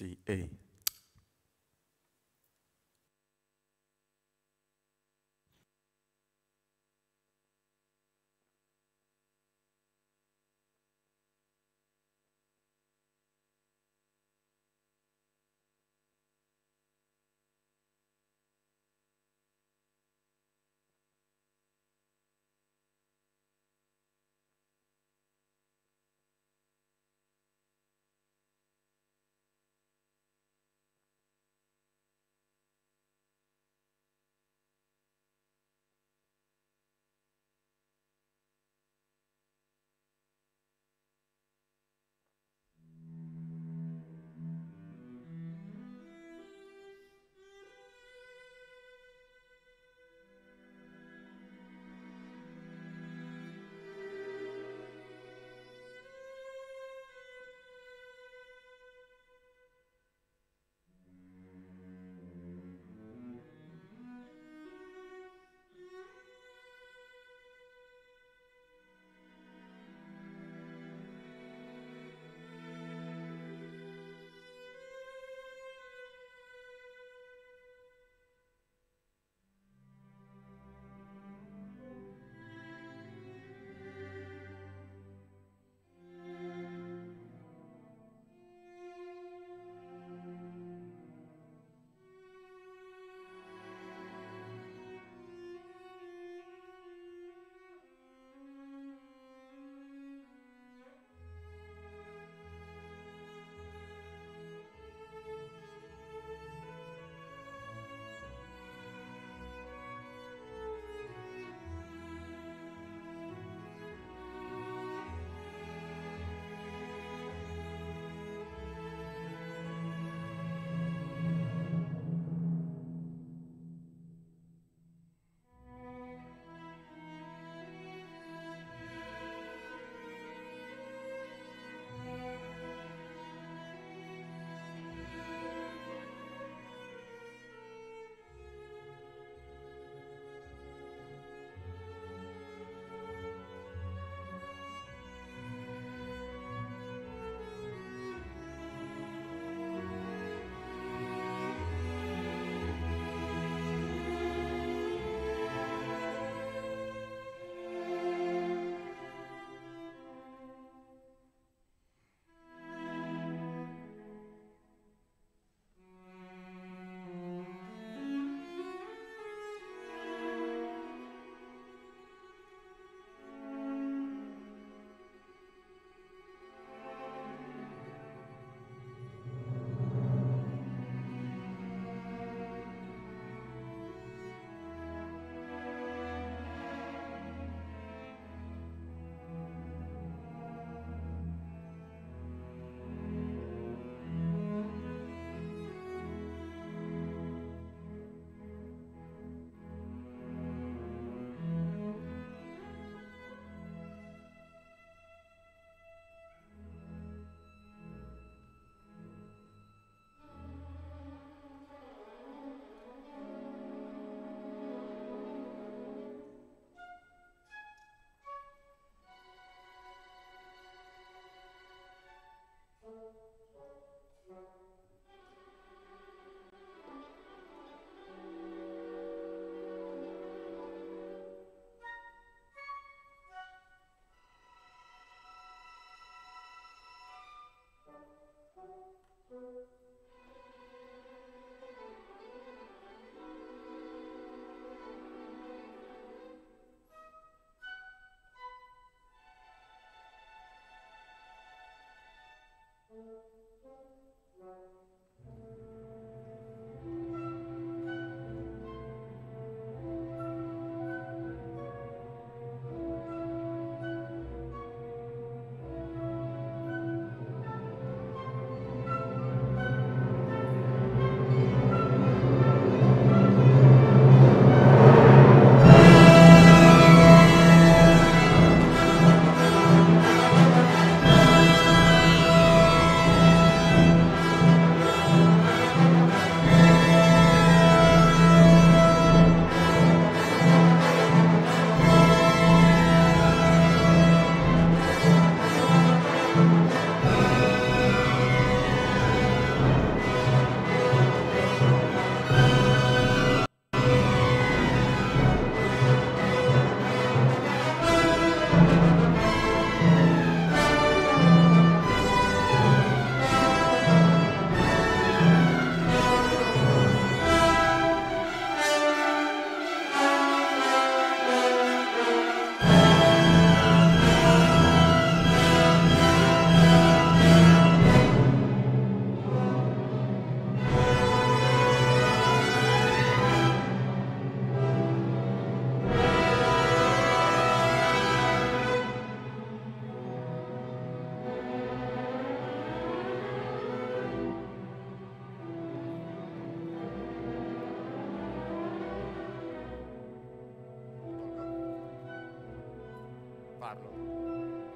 CA.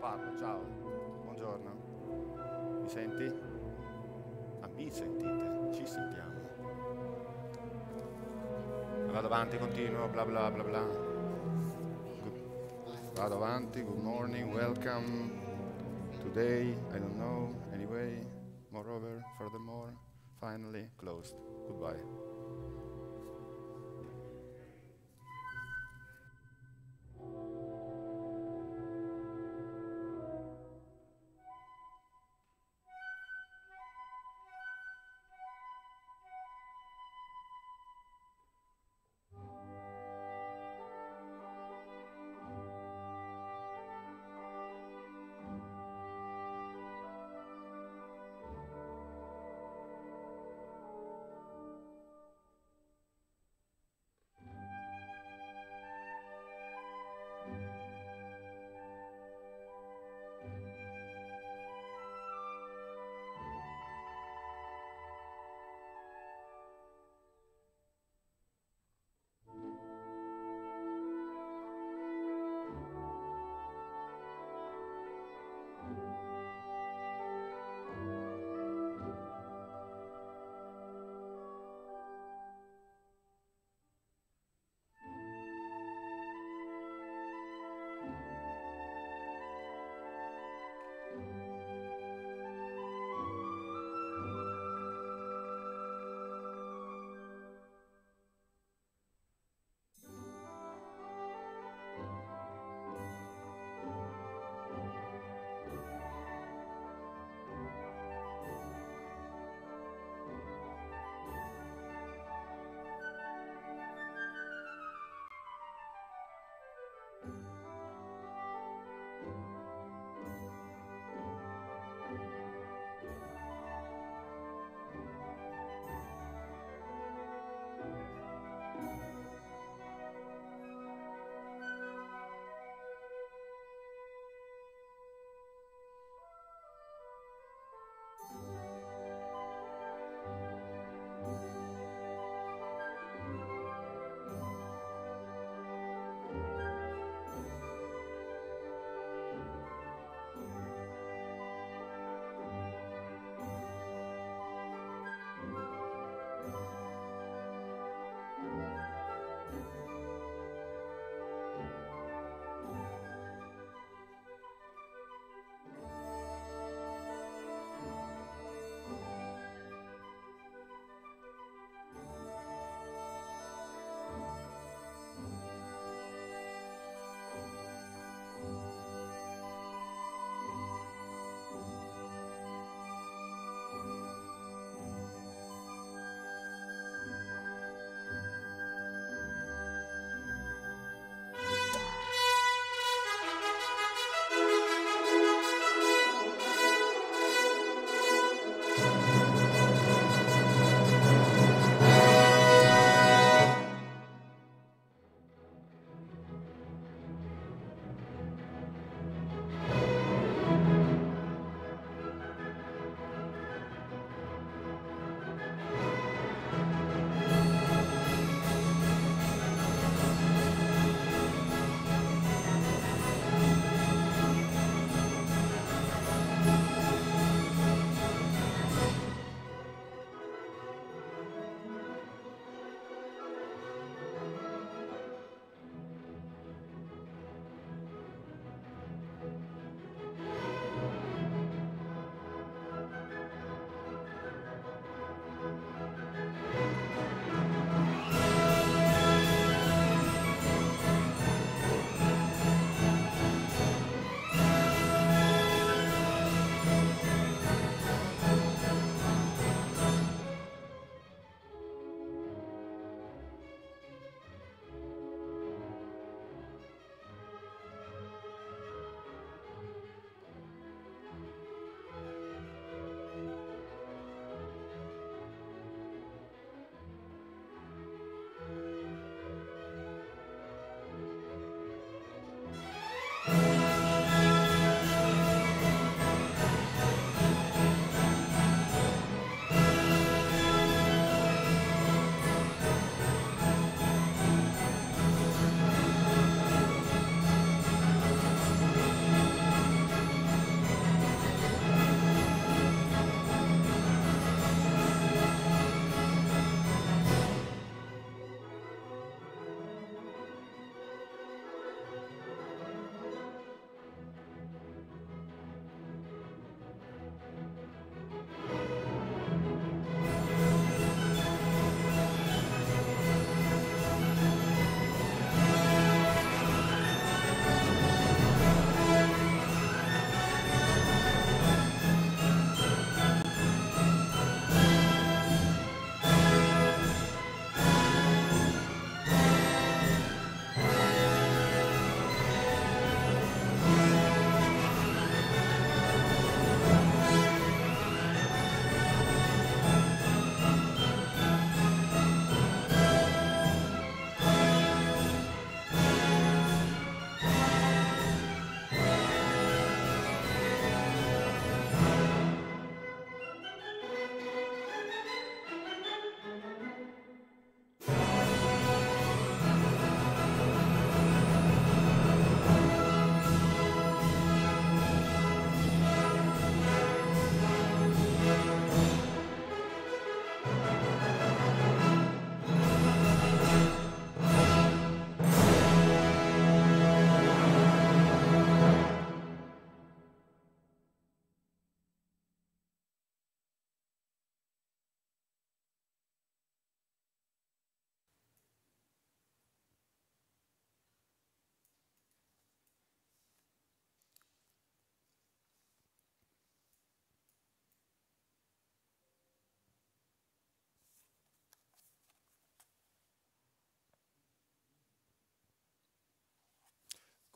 farlo, ciao, buongiorno. Mi senti? Ah, mi sentite? Ci sentiamo. Vado avanti, continuo, bla bla bla bla. Vado avanti, good morning, welcome. Today, I don't know, anyway, moreover, furthermore, finally, closed. Goodbye.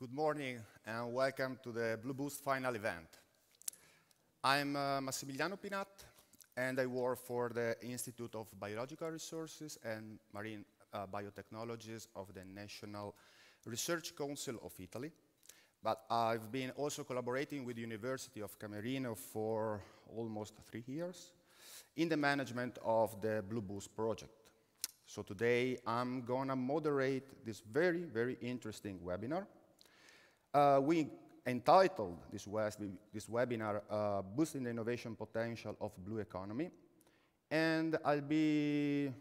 Good morning and welcome to the Blue Boost final event. I'm Massimiliano Pinat and I work for the Institute of Biological Resources and Marine Biotechnologies of the National Research Council of Italy. But I've been also collaborating with the University of Camerino for almost 3 years in the management of the Blue Boost project. So today I'm gonna moderate this very, very interesting webinar. We entitled this webinar, Boosting the Innovation Potential of Blue Economy. And I'll be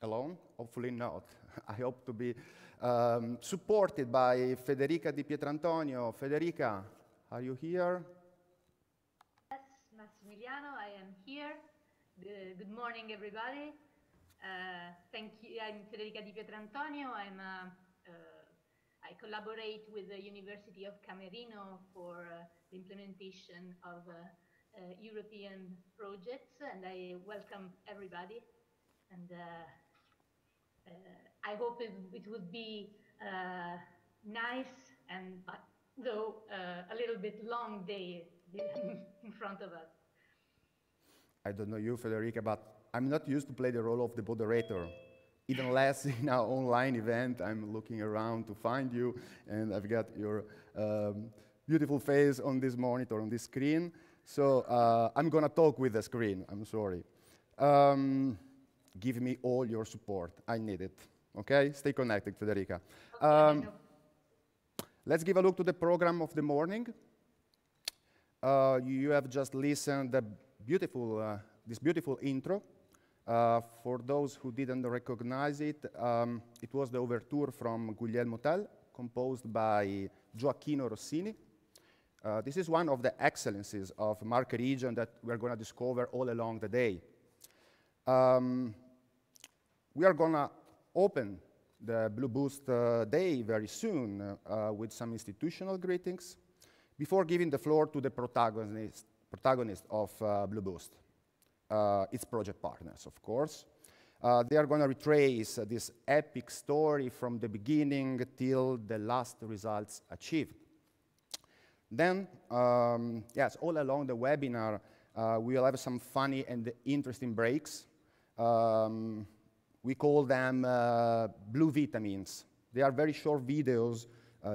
alone, hopefully not. I hope to be supported by Federica Di Pietrantonio. Federica, are you here? Yes, Massimiliano, I am here. Good morning, everybody. Thank you. I'm Federica Di Pietrantonio. I collaborate with the University of Camerino for the implementation of European projects, and I welcome everybody. And I hope it would be nice and though a little bit long day in front of us. I don't know you, Federica, but I'm not used to play the role of the moderator. Even less in our online event, I'm looking around to find you, and I've got your beautiful face on this monitor, on this screen. So I'm gonna talk with the screen, I'm sorry. Give me all your support, I need it. Okay, stay connected, Federica. Okay, Let's give a look to the program of the morning. You have just listened to this beautiful intro. For those who didn't recognize it, it was the overture from Guglielmo Tell, composed by Gioacchino Rossini. This is one of the excellencies of Marche region that we're going to discover all along the day. We are going to open the Blue Boost Day very soon with some institutional greetings before giving the floor to the protagonist of Blue Boost. Its project partners, of course. They are going to retrace this epic story from the beginning till the last results achieved. Then, yes, all along the webinar, we'll have some funny and interesting breaks. We call them blue vitamins. They are very short videos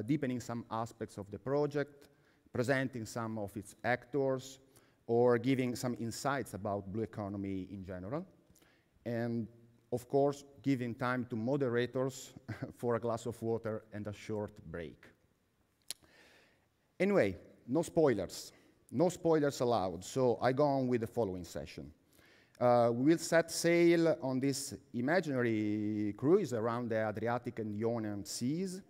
deepening some aspects of the project, presenting some of its actors, or giving some insights about blue economy in general. And of course, giving time to moderators for a glass of water and a short break. Anyway, no spoilers. No spoilers allowed, so I go on with the following session. We will set sail on this imaginary cruise around the Adriatic and Ionian seas.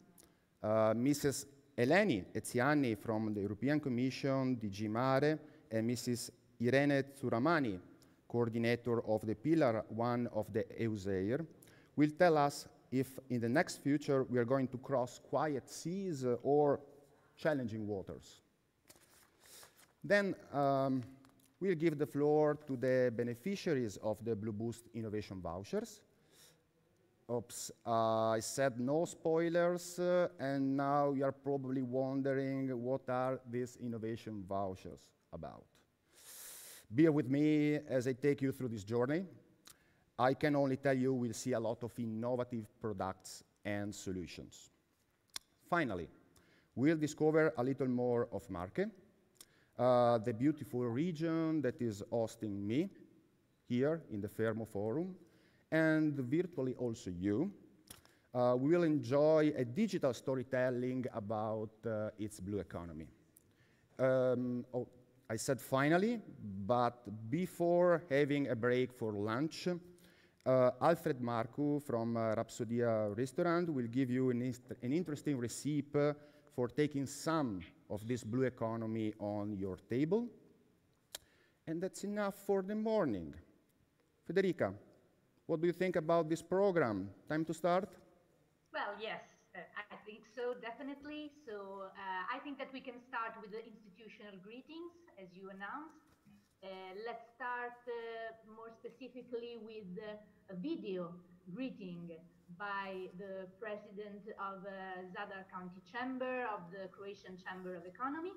Mrs. Eleni Eziani from the European Commission, DG Mare, and Mrs. Irene Tsuramani, coordinator of the Pillar 1 of the EUSEIR, will tell us if in the next future we are going to cross quiet seas or challenging waters. Then we'll give the floor to the beneficiaries of the Blue Boost Innovation Vouchers. Oops, I said no spoilers, and now you are probably wondering what are these innovation vouchers about. Bear with me as I take you through this journey. I can only tell you we'll see a lot of innovative products and solutions. Finally, we'll discover a little more of Marche, the beautiful region that is hosting me here in the Fermo Forum, and virtually also you. We will enjoy a digital storytelling about its blue economy. I said finally, but before having a break for lunch, Alfred Marcu from Rhapsodia Restaurant will give you an interesting recipe for taking some of this blue economy on your table. And that's enough for the morning. Federica, what do you think about this program? Time to start? Well, yes, I think so, definitely. So I think that we can start with the institutional greetings, as you announced. Let's start more specifically with a video greeting by the president of Zadar County Chamber of the Croatian Chamber of Economy,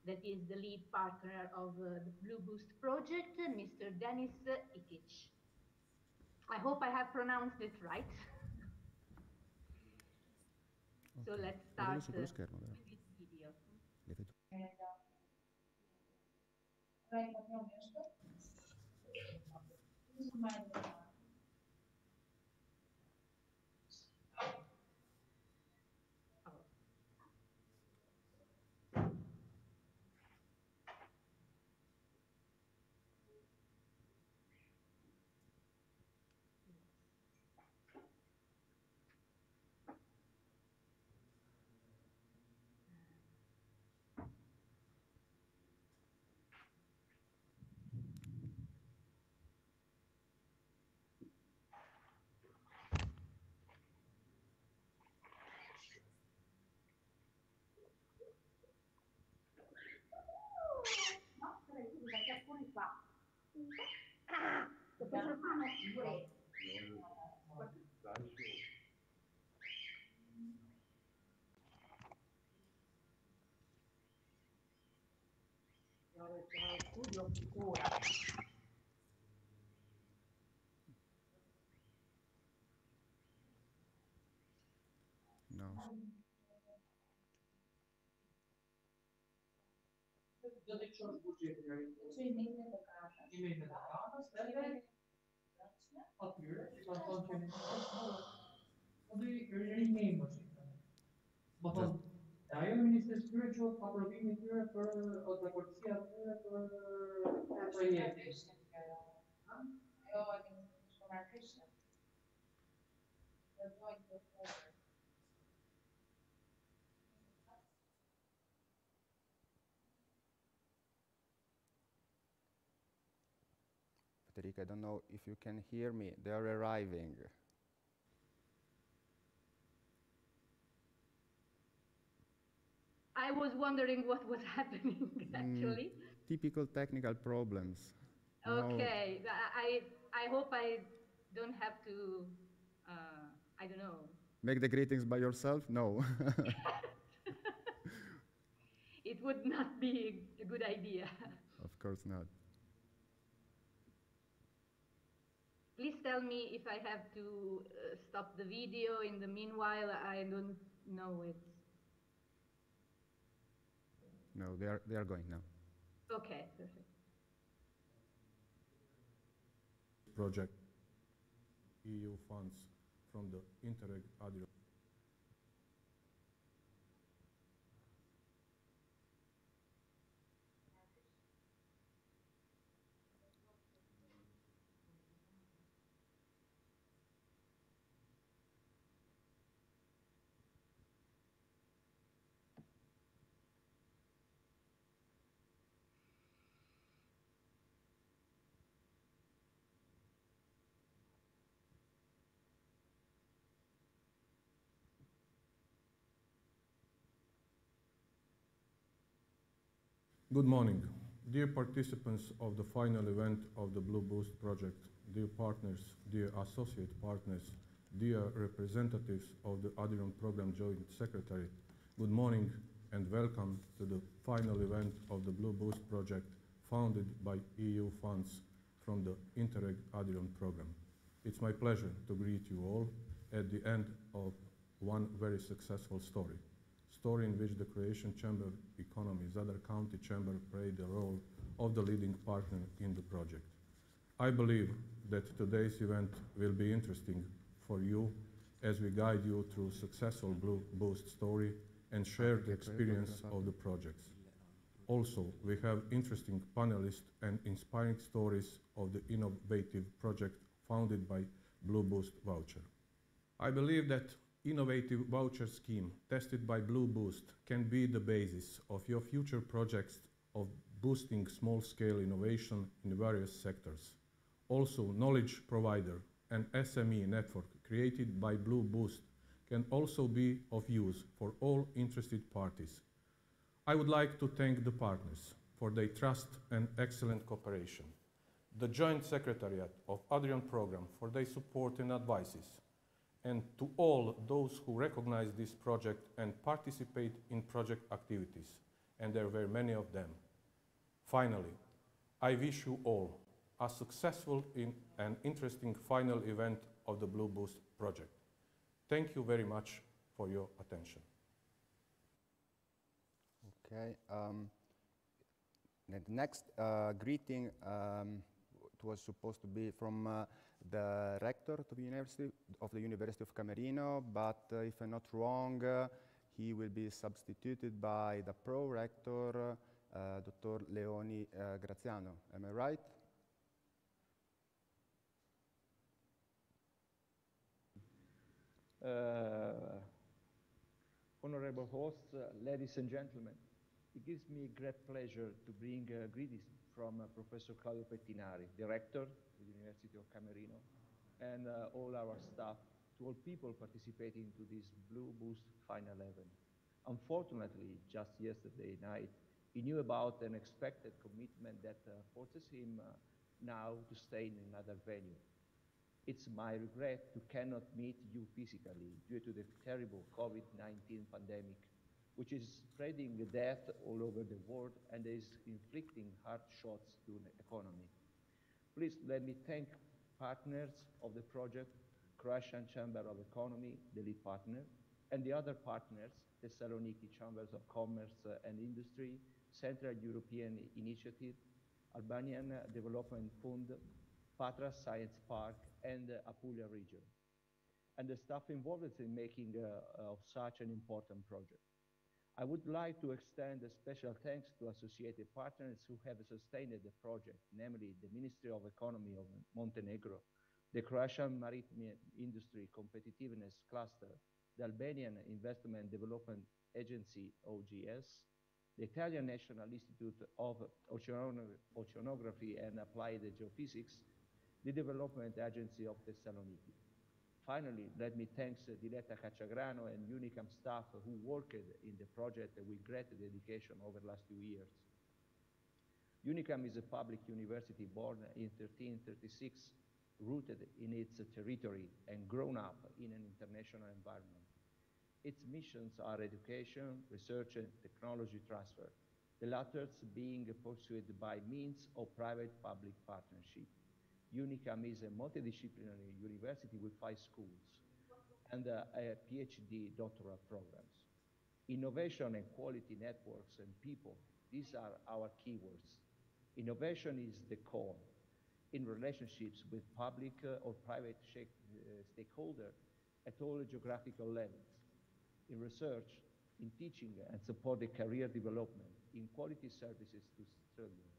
that is the lead partner of the Blue Boost project, Mr. Denis Ikic. I hope I have pronounced it right. So let's start with this video. No. Federica, I don't know if you can hear me. They are arriving. I was wondering what was happening, actually. Typical technical problems. Okay, I hope I don't have to, I don't know. Make the greetings by yourself? No. It would not be a good idea. Of course not. Please tell me if I have to stop the video in the meanwhile. I don't know it. No, they are going now. Okay, perfect. Project EU funds from the Interreg Adriatic. Good morning, dear participants of the final event of the Blue Boost project, dear partners, dear associate partners, dear representatives of the Adrian Program Joint Secretariat. Good morning and welcome to the final event of the Blue Boost project founded by EU funds from the Interreg Adrian Program. It's my pleasure to greet you all at the end of one very successful story in which the Croatian Chamber of Economy, Zadar County Chamber, played the role of the leading partner in the project. I believe that today's event will be interesting for you as we guide you through successful Blue Boost story and share the experience of the projects. Also, we have interesting panelists and inspiring stories of the innovative project founded by Blue Boost Voucher. I believe that innovative voucher scheme tested by Blue Boost can be the basis of your future projects of boosting small-scale innovation in various sectors. Also, knowledge provider and SME network created by Blue Boost can also be of use for all interested parties. I would like to thank the partners for their trust and excellent cooperation, the Joint Secretariat of Adrian Program for their support and advices, and to all those who recognize this project and participate in project activities, and there are very many of them. Finally, I wish you all a successful and interesting final event of the Blue Boost project. Thank you very much for your attention. Okay. The next greeting it was supposed to be from the rector of the University of Camerino, but if I'm not wrong, he will be substituted by the pro-rector, Dr. Leoni Graziano. Am I right? Honorable hosts, ladies and gentlemen, it gives me great pleasure to bring greetings from Professor Claudio Pettinari, Director of the University of Camerino, and all our staff, to all people participating to this Blue Boost final event. Unfortunately, just yesterday night, he knew about an expected commitment that forces him now to stay in another venue. It's my regret to cannot meet you physically due to the terrible COVID-19 pandemic, which is spreading death all over the world and is inflicting hard shots to the economy. Please let me thank partners of the project, Croatian Chamber of Economy, the lead partner, and the other partners, Thessaloniki Chambers of Commerce and Industry, Central European Initiative, Albanian Development Fund, Patra Science Park, and Apulia region, and the staff involved in making of such an important project. I would like to extend a special thanks to associated partners who have sustained the project, namely the Ministry of Economy of Montenegro, the Croatian Maritime Industry Competitiveness Cluster, the Albanian Investment Development Agency, OGS, the Italian National Institute of Oceanography and Applied Geophysics, the Development Agency of Thessaloniki. Finally, let me thank Diletta Cacciagrano and Unicam staff who worked in the project with great dedication over the last 2 years. Unicam is a public university born in 1336, rooted in its territory and grown up in an international environment. Its missions are education, research, and technology transfer, the latter being pursued by means of private-public partnership. Unicam is a multidisciplinary university with 5 schools and a PhD doctoral programs. Innovation and quality networks and people, these are our keywords. Innovation is the core in relationships with public or private stakeholders at all geographical levels. In research, in teaching and support the career development, in quality services to students.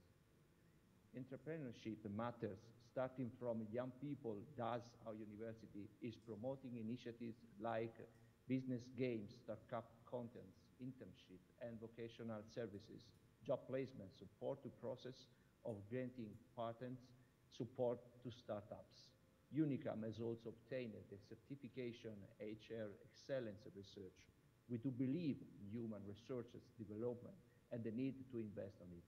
Entrepreneurship matters, starting from young people. Thus, our university is promoting initiatives like business games, startup contents, internship and vocational services, job placement, support to process of granting patents, support to startups. Unicam has also obtained the certification HR Excellence Research. We do believe in human resources development and the need to invest on it.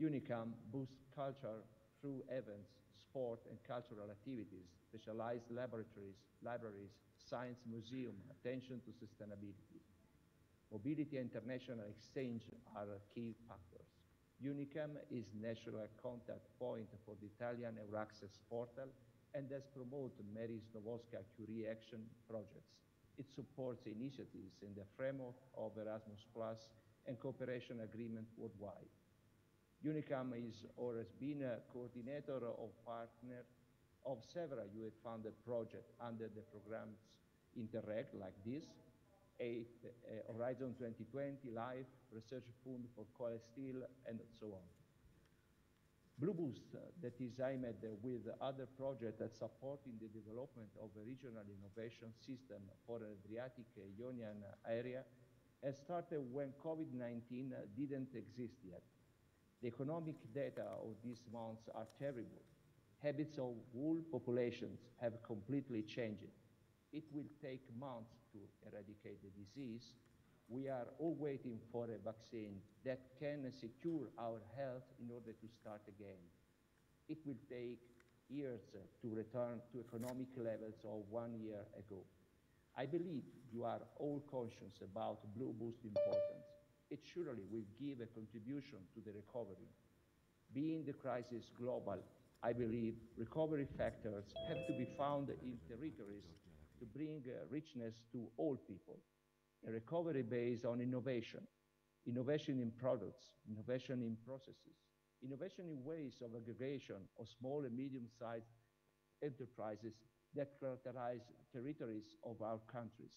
Unicam boosts culture through events, sport and cultural activities, specialized laboratories, libraries, science museum, attention to sustainability. Mobility and international exchange are key factors. Unicam is national contact point for the Italian Euraccess portal and has promoted Mary Skłodowska-Curie action projects. It supports initiatives in the framework of Erasmus Plus and cooperation agreement worldwide. Unicam is or has been a coordinator of partner of several UE-funded projects under the programs Interreg, like this, Horizon 2020, LIFE, Research Fund for Coal Steel, and so on. Blue Boost, that is aimed with other projects that supporting the development of a regional innovation system for the Adriatic Ionian area, has started when COVID-19 didn't exist yet. The economic data of these months are terrible. Habits of whole populations have completely changed. It will take months to eradicate the disease. We are all waiting for a vaccine that can secure our health in order to start again. It will take years to return to economic levels of 1 year ago. I believe you are all conscious about Blue Boost importance. It surely will give a contribution to the recovery. Being the crisis global, I believe recovery factors have to be found in territories to bring richness to all people. A recovery based on innovation, innovation in products, innovation in processes, innovation in ways of aggregation of small and medium-sized enterprises that characterize territories of our countries,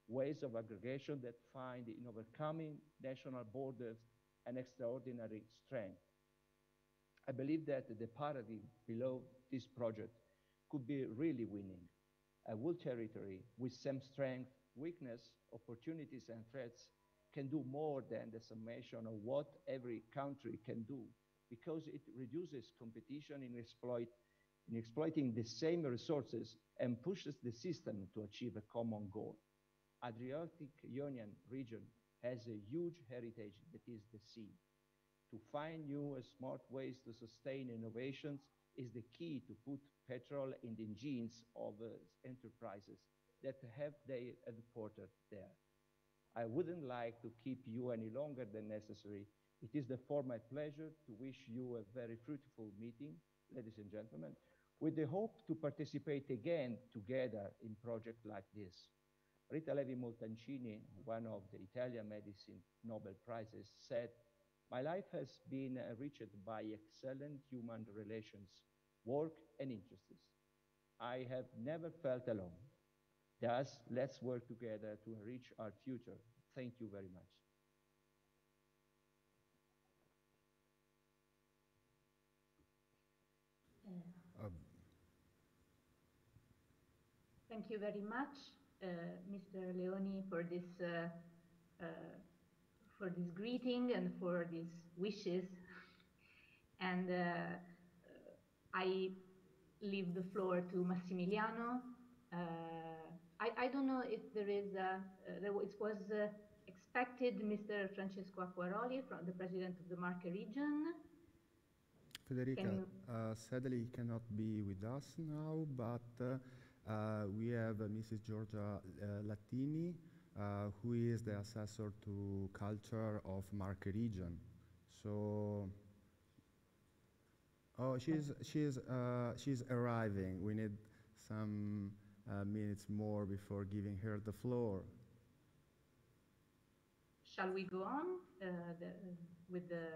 ways of aggregation that find in overcoming national borders an extraordinary strength. I believe that the paradigm below this project could be really winning. A whole territory with some strength, weakness, opportunities, and threats can do more than the summation of what every country can do, because it reduces competition in exploiting the same resources and pushes the system to achieve a common goal. Adriatic Ionian region has a huge heritage that is the sea. To find new and smart ways to sustain innovations is the key to put petrol in the engines of enterprises that have their headquarters there. I wouldn't like to keep you any longer than necessary. It is therefore my pleasure to wish you a very fruitful meeting, ladies and gentlemen, with the hope to participate again together in projects like this. Rita Levi-Montalcini, one of the Italian Medicine Nobel Prizes, said, "My life has been enriched by excellent human relations, work and interests. I have never felt alone. Thus, let's work together to enrich our future." Thank you very much. Thank you very much, Mr. Leoni, for this greeting and for these wishes. And I leave the floor to Massimiliano. I don't know if there is it was expected Mr. Francesco Acquaroli, from the president of the Marche region. Federica, sadly he cannot be with us now, but we have Mrs. Giorgia Latini, who is the assessor to culture of Marche region. So, oh, she's arriving. We need some minutes more before giving her the floor. Shall we go on with the?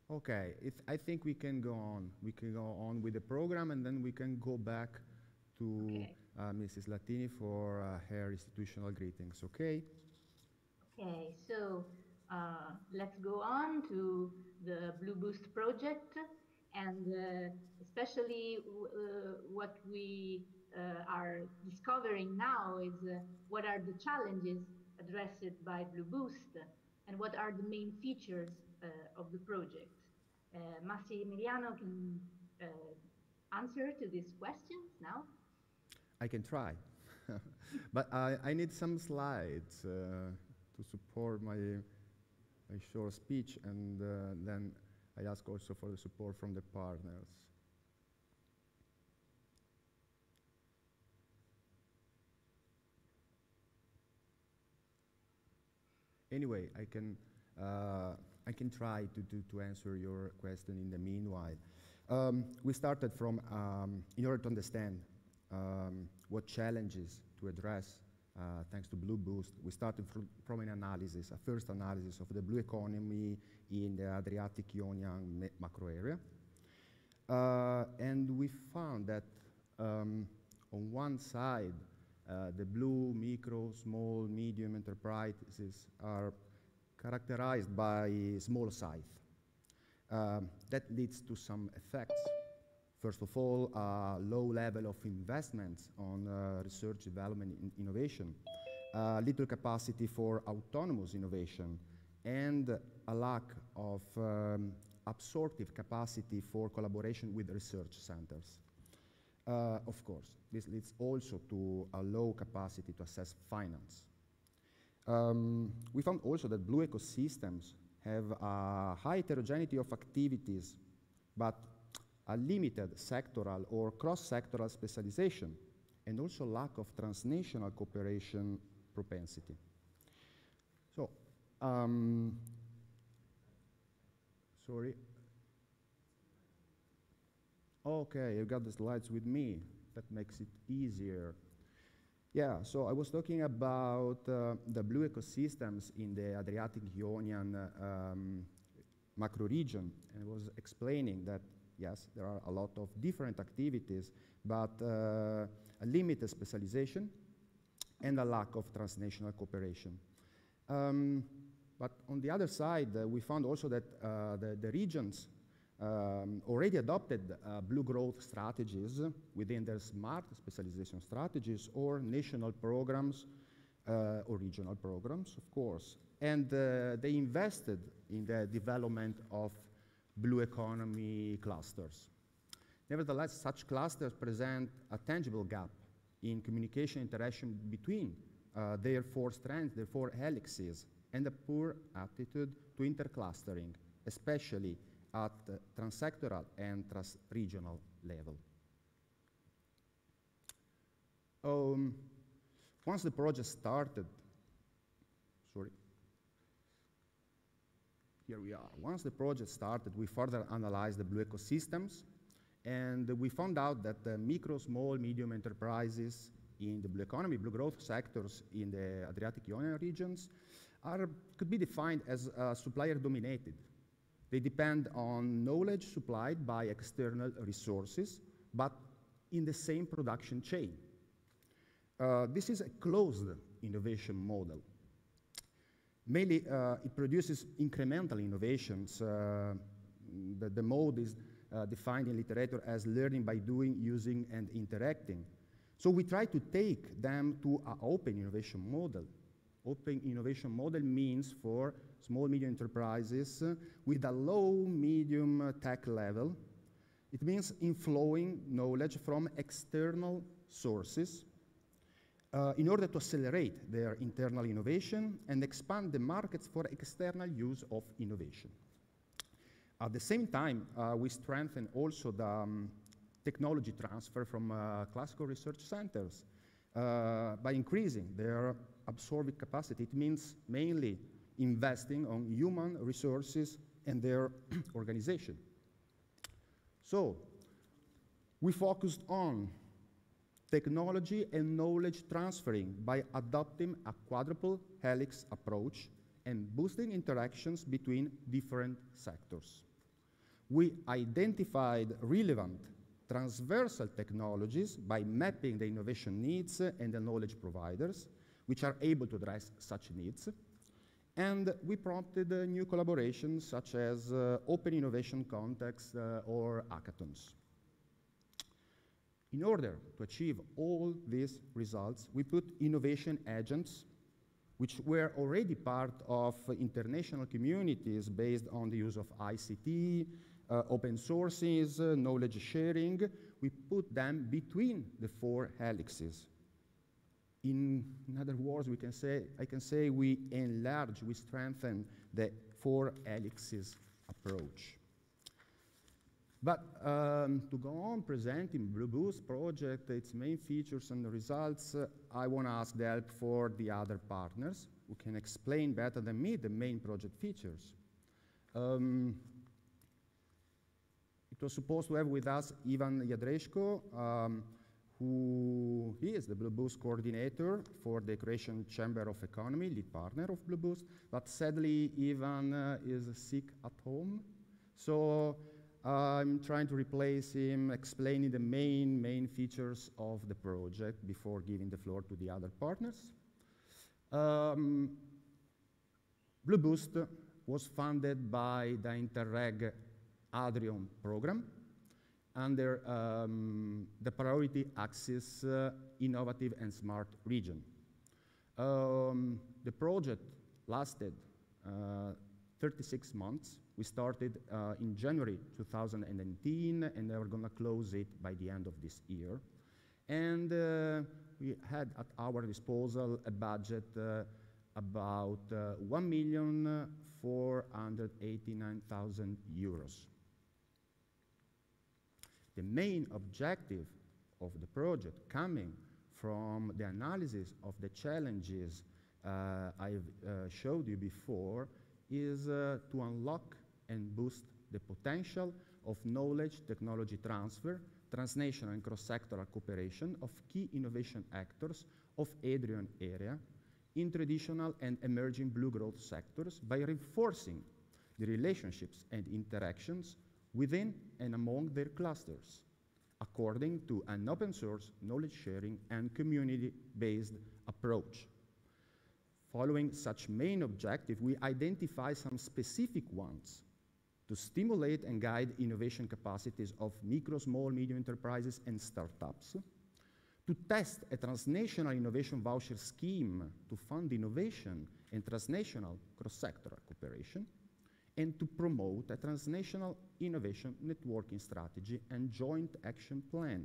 Okay, I think we can go on. We can go on with the program, and then we can go back to Mrs. Latini for her institutional greetings, okay? Okay, so let's go on to the Blue Boost project, and especially what we are discovering now is what are the challenges addressed by Blue Boost, and what are the main features of the project. Massimiliano can answer to these questions now. I can try, but I need some slides to support my short speech, and then I ask also for the support from the partners. Anyway, I can try to answer your question in the meanwhile. We started from, in order to understand what challenges to address thanks to Blue Boost, we started from an analysis, a first analysis of the blue economy in the Adriatic Ionian macro area. And we found that on one side, the blue micro, small, medium enterprises are characterized by small size. That leads to some effects. First of all, a low level of investments on research, development, and innovation, little capacity for autonomous innovation, and a lack of absorptive capacity for collaboration with research centers. Of course, this leads also to a low capacity to assess finance. We found also that blue ecosystems have a high heterogeneity of activities, but a limited sectoral or cross-sectoral specialization, and also lack of transnational cooperation propensity. So, sorry. Okay, you got the slides with me. That makes it easier. Yeah, so I was talking about the blue ecosystems in the Adriatic Ionian macro region, and I was explaining that, yes, there are a lot of different activities, but a limited specialization and a lack of transnational cooperation. But on the other side, we found also that the regions already adopted blue growth strategies within their smart specialization strategies or national programs or regional programs, of course. And they invested in the development of blue economy clusters. Nevertheless, such clusters present a tangible gap in communication interaction between their four strands, their four helices, and a poor attitude to interclustering, especially at transsectoral and trans-regional level. Once the project started, here we are. Once the project started, we further analyzed the blue ecosystems, and we found out that the micro, small, medium enterprises in the blue economy, blue growth sectors in the Adriatic Ionian regions could be defined as supplier-dominated. They depend on knowledge supplied by external resources, but in the same production chain. This is a closed innovation model. Mainly, it produces incremental innovations. The mode is defined in literature as learning by doing, using, and interacting. So we try to take them to an open innovation model. Open innovation model means for small, medium enterprises with a low, medium tech level. It means inflowing knowledge from external sources in order to accelerate their internal innovation and expand the markets for external use of innovation. At the same time, we strengthen also the technology transfer from classical research centers by increasing their absorbing capacity. It means mainly investing on human resources and their organization. So, we focused on technology and knowledge transferring by adopting a quadruple helix approach and boosting interactions between different sectors. We identified relevant transversal technologies by mapping the innovation needs and the knowledge providers, which are able to address such needs. And we prompted new collaborations such as open innovation contexts or hackathons. In order to achieve all these results, we put innovation agents, which were already part of international communities based on the use of ICT, open sources, knowledge sharing. We put them between the four helixes. In other words, I can say we enlarge, we strengthen the four helixes approach. But to go on presenting Blue Boost project, its main features and the results, I want to ask the help for the other partners who can explain better than me the main project features. It was supposed to have with us Ivan Jadreshko, who he is the Blue Boost coordinator for the Croatian Chamber of Economy, lead partner of Blue Boost, but sadly Ivan is sick at home, so I'm trying to replace him, explaining the main features of the project before giving the floor to the other partners. Blue Boost was funded by the Interreg Adrian program under the priority axis innovative and smart region. The project lasted 36 months. We started in January 2019, and we're going to close it by the end of this year. And we had at our disposal a budget about 1,489,000 euros. The main objective of the project, coming from the analysis of the challenges I've showed you before, is to unlock and boost the potential of knowledge technology transfer, transnational and cross-sectoral cooperation of key innovation actors of Adrian area in traditional and emerging blue growth sectors by reinforcing the relationships and interactions within and among their clusters, according to an open source knowledge sharing and community-based approach. Following such main objective, we identify some specific ones to stimulate and guide innovation capacities of micro, small, medium enterprises and startups, to test a transnational innovation voucher scheme to fund innovation and transnational cross-sectoral cooperation, and to promote a transnational innovation networking strategy and joint action plan.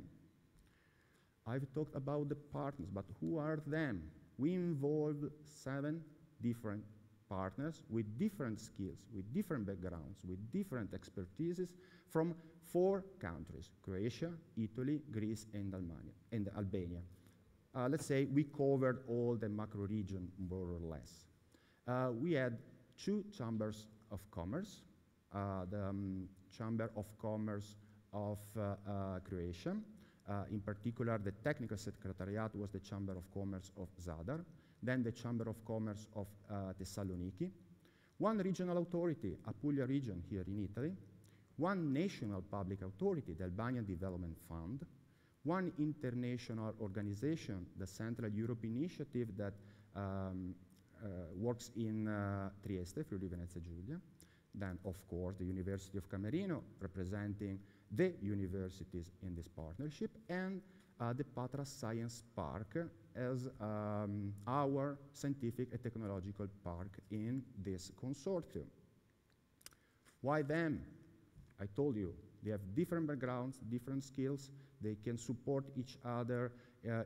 I've talked about the partners, but who are them? We involved 7 different partners with different skills, with different backgrounds, with different expertises from 4 countries: Croatia, Italy, Greece, and Albania. Let's say we covered all the macro region more or less. We had 2 chambers of commerce, the Chamber of Commerce of Croatia. In particular, the technical secretariat was the Chamber of Commerce of Zadar, then the Chamber of Commerce of Thessaloniki, 1 regional authority, Apulia region here in Italy, 1 national public authority, the Albanian Development Fund, 1 international organization, the Central Europe Initiative that works in Trieste, Friuli Venezia Giulia, then of course the University of Camerino representing the universities in this partnership, and the Patras Science Park as our scientific and technological park in this consortium. Why them? I told you, they have different backgrounds, different skills, they can support each other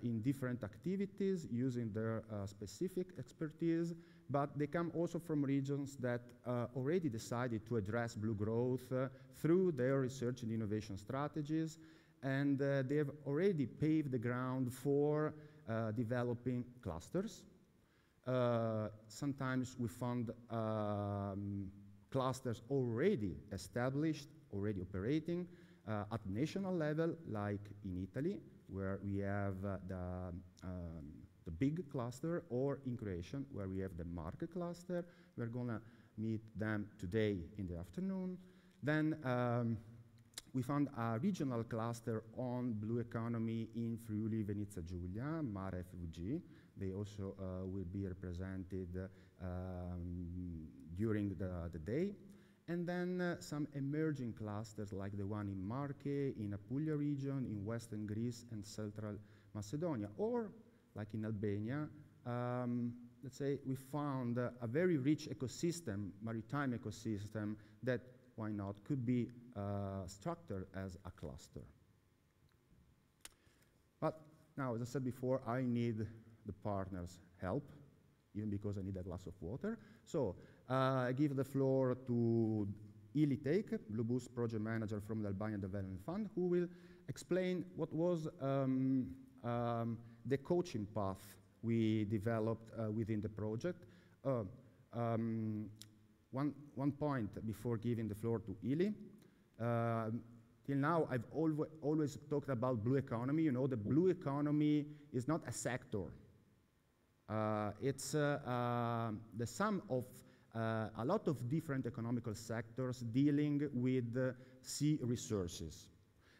in different activities using their specific expertise, but they come also from regions that already decided to address blue growth through their research and innovation strategies, and they have already paved the ground for developing clusters. Sometimes we found clusters already established, already operating at national level, like in Italy, where we have the big cluster, or in Croatia, where we have the market cluster. We're gonna meet them today in the afternoon. Then we found a regional cluster on blue economy in Friuli Venezia Giulia, Mare FVG. They also will be represented during the day. And then some emerging clusters like the one in Marche, in Apulia region, in Western Greece and Central Macedonia, or like in Albania, let's say we found a very rich ecosystem, maritime ecosystem, that, why not, could be structured as a cluster. But now, as I said before, I need the partners' help, even because I need a glass of water. So I give the floor to Ili Teik, Blue Boost project manager from the Albanian Development Fund, who will explain what was the coaching path we developed within the project. One point before giving the floor to Ili. Till now, I've always talked about blue economy. You know, the blue economy is not a sector. It's the sum of a lot of different economical sectors dealing with sea resources.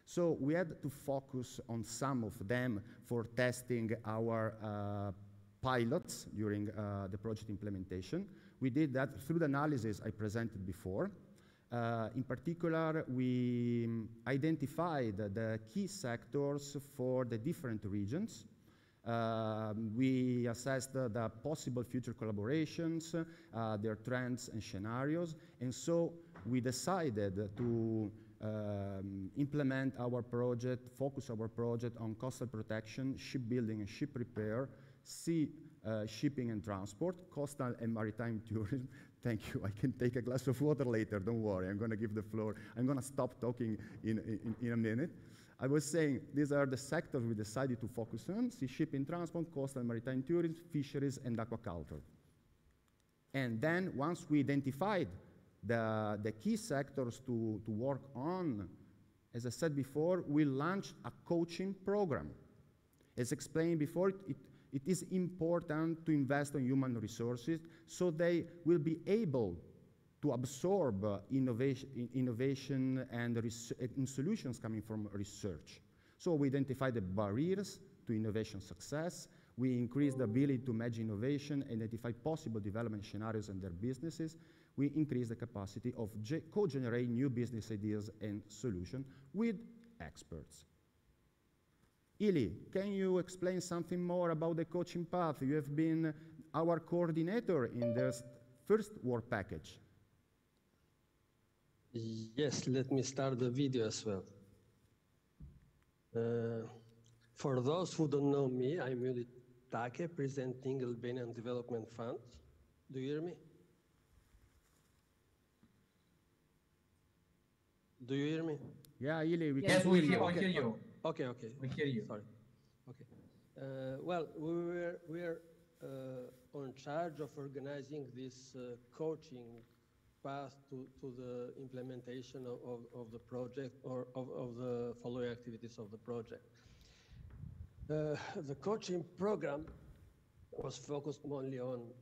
So we had to focus on some of them for testing our pilots during the project implementation. We did that through the analysis I presented before. In particular, we identified the key sectors for the different regions. We assessed the possible future collaborations, their trends and scenarios, and so we decided to implement our project, focus our project on coastal protection, shipbuilding and ship repair, sea shipping and transport, coastal and maritime Thank you. I can take a glass of water later. Don't worry. I'm going to give the floor. I'm going to stop talking in a minute. I was saying these are the sectors we decided to focus on: sea shipping, transport, coastal and maritime tourism, fisheries, and aquaculture. And then once we identified the key sectors to work on, as I said before, we launched a coaching program. As explained before, it is important to invest in human resources so they will be able to absorb innovation and solutions coming from research. So we identify the barriers to innovation success. We increase the ability to match innovation, identify possible development scenarios in their businesses. We increase the capacity of co-generate new business ideas and solutions with experts. Ili, can you explain something more about the coaching path? You have been our coordinator in this first work package. Yes, let me start the video as well. For those who don't know me, I'm Yuli Take, presenting Albanian Development Fund. Do you hear me? Do you hear me? Yeah, Ili, we Yes, can we hear you. hear you. Okay. We hear you. Sorry. Okay. Well, we're on charge of organizing this coaching path to the implementation of the project or of the following activities of the project. The coaching program was focused mainly on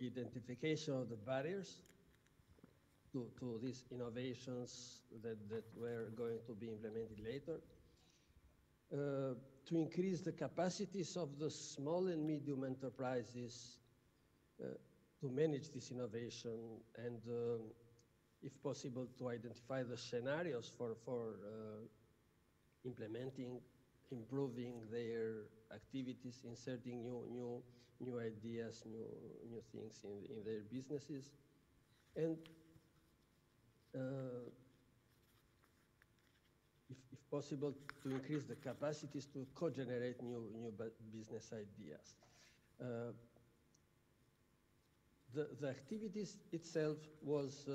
identification of the barriers to these innovations that were going to be implemented later, to increase the capacities of the small and medium enterprises to manage this innovation, and if possible, to identify the scenarios for implementing, improving their activities, inserting new ideas, new things in their businesses, and if possible, to increase the capacities to co-generate new business ideas. The activities itself was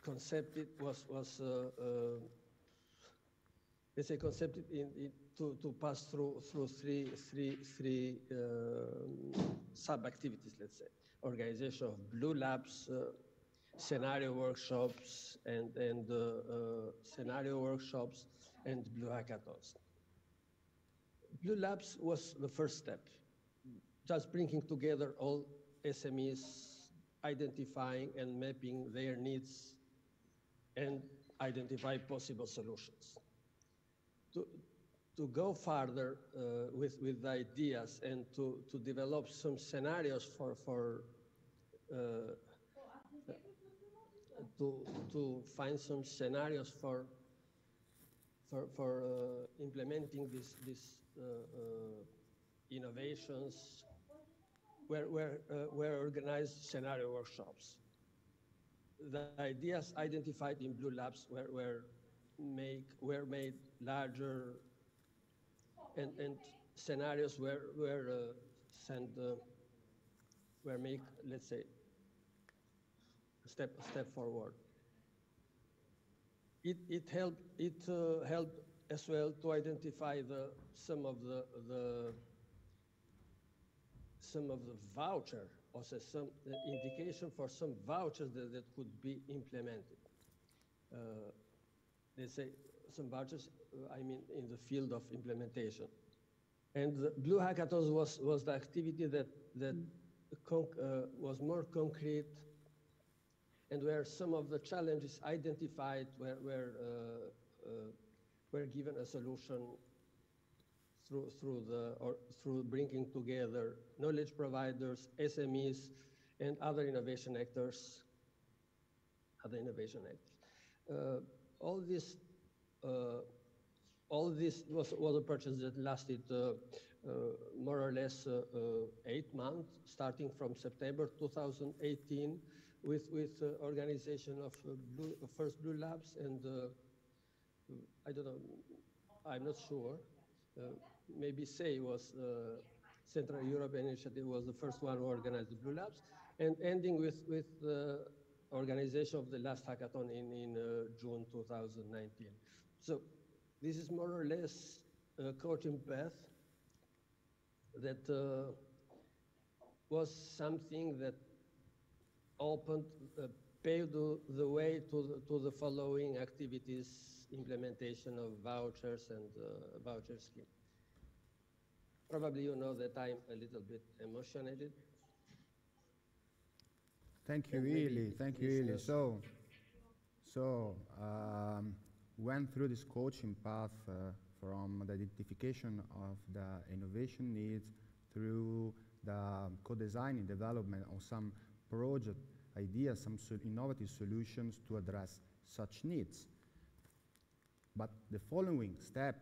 concepted let's say concepted to pass through three sub-activities, let's say. Organization of Blue Labs, scenario workshops, and scenario workshops, and Blue Hackathons. Blue Labs was the first step, just bringing together all SMEs, identifying and mapping their needs, and identify possible solutions. To go further with the ideas and to develop some scenarios to find some scenarios for implementing these innovations, were organized scenario workshops. The ideas identified in Blue Labs were made larger, and scenarios were made, let's say, a step forward. It helped as well to identify some of the voucher, or some indication for some vouchers that could be implemented. Let's say some vouchers, I mean, in the field of implementation. And the Blue Hackathons was the activity that was more concrete, and where some of the challenges identified were given a solution through bringing together knowledge providers, SMEs, and other innovation actors. All this was a purchase that lasted more or less 8 months, starting from September 2018, with organization of first Blue Labs, and I don't know, I'm not sure. Maybe Say was Central Europe Initiative was the first one who organized the Blue Labs, and ending with the organization of the last hackathon in June 2019. So this is more or less a coaching path that was something that opened, paved the way to the following activities, implementation of vouchers and voucher scheme. Probably you know that I'm a little bit emotionated. Thank you, Ili. Thank you, Ili. So, went through this coaching path from the identification of the innovation needs through the co-designing development of some project ideas, some innovative solutions to address such needs. But the following step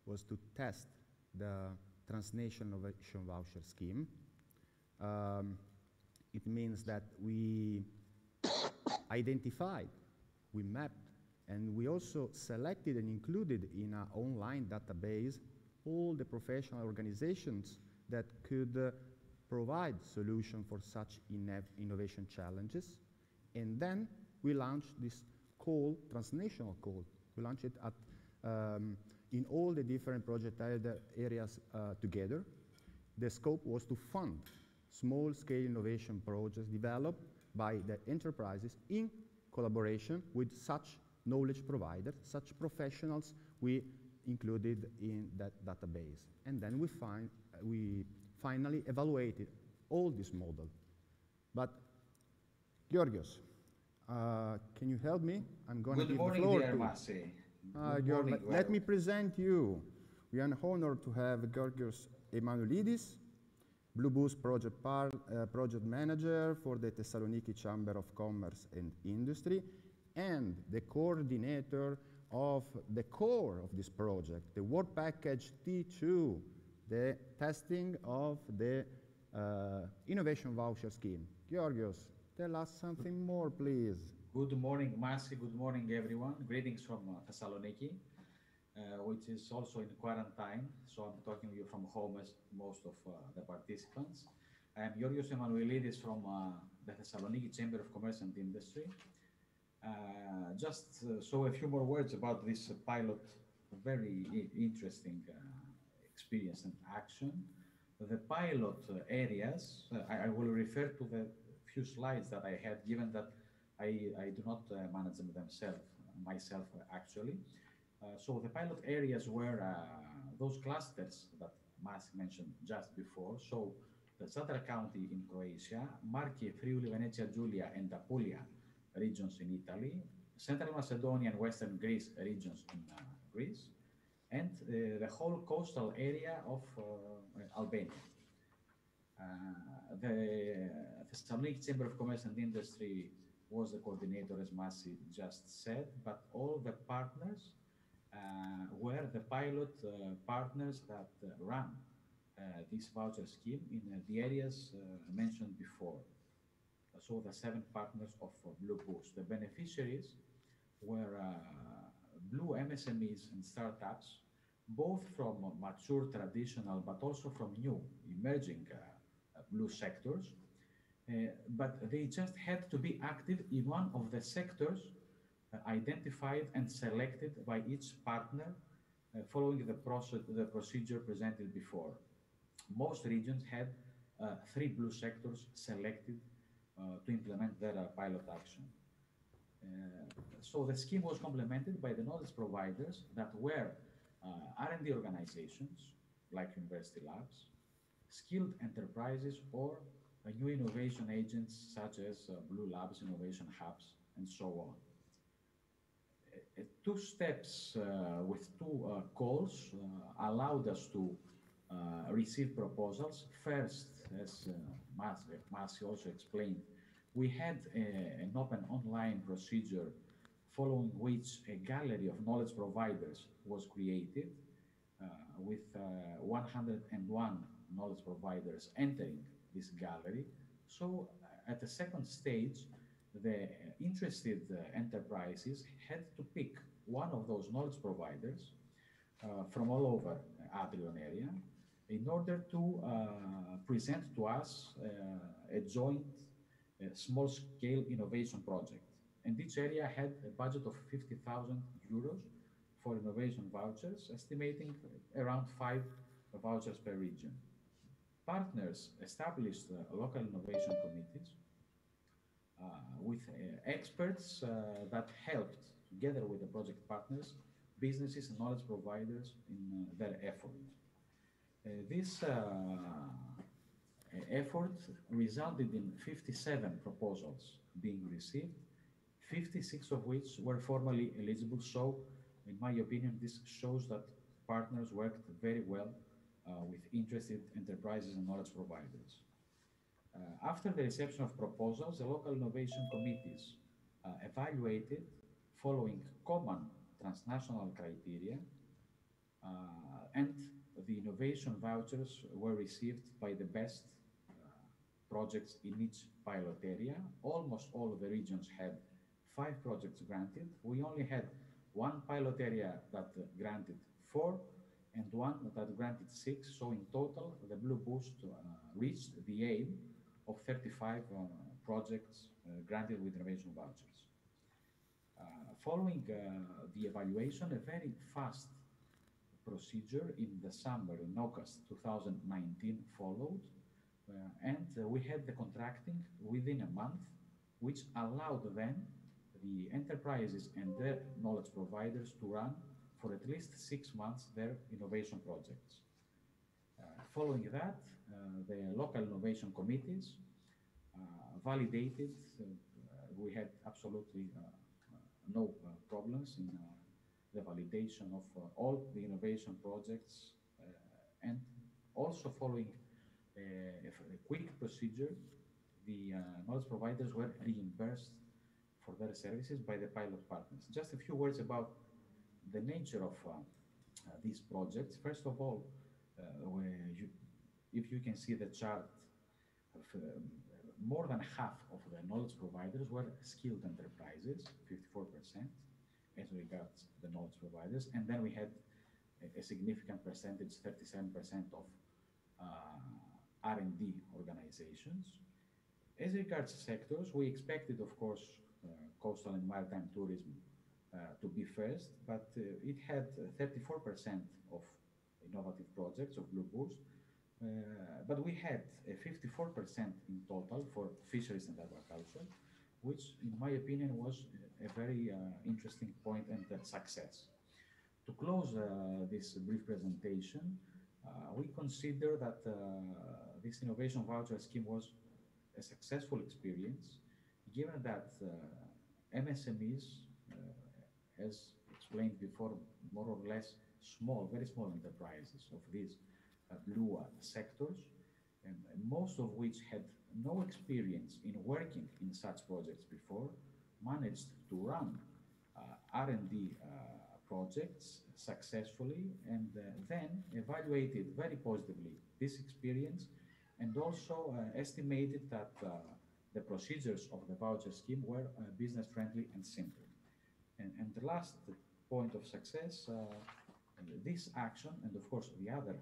was to test the transnational innovation voucher scheme. It means that we identified, we mapped, and we also selected and included in our online database all the professional organizations that could provide solutions for such innovation challenges. And then we launched this call, transnational call. We launched it at, in all the different project areas together. The scope was to fund small-scale innovation projects developed by the enterprises in collaboration with such knowledge providers, such professionals we included in that database. And then we finally evaluated all this model. But, Georgios, can you help me? I'm going to give the floor to you. Let me present you. We are honored to have Georgios Emanuelidis, Blue Boost project manager for the Thessaloniki Chamber of Commerce and Industry, and the coordinator of the core of this project, the work package T2, the testing of the innovation voucher scheme. Georgios, tell us something more, please. Good morning, Masi. Good morning, everyone. Greetings from Thessaloniki, which is also in quarantine. So I'm talking to you from home as most of the participants. I am Georgios Emanuelidis from the Thessaloniki Chamber of Commerce and Industry. So a few more words about this pilot, very interesting experience and action. The pilot areas, I will refer to the few slides that I had, given that I do not manage them myself actually. So the pilot areas were those clusters that Mas mentioned just before. So the Zadar County in Croatia, Marki, Friuli, Venezia Giulia, and Apulia regions in Italy, Central Macedonia and Western Greece regions in Greece, and the whole coastal area of Albania. The Thessaloniki Chamber of Commerce and Industry was the coordinator, as Masi just said, but all the partners were the pilot partners that ran this voucher scheme in the areas mentioned before. So the 7 partners of Blue Boost. The beneficiaries were Blue MSMEs and startups, both from mature, traditional, but also from new, emerging Blue sectors. But they just had to be active in one of the sectors identified and selected by each partner following the procedure presented before. Most regions had 3 Blue sectors selected to implement their pilot action. So the scheme was complemented by the knowledge providers that were R&D organizations, like university labs, skilled enterprises, or new innovation agents such as Blue Labs, innovation hubs, and so on. 2 steps with 2 calls allowed us to receive proposals. First, as Masi also explained, we had an open online procedure following which a gallery of knowledge providers was created with 101 knowledge providers entering this gallery. So at the second stage, the interested enterprises had to pick one of those knowledge providers from all over Adrian area in order to present to us a joint small-scale innovation project. And each area had a budget of 50,000 euros for innovation vouchers, estimating around 5 vouchers per region. Partners established local innovation committees with experts that helped, together with the project partners, businesses and knowledge providers in their effort. This effort resulted in 57 proposals being received, 56 of which were formally eligible. So, in my opinion, this shows that partners worked very well with interested enterprises and knowledge providers. After the reception of proposals, the local innovation committees evaluated following common transnational criteria, and the innovation vouchers were received by the best projects in each pilot area. Almost all of the regions had 5 projects granted. We only had 1 pilot area that granted 4 and 1 that granted 6. So in total, the Blue Boost reached the aim of 35 projects granted with innovation vouchers. Following the evaluation, a very fast procedure in the summer, in August 2019, followed, and we had the contracting within a month, which allowed then the enterprises and their knowledge providers to run for at least 6 months their innovation projects. Following that, the local innovation committees validated, we had absolutely no problems in the validation of all the innovation projects, and also following a quick procedure, the knowledge providers were reimbursed for their services by the pilot partners. Just a few words about the nature of these projects. First of all, if you can see the chart, more than half of the knowledge providers were skilled enterprises, 54%, as regards the knowledge providers. And then we had a significant percentage, 37% of R&D organizations. As regards sectors, we expected, of course, coastal and maritime tourism to be first, but it had 34% of innovative projects of Blue Boost. But we had a 54% in total for fisheries and agriculture, which, in my opinion, was a very interesting point and a success. To close this brief presentation, we consider that this innovation voucher scheme was a successful experience, given that MSMEs, as explained before, more or less small, very small enterprises of these blue sectors, and most of which had no experience in working in such projects before, managed to run R&D projects successfully, and then evaluated very positively this experience, and also estimated that the procedures of the voucher scheme were business-friendly and simple. And the last point of success, this action, and of course the other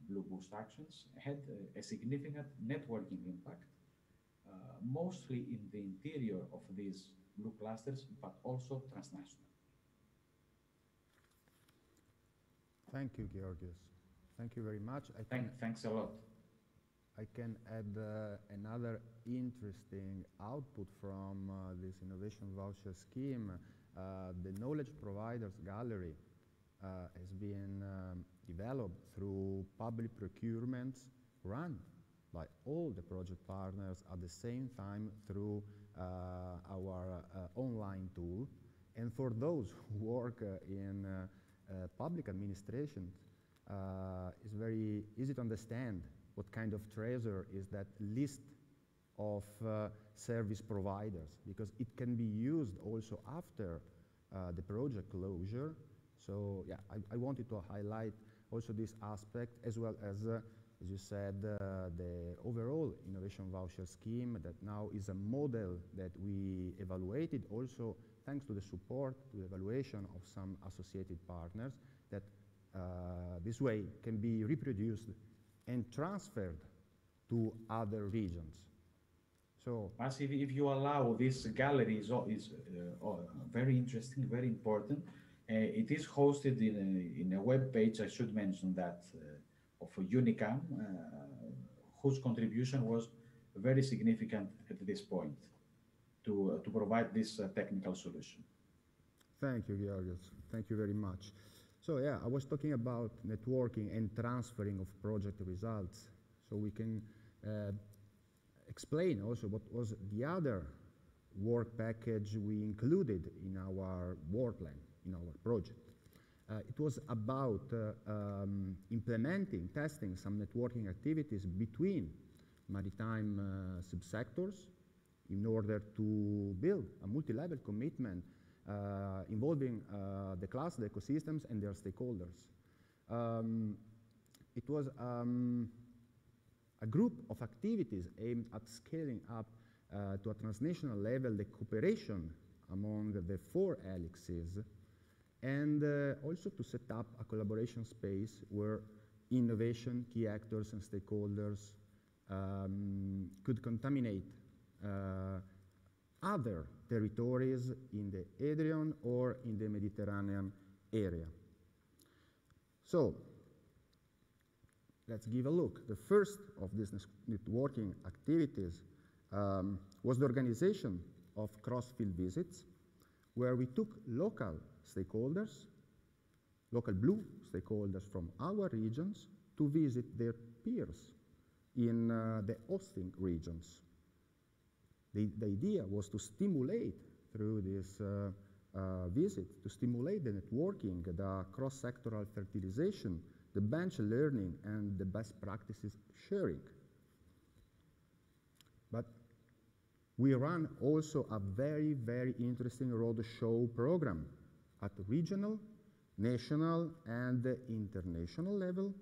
Blue Boost actions, had a significant networking impact, mostly in the interior of these blue clusters, but also transnational. Thank you, Georgios. Thank you very much. Thanks a lot. I can add another interesting output from this innovation voucher scheme. The Knowledge Providers Gallery has been developed through public procurements run by all the project partners at the same time through our online tool. And for those who work in public administration, it's very easy to understand what kind of treasure is that list of service providers, because it can be used also after the project closure. So yeah, I wanted to highlight also this aspect, as well as you said, the overall innovation voucher scheme that now is a model that we evaluated also thanks to the support, to the evaluation of some associated partners, that this way can be reproduced and transferred to other regions. So, As if you allow, this gallery is very interesting, very important. It is hosted in a web page, I should mention that, of Unicam, whose contribution was very significant at this point to provide this technical solution. thank you, Georgios. Thank you very much. So yeah, I was talking about networking and transferring of project results. So we can explain also what was the other work package we included in our work plan, in our project. It was about implementing, testing some networking activities between maritime subsectors in order to build a multi-level commitment involving the class, the ecosystems, and their stakeholders. It was a group of activities aimed at scaling up to a transnational level the cooperation among the 4 helixes, and also to set up a collaboration space where innovation, key actors, and stakeholders could contaminate other territories in the Adrian or in the Mediterranean area. So, let's give a look. The first of these networking activities was the organization of cross-field visits, where we took local stakeholders, local blue stakeholders from our regions, to visit their peers in the hosting regions. The idea was to stimulate, through this visit, to stimulate the networking, the cross-sectoral fertilization, the bench learning, and the best practices sharing. But we ran also a very, very interesting roadshow program at the regional, national, and international level.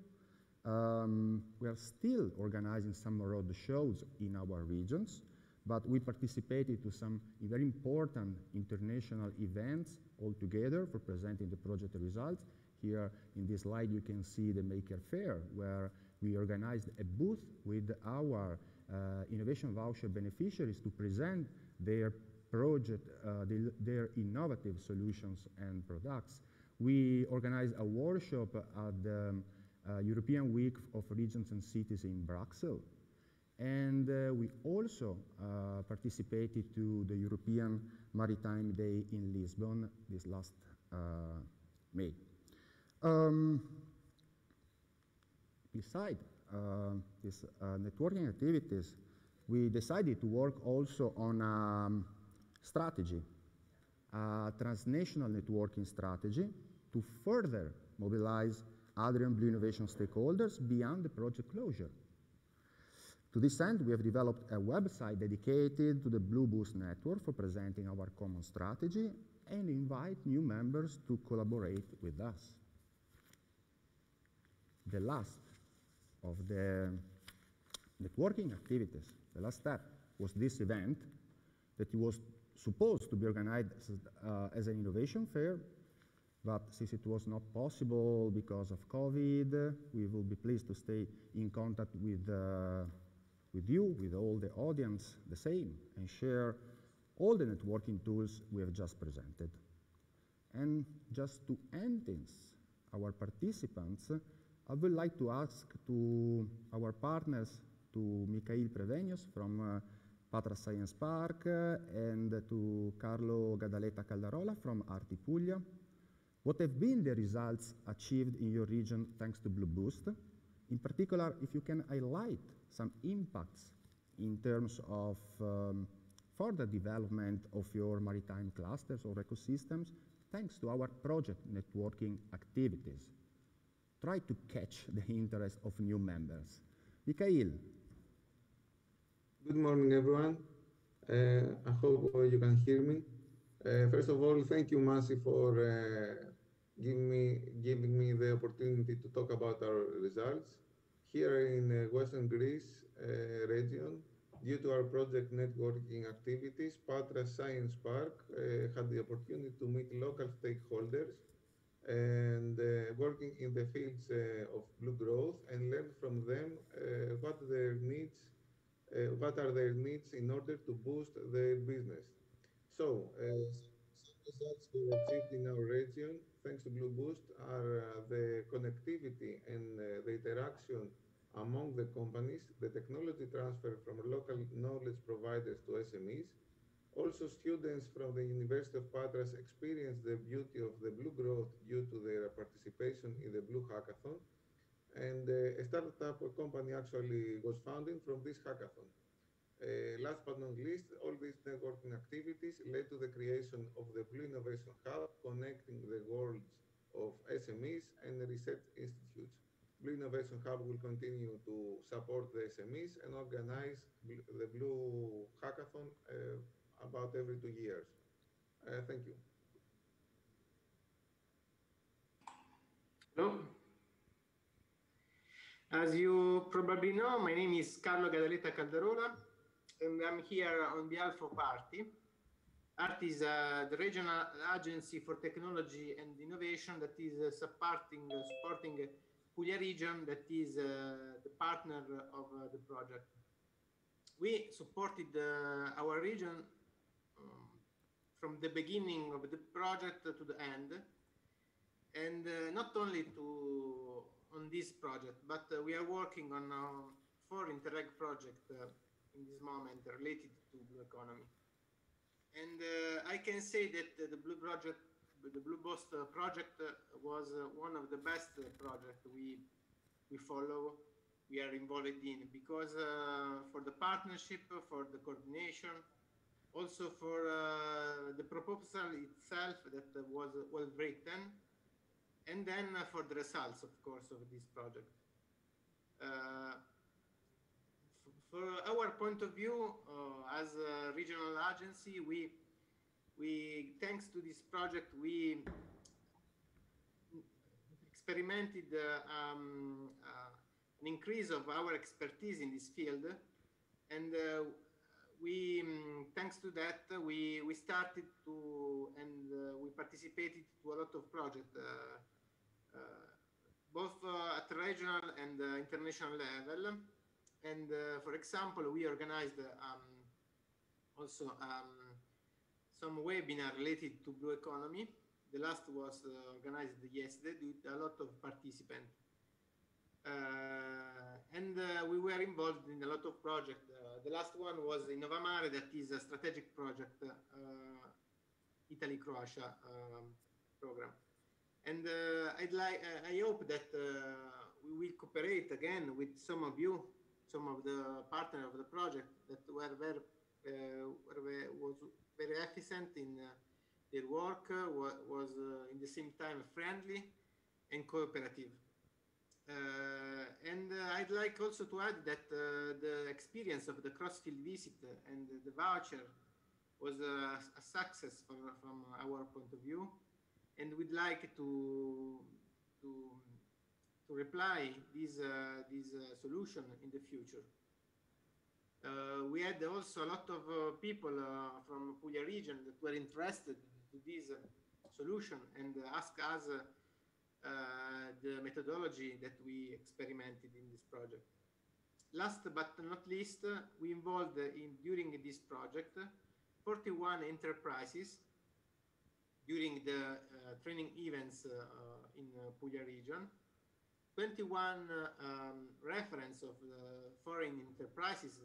We are still organizing some roadshows in our regions, but we participated to some very important international events altogether for presenting the project results. Here in this slide you can see the Maker Faire, where we organized a booth with our innovation voucher beneficiaries to present their project, their innovative solutions and products. We organized a workshop at the European Week of Regions and Cities in Brussels. And we also participated to the European Maritime Day in Lisbon this last May. Beside these networking activities, we decided to work also on a strategy, a transnational networking strategy to further mobilize Adrian Blue Innovation stakeholders beyond the project closure. To this end, we have developed a website dedicated to the Blue Boost network for presenting our common strategy and invite new members to collaborate with us. The last of the networking activities, the last step, was this event that was supposed to be organized as an innovation fair, but since it was not possible because of COVID, we will be pleased to stay in contact with you, with all the audience, the same, and share all the networking tools we have just presented. And just to end things, our participants, I would like to ask to our partners, to Mikhail Prevenius from Patra Science Park and to Carlo Gadaleta Caldarola from Arti Puglia, what have been the results achieved in your region thanks to Blue Boost? In particular, if you can highlight some impacts in terms of further development of your maritime clusters or ecosystems thanks to our project networking activities. Try to catch the interest of new members. Mikhail. Good morning, everyone. I hope you can hear me. First of all, thank you, Masi, for giving me the opportunity to talk about our results. Here in Western Greece region, due to our project networking activities, Patra Science Park had the opportunity to meet local stakeholders and working in the fields of blue growth, and learn from them what are their needs in order to boost their business. So, some results we achieved in our region, thanks to Blue Boost, are the connectivity and the interaction among the companies, the technology transfer from local knowledge providers to SMEs. Also, students from the University of Patras experience the beauty of the blue growth due to their participation in the Blue Hackathon. And a startup company actually was founded from this hackathon. Last but not least, all these networking activities led to the creation of the Blue Innovation Hub, connecting the worlds of SMEs and research institutes. Blue Innovation Hub will continue to support the SMEs and organize the Blue Hackathon about every 2 years. Thank you. Hello. As you probably know, my name is Carlo Gadaletta Calderola, and I'm here on behalf of ARTI. ARTI is the regional agency for technology and innovation that is supporting Puglia region, that is the partner of the project. We supported our region from the beginning of the project to the end, and not only on this project, but we are working on 4 Interreg projects in this moment related to blue economy. And I can say that the Blue Boost project was one of the best projects we follow, we are involved in, because for the partnership, for the coordination, also for the proposal itself that was well written, and then for the results, of course, of this project. For our point of view, as a regional agency, we thanks to this project, we experimented an increase of our expertise in this field, and thanks to that, we started to, and we participated to a lot of projects, both at regional and international level. And for example, we organized also some webinar related to blue economy. The last was organized yesterday with a lot of participants. And we were involved in a lot of projects. The last one was in Novamare, that is a strategic project, Italy-Croatia program. And I hope that we will cooperate again with some of you, some of the partners of the project that was very efficient in their work, was in the same time friendly and cooperative. And I'd like also to add that the experience of the cross-field visit and the voucher was a success from our point of view, and we'd like to reply this solution in the future. We had also a lot of people from Puglia region that were interested in this solution and asked us the methodology that we experimented in this project. Last but not least, we involved during this project 41 enterprises during the training events in Puglia region. 21 reference of foreign enterprises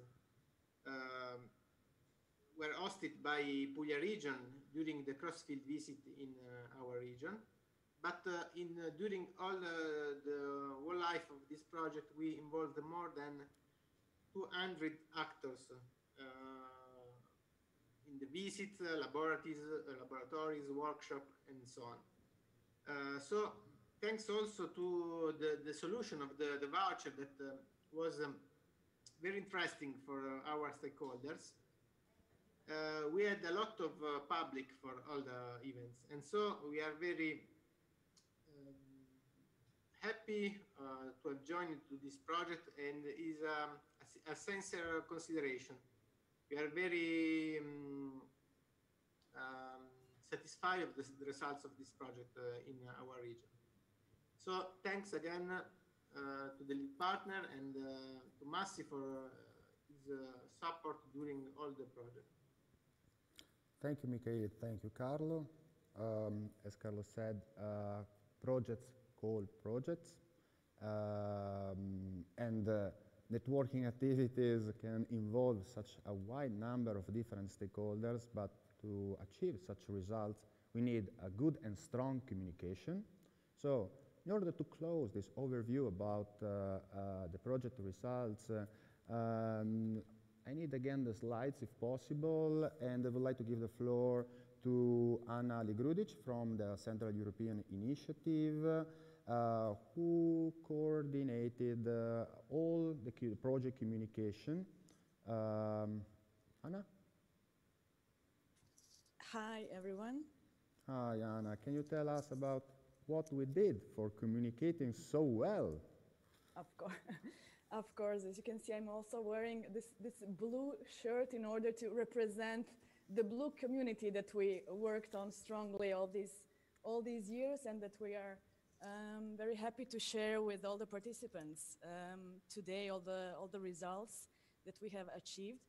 were hosted by Puglia region during the cross-field visit in our region. But during all the whole life of this project, we involved more than 200 actors in the visits, laboratories, workshop, and so on. So thanks also to the solution of the voucher that was very interesting for our stakeholders. We had a lot of public for all the events, and so we are very happy to have joined to this project, and is a sincere consideration. We are very satisfied of the results of this project in our region. So thanks again to the lead partner and to Massi for his support during all the project. Thank you, Michele. Thank you, Carlo. As Carlo said, projects call projects, and networking activities can involve such a wide number of different stakeholders, but to achieve such results, we need a good and strong communication. So, in order to close this overview about the project results, I need again the slides if possible, and I would like to give the floor to Anna Ligrudic from the Central European Initiative, who coordinated all the project communication. Anna? Hi, everyone. Hi, Anna. Can you tell us about what we did for communicating so well? Of course. Of course, as you can see, I'm also wearing this blue shirt in order to represent the blue community that we worked on strongly all these years, and that we are very happy to share with all the participants today all the results that we have achieved.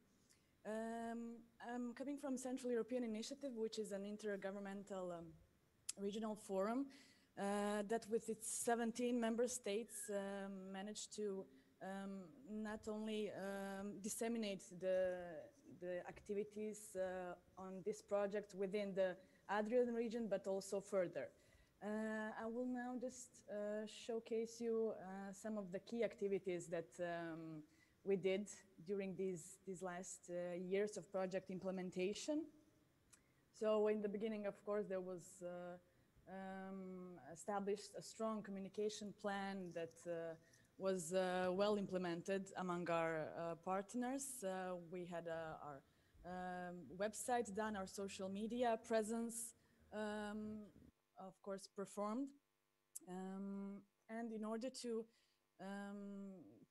I'm coming from Central European Initiative, which is an intergovernmental regional forum that with its 17 member states managed to not only disseminate the activities on this project within the Adriatic region, but also further. I will now just showcase you some of the key activities that we did during these last years of project implementation. So in the beginning, of course, there was established a strong communication plan that was well implemented among our partners. We had our website done, our social media presence, of course, performed. And in order to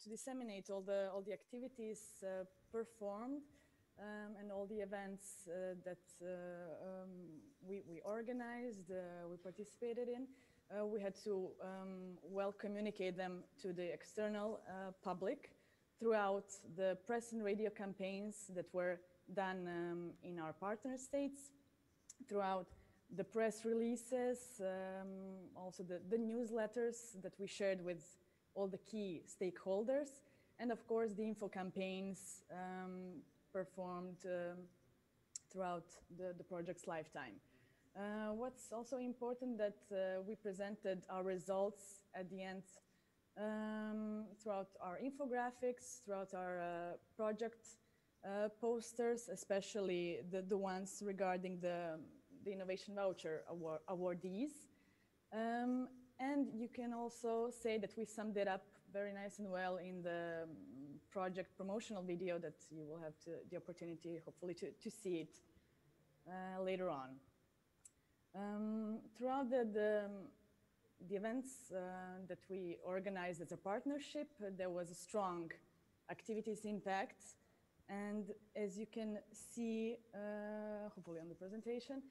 disseminate all the activities performed and all the events that we organized, we participated in, we had to well communicate them to the external public throughout the press and radio campaigns that were done in our partner states, throughout the press releases, also the newsletters that we shared with all the key stakeholders, and of course the info campaigns performed throughout the project's lifetime. What's also important that we presented our results at the end throughout our infographics, throughout our project posters, especially the ones regarding the Innovation Voucher awardees. And you can also say that we summed it up very nice and well in the project promotional video that you will have the opportunity, hopefully, to see it later on. Throughout the events that we organized as a partnership, there was a strong activities impact. And as you can see, hopefully on the presentation,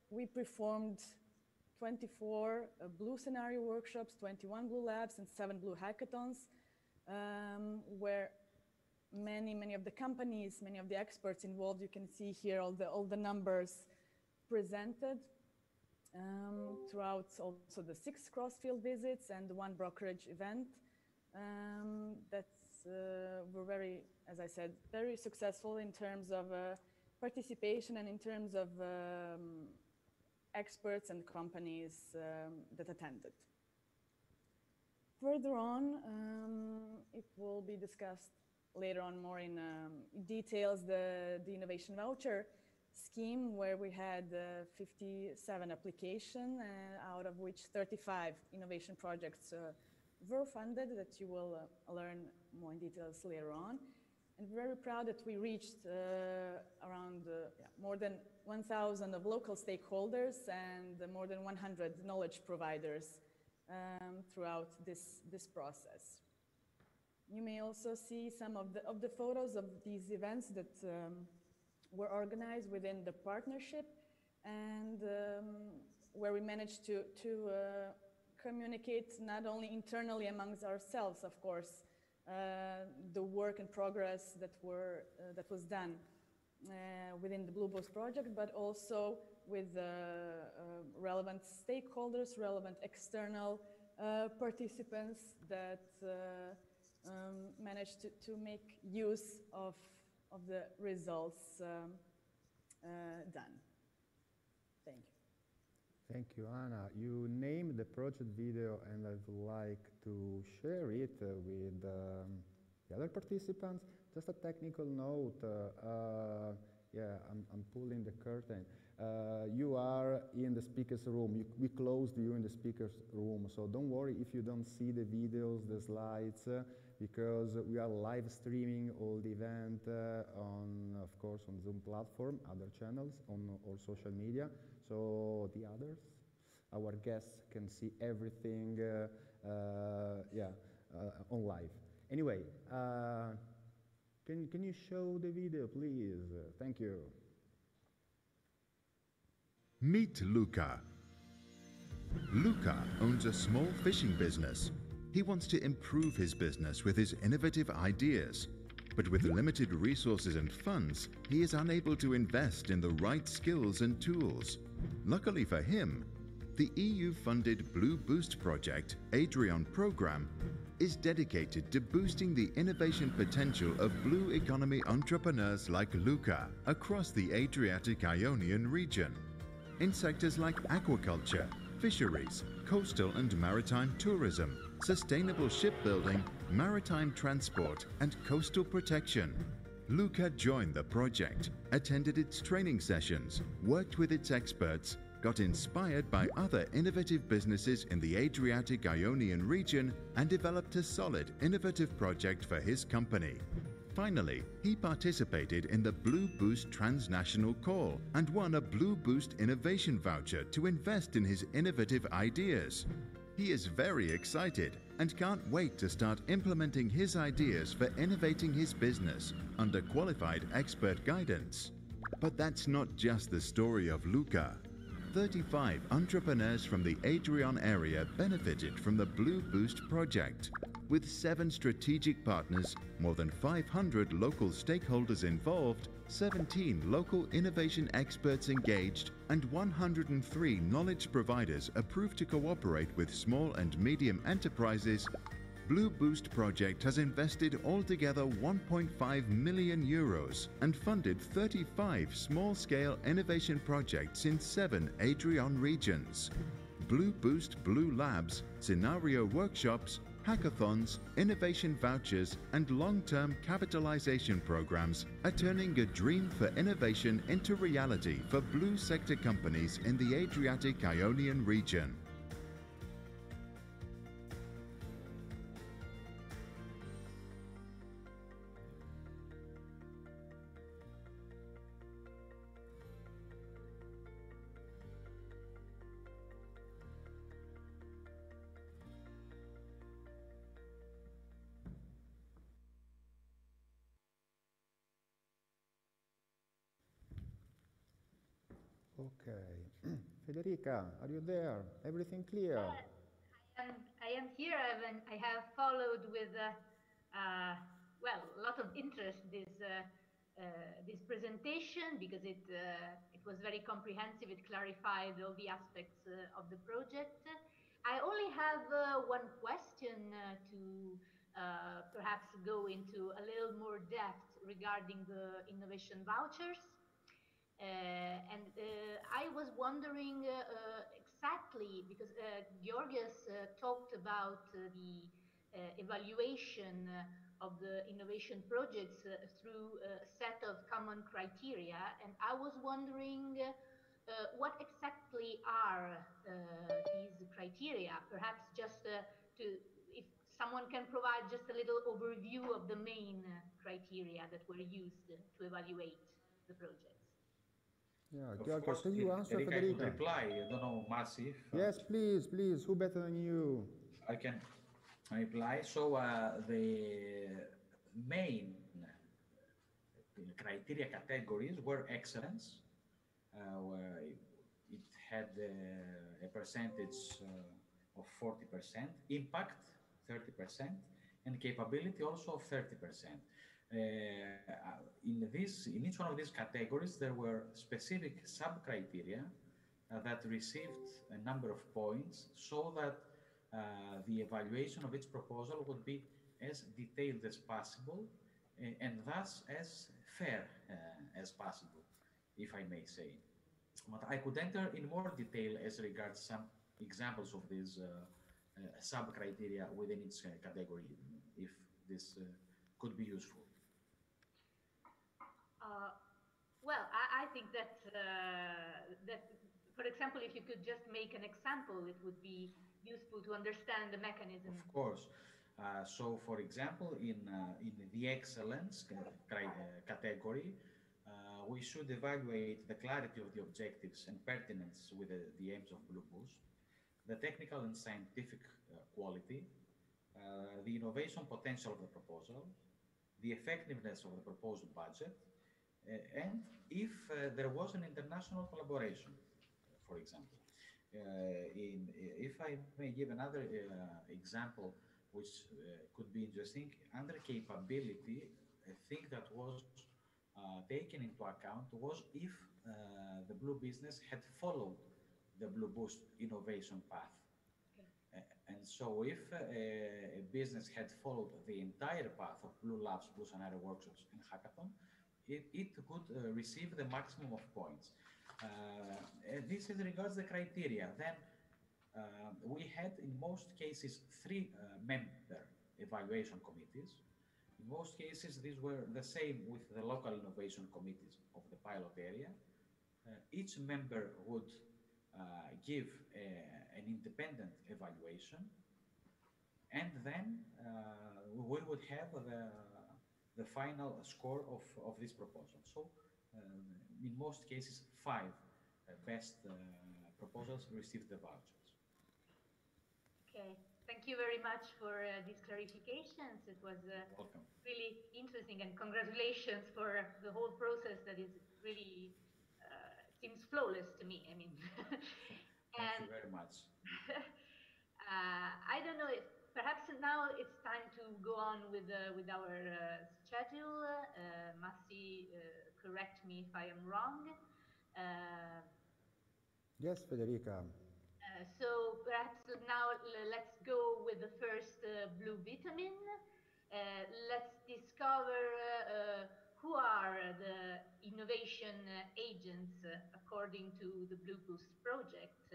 we performed 24 blue scenario workshops, 21 blue labs, and 7 blue hackathons, where many of the companies, many of the experts involved, you can see here all the numbers presented throughout also the 6 cross-field visits and the 1 brokerage event. Were very, as I said, very successful in terms of participation and in terms of experts and companies that attended. Further on, it will be discussed later on more in details, the Innovation Voucher scheme, where we had 57 applications, out of which 35 innovation projects were funded, that you will learn more in details later on. And we're very proud that we reached around more than 1,000 of local stakeholders and more than 100 knowledge providers throughout this process. You may also see some of the photos of these events that were organized within the partnership, and where we managed to communicate not only internally amongst ourselves, of course, the work in progress that was done within the Blue Boost project, but also with relevant stakeholders, relevant external participants that managed to make use of the results done. Thank you. Thank you, Anna. You named the project video, and I would like to share it with the other participants. Just a technical note. Yeah, I'm pulling the curtain. You are in the speaker's room. We closed you in the speaker's room, so don't worry if you don't see the videos, the slides, because we are live streaming all the event on, of course, on Zoom platform, other channels, on all social media. So the others, our guests can see everything, on live. Anyway, can you show the video, please? Thank you. Meet Luca. Luca owns a small fishing business. He wants to improve his business with his innovative ideas, but with limited resources and funds, he is unable to invest in the right skills and tools. Luckily for him, the EU-funded Blue Boost project, Adrian program, is dedicated to boosting the innovation potential of blue economy entrepreneurs like Luca across the Adriatic Ionian region, in sectors like aquaculture, fisheries, coastal and maritime tourism, sustainable shipbuilding, maritime transport, and coastal protection. Luca joined the project, attended its training sessions, worked with its experts, got inspired by other innovative businesses in the Adriatic Ionian region, and developed a solid, innovative project for his company. Finally, he participated in the Blue Boost transnational call and won a Blue Boost innovation voucher to invest in his innovative ideas. He is very excited and can't wait to start implementing his ideas for innovating his business under qualified expert guidance. But that's not just the story of Luca. 35 entrepreneurs from the Adrian area benefited from the Blue Boost project. With 7 strategic partners, more than 500 local stakeholders involved, 17 local innovation experts engaged, and 103 knowledge providers approved to cooperate with small and medium enterprises, Blue Boost project has invested altogether 1.5 million euros and funded 35 small-scale innovation projects in 7 Adrian regions. Blue Boost Blue Labs, scenario workshops, hackathons, innovation vouchers, and long-term capitalization programs are turning a dream for innovation into reality for blue sector companies in the Adriatic Ionian region. Okay. Federica, are you there? Everything clear? I am here. I have followed with well, a lot of interest this presentation because it was very comprehensive. It clarified all the aspects of the project. I only have one question to perhaps go into a little more depth regarding the innovation vouchers. I was wondering exactly, because Georgios talked about the evaluation of the innovation projects through a set of common criteria, and I was wondering what exactly are these criteria? Perhaps just if someone can provide just a little overview of the main criteria that were used to evaluate the projects. Yeah, Of Georgios, course, can you answer Eric, I could Federica? reply. I don't know, Massive. Yes, please, please. Who better than you? I can reply. So the main criteria categories were excellence, where it had a percentage of 40%, impact 30%, and capability also of 30%. In each one of these categories, there were specific sub-criteria that received a number of points so that the evaluation of each proposal would be as detailed as possible and thus as fair as possible, if I may say. But I could enter in more detail as regards some examples of these sub-criteria within each category, if this could be useful. Well, I think that, for example, if you could just make an example, it would be useful to understand the mechanism. Of course. So, for example, in the excellence category, we should evaluate the clarity of the objectives and pertinence with the aims of Blue Boost, the technical and scientific quality, the innovation potential of the proposal, the effectiveness of the proposed budget, and if there was an international collaboration, for example. If I may give another example, which could be interesting, under capability, a thing that was taken into account was if the Blue business had followed the Blue Boost innovation path. And so if a business had followed the entire path of Blue Labs, Blue Scenario Workshops, and Hackathon, it could receive the maximum of points. This is regards the criteria. Then we had, in most cases, 3 member evaluation committees. In most cases, these were the same with the local innovation committees of the pilot area. Each member would give an independent evaluation, and then we would have the final score of this proposal. So, in most cases, 5 best proposals received the vouchers. Okay, thank you very much for these clarifications. It was really interesting, and congratulations for the whole process that is really seems flawless to me. I mean, thank you very much. I don't know if perhaps now it's time to go on with our schedule. Massi, correct me if I am wrong. Yes, Federica. So perhaps now let's go with the first blue vitamin. Let's discover who are the innovation agents according to the Blue Boost project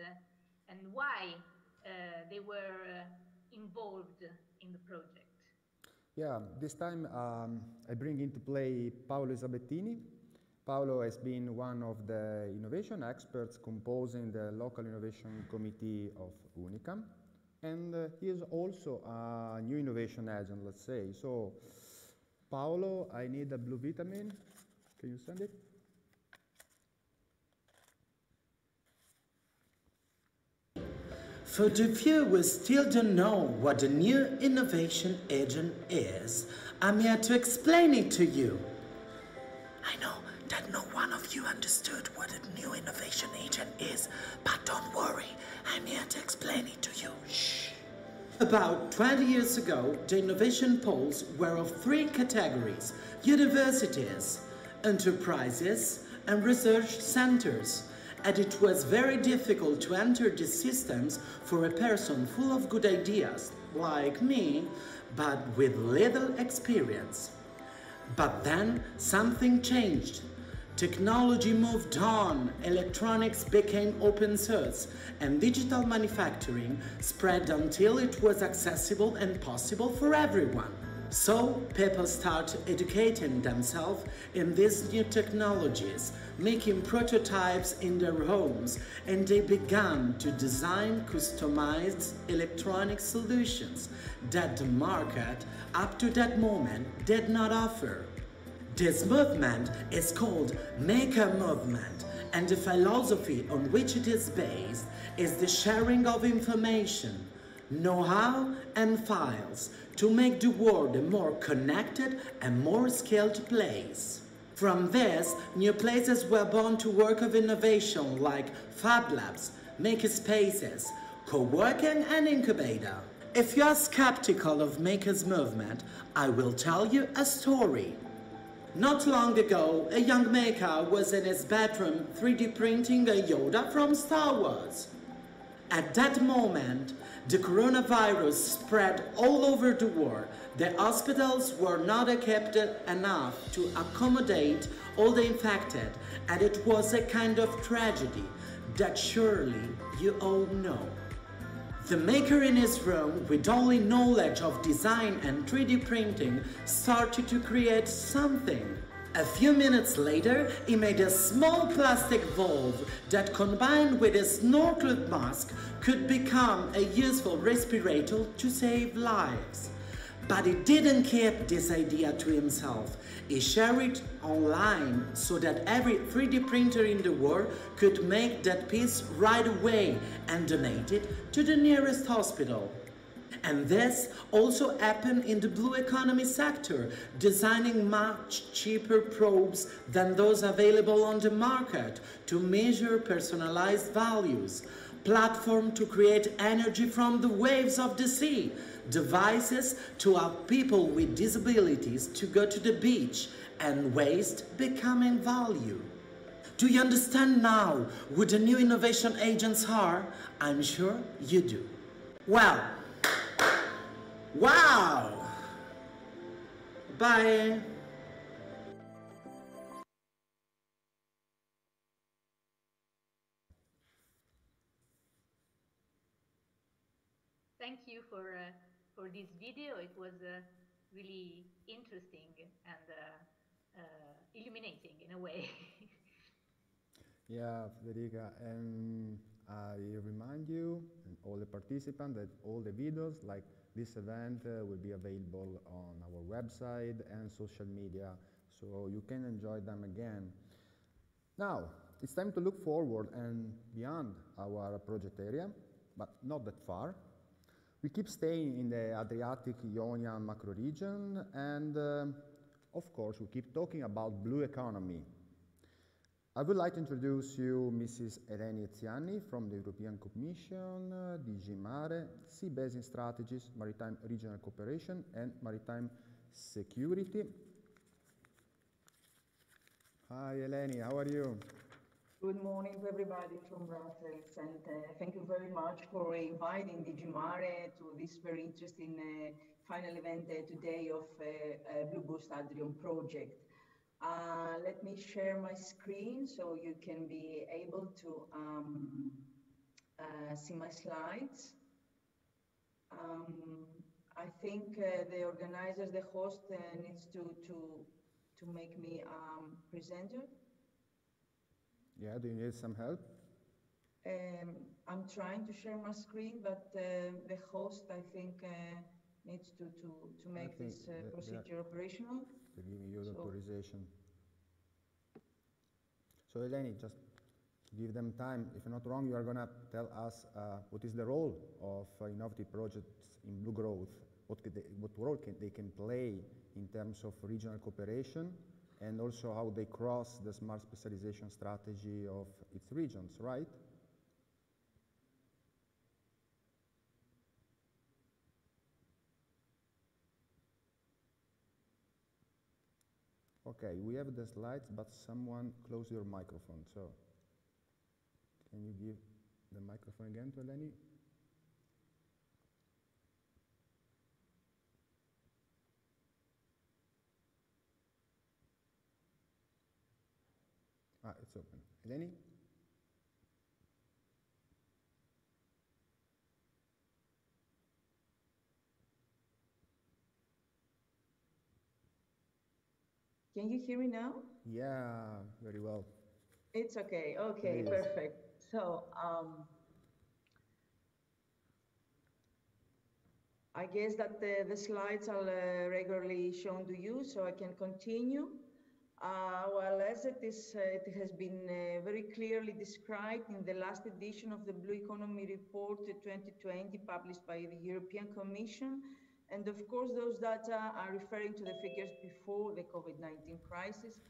and why they were involved in the project. Yeah, this time I bring into play Paolo Isabettini. Paolo has been one of the innovation experts composing the local innovation committee of Unicam, and he is also a new innovation agent, let's say. So, Paolo, I need a blue vitamin. Can you send it? For the few who still don't know what a new innovation agent is, I'm here to explain it to you. I know that no one of you understood what a new innovation agent is, but don't worry, I'm here to explain it to you. Shh. About 20 years ago, the innovation poles were of 3 categories: universities, enterprises, and research centers. And it was very difficult to enter these systems for a person full of good ideas, like me, but with little experience. But then something changed. Technology moved on, electronics became open source, and digital manufacturing spread until it was accessible and possible for everyone. So people started educating themselves in these new technologies, making prototypes in their homes, and they began to design customized electronic solutions that the market up to that moment did not offer. This movement is called Maker Movement, and the philosophy on which it is based is the sharing of information, know-how and files to make the world a more connected and more skilled place. From this, new places were born to work of innovation like fab labs, maker spaces, co-working and incubator. If you are skeptical of Maker's movement, I will tell you a story. Not long ago, a young maker was in his bedroom 3D printing a Yoda from Star Wars. At that moment, the coronavirus spread all over the world. The hospitals were not equipped enough to accommodate all the infected, and it was a kind of tragedy that surely you all know. The maker in his room, with only knowledge of design and 3D printing, started to create something. A few minutes later, he made a small plastic valve that, combined with a snorkel mask, could become a useful respirator to save lives. But he didn't keep this idea to himself. He shared it online so that every 3D printer in the world could make that piece right away and donate it to the nearest hospital. And this also happened in the blue economy sector, designing much cheaper probes than those available on the market to measure personalized values, platform to create energy from the waves of the sea, devices to help people with disabilities to go to the beach, and waste becoming value. Do you understand now who the new innovation agents are? I'm sure you do. Well, wow! Bye! Thank you for this video. It was really interesting and illuminating in a way. Yeah, Federica, and I remind you and all the participants that all the videos like this event will be available on our website and social media, so you can enjoy them again. Now, it's time to look forward and beyond our project area, but not that far. We keep staying in the Adriatic Ionian macro region, and of course, we keep talking about blue economy. I would like to introduce you Mrs. Eleni Eziani from the European Commission, DG Mare, Sea Basin Strategies, Maritime Regional Cooperation and Maritime Security. Hi Eleni, how are you? Good morning to everybody from Brussels, and thank you very much for inviting DG Mare to this very interesting final event today of Blue Boost Adrium project. Let me share my screen so you can be able to see my slides. I think the organizers, the host, needs to make me presenter. Yeah, do you need some help? I'm trying to share my screen, but the host, I think, needs to make this procedure operational. To give you the authorization. So Eleni, just give them time. If I'm not wrong, you are going to tell us what is the role of innovative projects in Blue Growth, what role they can play in terms of regional cooperation, and also how they cross the smart specialization strategy of its regions, right? Okay, we have the slides, but someone close your microphone, so can you give the microphone again to Eleni? Ah, it's open. Eleni? Can you hear me now? Yeah, very well. It's okay. Okay, perfect. So I guess that the slides are regularly shown to you, so I can continue. Well, as it has been very clearly described in the last edition of the Blue Economy Report 2020 published by the European Commission, and of course those data are referring to the figures before the COVID-19 crisis,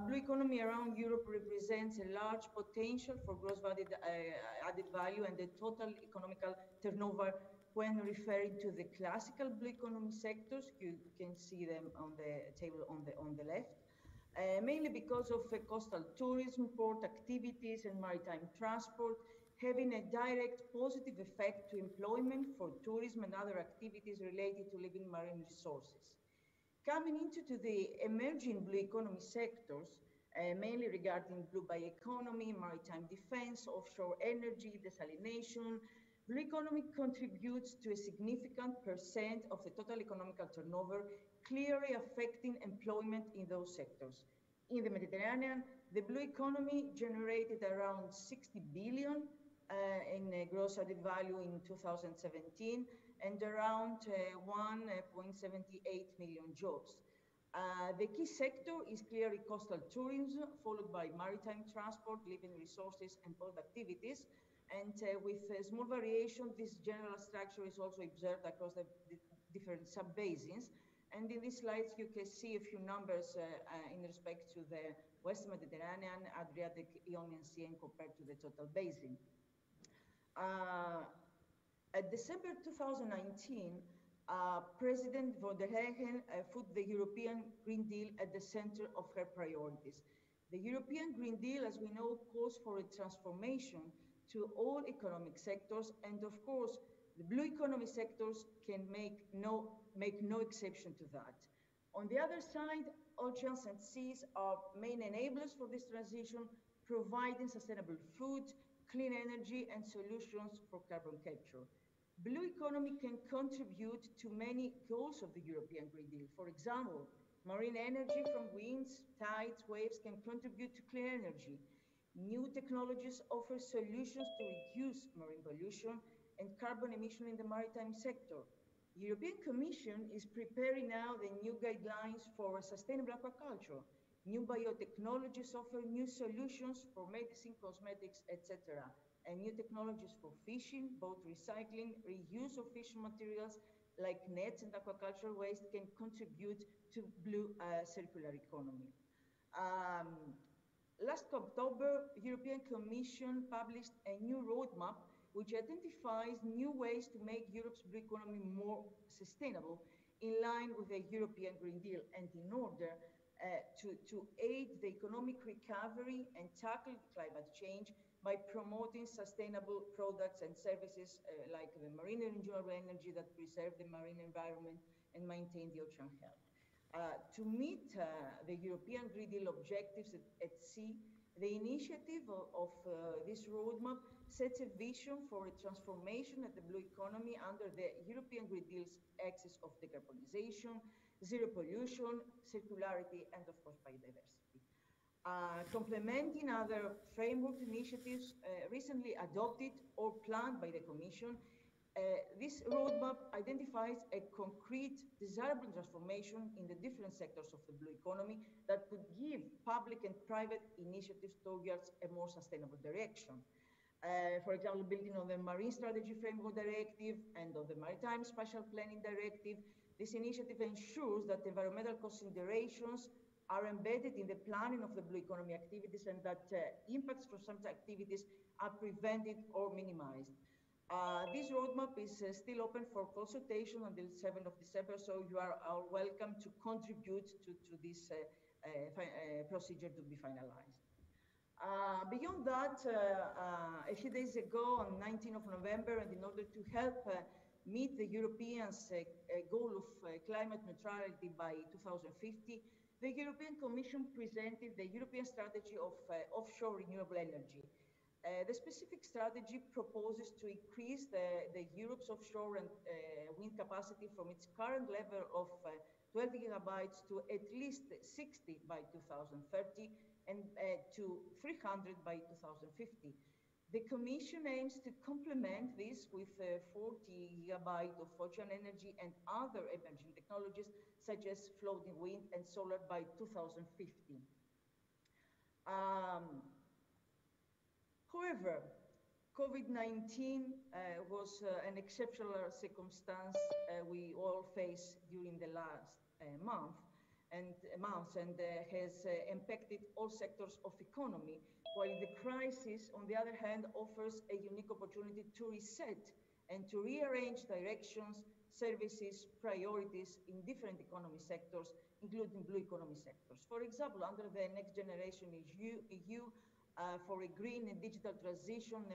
Blue economy around Europe represents a large potential for gross added value and the total economical turnover when referring to the classical blue economy sectors. You can see them on the table on the left. Mainly because of coastal tourism, port activities, and maritime transport, having a direct positive effect to employment for tourism and other activities related to living marine resources. Coming into the emerging blue economy sectors, mainly regarding blue bioeconomy, maritime defense, offshore energy, desalination, blue economy contributes to a significant % of the total economical turnover, clearly affecting employment in those sectors. In the Mediterranean, the blue economy generated around 60 billion in gross added value in 2017 and around 1.78 million jobs. The key sector is clearly coastal tourism, followed by maritime transport, living resources, and port activities. And with small variation, this general structure is also observed across the different sub-basins. And in these slides, you can see a few numbers in respect to the Western Mediterranean, Adriatic, Ionian Sea, and compared to the total basin. At December 2019, President von der Leyen put the European Green Deal at the center of her priorities. The European Green Deal, as we know, calls for a transformation to all economic sectors, and of course, the blue economy sectors can make no exception to that. On the other side, oceans and seas are main enablers for this transition, providing sustainable food, clean energy, and solutions for carbon capture. Blue economy can contribute to many goals of the European Green Deal. For example, marine energy from winds, tides, waves can contribute to clean energy. New technologies offer solutions to reduce marine pollution and carbon emission in the maritime sector. The European Commission is preparing now the new guidelines for sustainable aquaculture. New biotechnologies offer new solutions for medicine, cosmetics, etc. And new technologies for fishing, both recycling, reuse of fishing materials like nets and aquaculture waste can contribute to blue circular economy. Last October, the European Commission published a new roadmap which identifies new ways to make Europe's blue economy more sustainable in line with the European Green Deal and in order to aid the economic recovery and tackle climate change by promoting sustainable products and services like the marine and renewable energy that preserve the marine environment and maintain the ocean health. To meet the European Green Deal objectives at sea, the initiative of this roadmap sets a vision for a transformation of the blue economy under the European Green Deal's axis of decarbonization, zero pollution, circularity, and of course biodiversity. Complementing other framework initiatives recently adopted or planned by the Commission, this roadmap identifies a concrete, desirable transformation in the different sectors of the blue economy that could give public and private initiatives towards a more sustainable direction. For example, building on the Marine Strategy Framework Directive and on the Maritime Spatial Planning Directive, this initiative ensures that environmental considerations are embedded in the planning of the blue economy activities and that impacts from some activities are prevented or minimized. This roadmap is still open for consultation until 7th of December, so you are welcome to contribute to this procedure to be finalized. Beyond that, a few days ago, on 19th of November, and in order to help meet the Europeans' goal of climate neutrality by 2050, the European Commission presented the European Strategy of Offshore Renewable Energy. The specific strategy proposes to increase the Europe's offshore and wind capacity from its current level of 12 gigabytes to at least 60 by 2030 and to 300 by 2050. The Commission aims to complement this with 40 gigabytes of ocean energy and other emerging technologies such as floating wind and solar by 2050. However, COVID-19 was an exceptional circumstance we all faced during the last month, and has impacted all sectors of economy, while the crisis, on the other hand, offers a unique opportunity to reset and to rearrange directions, services, priorities in different economy sectors, including blue economy sectors. For example, under the Next Generation EU for a green and digital transition,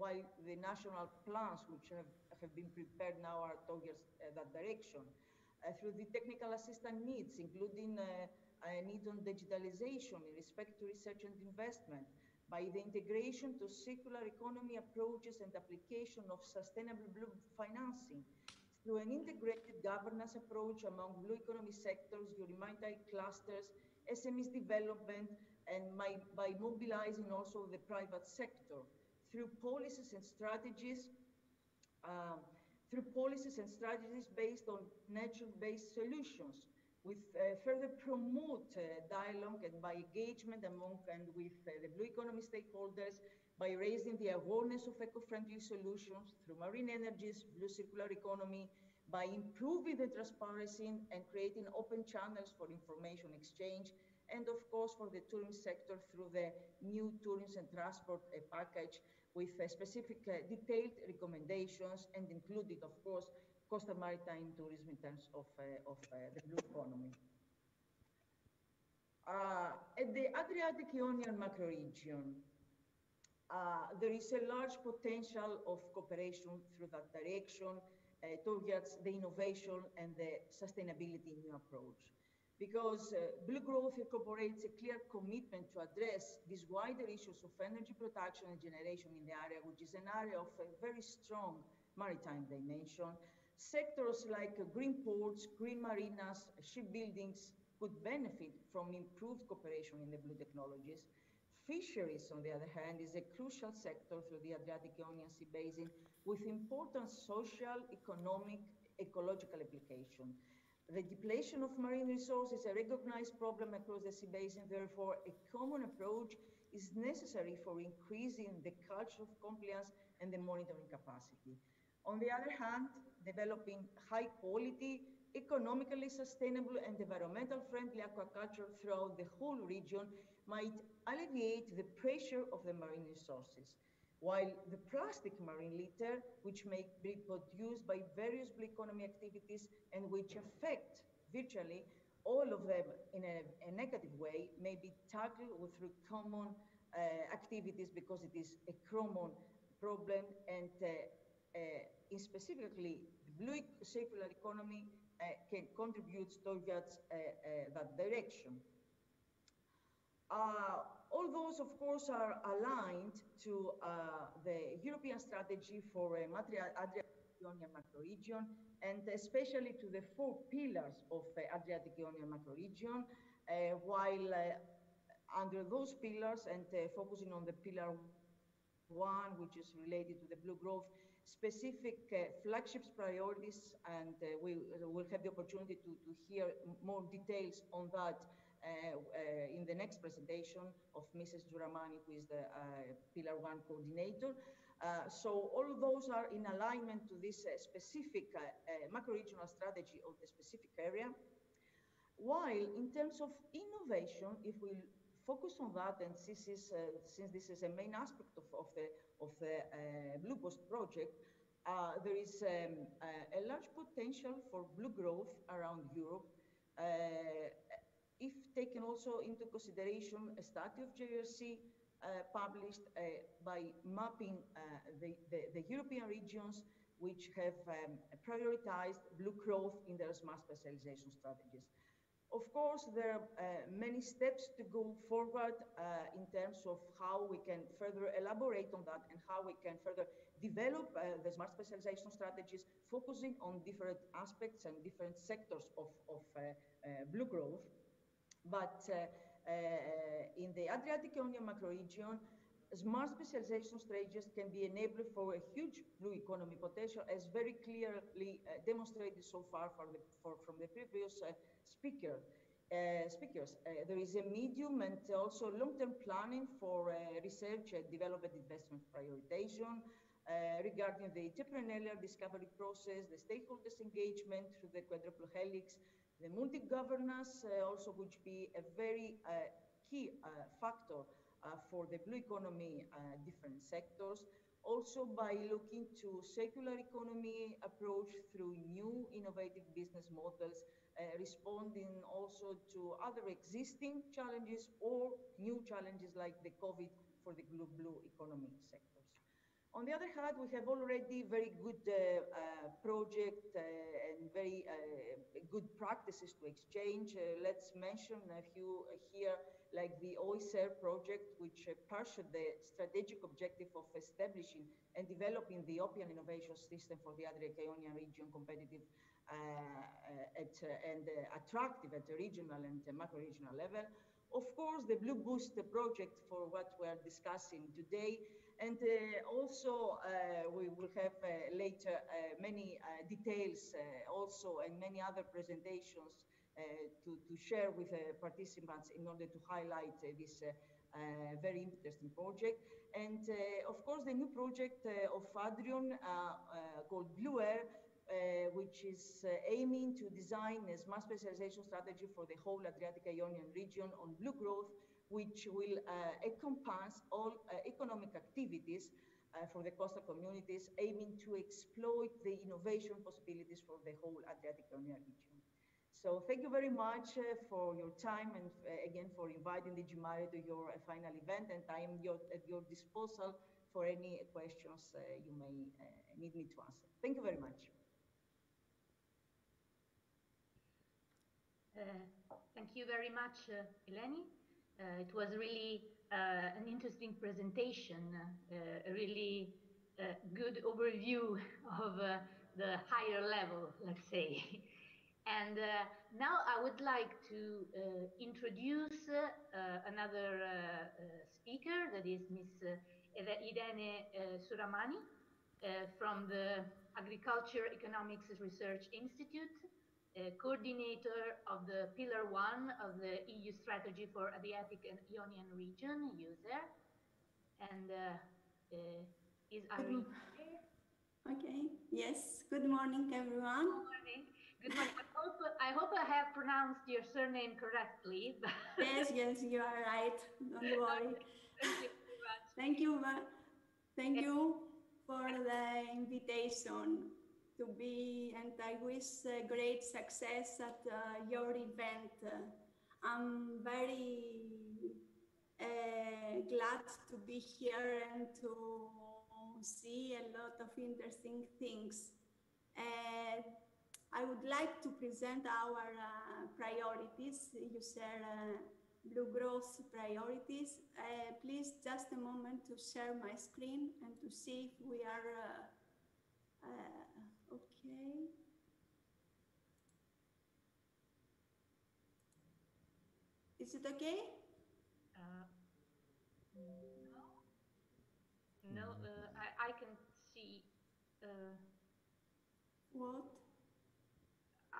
while the national plans which have been prepared now are towards that direction. Through the technical assistance needs, including a need on digitalization in respect to research and investment, by the integration to circular economy approaches and application of sustainable blue financing, through an integrated governance approach among blue economy sectors, humanitarian clusters, SMEs development, and by mobilizing also the private sector, through policies and strategies based on nature-based solutions, with further promote dialogue and by engagement among and with the blue economy stakeholders, by raising the awareness of eco-friendly solutions through marine energies, blue circular economy, by improving the transparency and creating open channels for information exchange, and of course for the tourism sector through the new tourism and transport package with specific detailed recommendations, and included, of course, coastal maritime tourism in terms of the blue economy. At the Adriatic Ionian macroregion, there is a large potential of cooperation through that direction towards the innovation and the sustainability new approach. Because blue growth incorporates a clear commitment to address these wider issues of energy production and generation in the area, which is an area of a very strong maritime dimension. Sectors like green ports, green marinas, shipbuildings could benefit from improved cooperation in the blue technologies. Fisheries, on the other hand, is a crucial sector through the Adriatic Ionian Sea Basin with important social, economic, ecological application. The depletion of marine resources is a recognized problem across the sea basin. Therefore, a common approach is necessary for increasing the culture of compliance and the monitoring capacity. On the other hand, developing high quality, economically sustainable and environmental friendly aquaculture throughout the whole region might alleviate the pressure of the marine resources. While the plastic marine litter, which may be produced by various blue economy activities and which affect virtually all of them in a negative way, may be tackled through common activities, because it is a common problem, and specifically the blue circular economy can contribute towards that direction. All those, of course, are aligned to the European strategy for Adriatic-Ionian macroregion, and especially to the 4 pillars of the Adriatic-Ionian macroregion, while under those pillars and focusing on the pillar 1, which is related to the blue growth, specific flagships priorities, and we will have the opportunity to hear more details on that in the next presentation of Mrs. Giuramani, who is the Pillar 1 coordinator. So all of those are in alignment to this specific macro-regional strategy of the specific area. While in terms of innovation, if we focus on that, and since this is a main aspect of the Blue Post project, there is a large potential for blue growth around Europe. If taken also into consideration a study of JRC published by mapping the European regions which have prioritized blue growth in their smart specialization strategies. Of course, there are many steps to go forward in terms of how we can further elaborate on that and how we can further develop the smart specialization strategies, focusing on different aspects and different sectors of blue growth. But in the Adriatic-Ionian macroregion, smart specialization strategies can be enabled for a huge blue economy potential, as very clearly demonstrated so far from the previous speakers. There is a medium and also long-term planning for research and development investment prioritization regarding the entrepreneurial discovery process, the stakeholders engagement through the quadruple helix, The multi-governance also would be a very key factor for the blue economy different sectors, also by looking to circular economy approach through new innovative business models, responding also to other existing challenges or new challenges like the COVID for the blue economy sectors. On the other hand, we have already very good project and very good practices to exchange. Let's mention a few here, like the OISER project, which pursued the strategic objective of establishing and developing the European innovation system for the Adriatic-Ionian region, competitive and attractive at the regional and macro-regional level. Of course, the Blue Boost project for what we are discussing today. And also, we will have later many details also and many other presentations to share with participants in order to highlight this very interesting project. And of course, the new project of Adrian called Blue Air, which is aiming to design a smart specialization strategy for the whole Adriatic-Ionian region on blue growth, which will encompass all economic activities for the coastal communities, aiming to exploit the innovation possibilities for the whole Adriatic-Ionian region. So thank you very much for your time and again for inviting the Jumare to your final event, and I am at your disposal for any questions you may need me to answer. Thank you very much. Thank you very much, Eleni. It was really an interesting presentation, a really good overview of the higher level, let's say. And now I would like to introduce another speaker, that is Ms. Irene Suramani from the Agriculture Economics Research Institute, coordinator of the Pillar 1 of the EU Strategy for Adriatic and Ionian Region, user. And is Irene here? Okay, yes. Good morning, everyone. Good morning. Good morning. I hope I have pronounced your surname correctly. Yes, yes, you are right. Don't worry. Thank you very much. Thank you for the invitation to be, and I wish great success at your event. I'm very glad to be here and to see a lot of interesting things. I would like to present our priorities. You share Blue Growth priorities. Please just a moment to share my screen and to see if we are okay. Is it okay? No, I can see. What?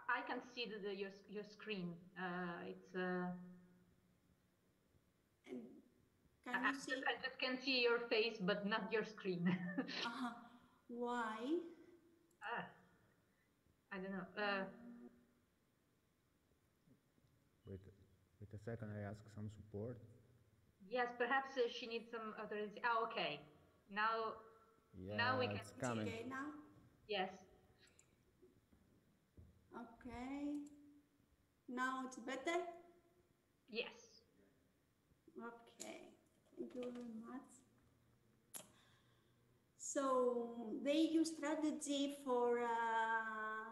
I can see your screen. It's. And can you see? I just can see your face, but not your screen. Why? I don't know. Wait a second, I ask some support. Yes, perhaps she needs some authorization. Oh, okay. Now we can. It's coming. Okay now? Yes. Okay. Now it's better? Yes. Okay. Thank you very much. So the EU strategy for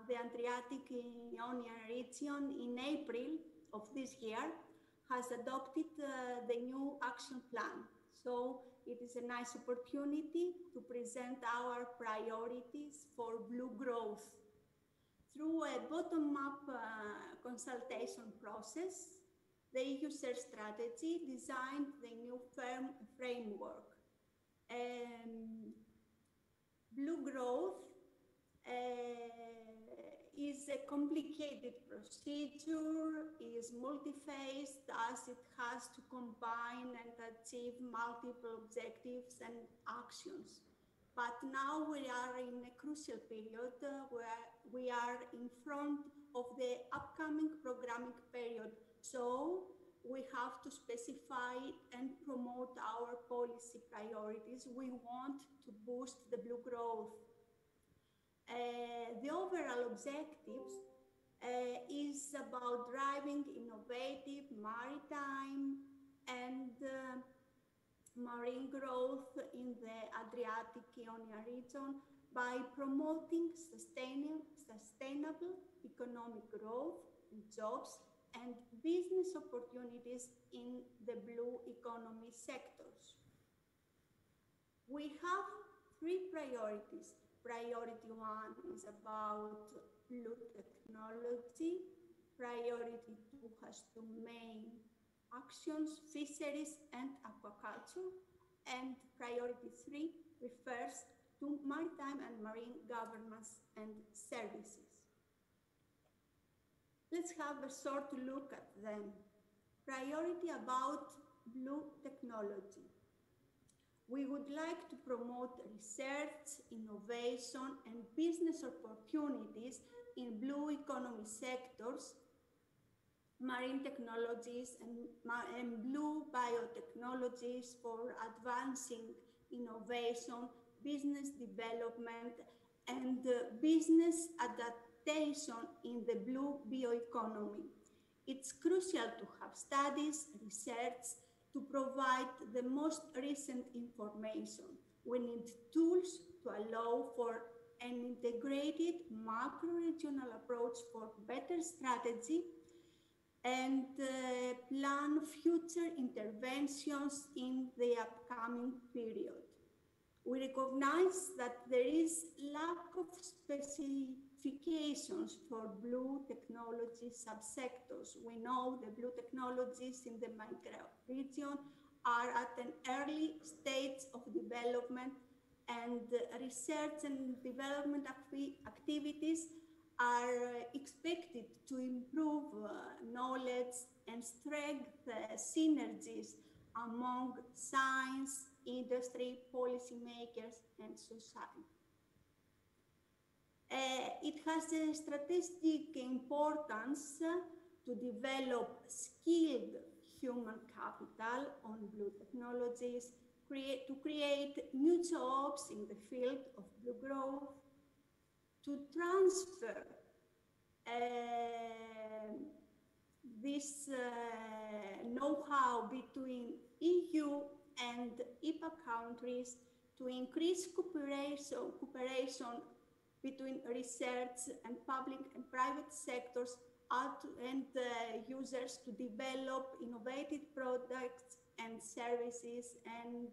the Adriatic-Ionian region in April of this year has adopted the new action plan. So it is a nice opportunity to present our priorities for blue growth. Through a bottom-up consultation process, the EU strategy designed the new framework. Blue growth is a complicated procedure, is multi-phased, as it has to combine and achieve multiple objectives and actions. But now we are in a crucial period where we are in front of the upcoming programming period. So we have to specify and promote our policy priorities. We want to boost the blue growth. The overall objectives is about driving innovative maritime and marine growth in the Adriatic Ionia region by promoting sustainable economic growth and jobs and business opportunities in the blue economy sectors. We have three priorities. Priority one is about blue technology. Priority two has two main actions, fisheries and aquaculture. And priority three refers to maritime and marine governance and services. Let's have a short look at them. Priority about blue technology. We would like to promote research, innovation, and business opportunities in blue economy sectors, marine technologies, and blue biotechnologies for advancing innovation, business development, and business adaptation in the blue bioeconomy. It's crucial to have studies, research, to provide the most recent information. We need tools to allow for an integrated macro-regional approach for better strategy and plan future interventions in the upcoming period. We recognize that there is lack of specifications for blue technology subsectors. We know the blue technologies in the micro region are at an early stage of development, and research and development activities are expected to improve knowledge and strengthen synergies among science, industry, policymakers, and society. It has a strategic importance to develop skilled human capital on blue technologies, to create new jobs in the field of blue growth, to transfer this know-how between EU and IPA countries, to increase cooperation between research and public and private sectors and users to develop innovative products and services, and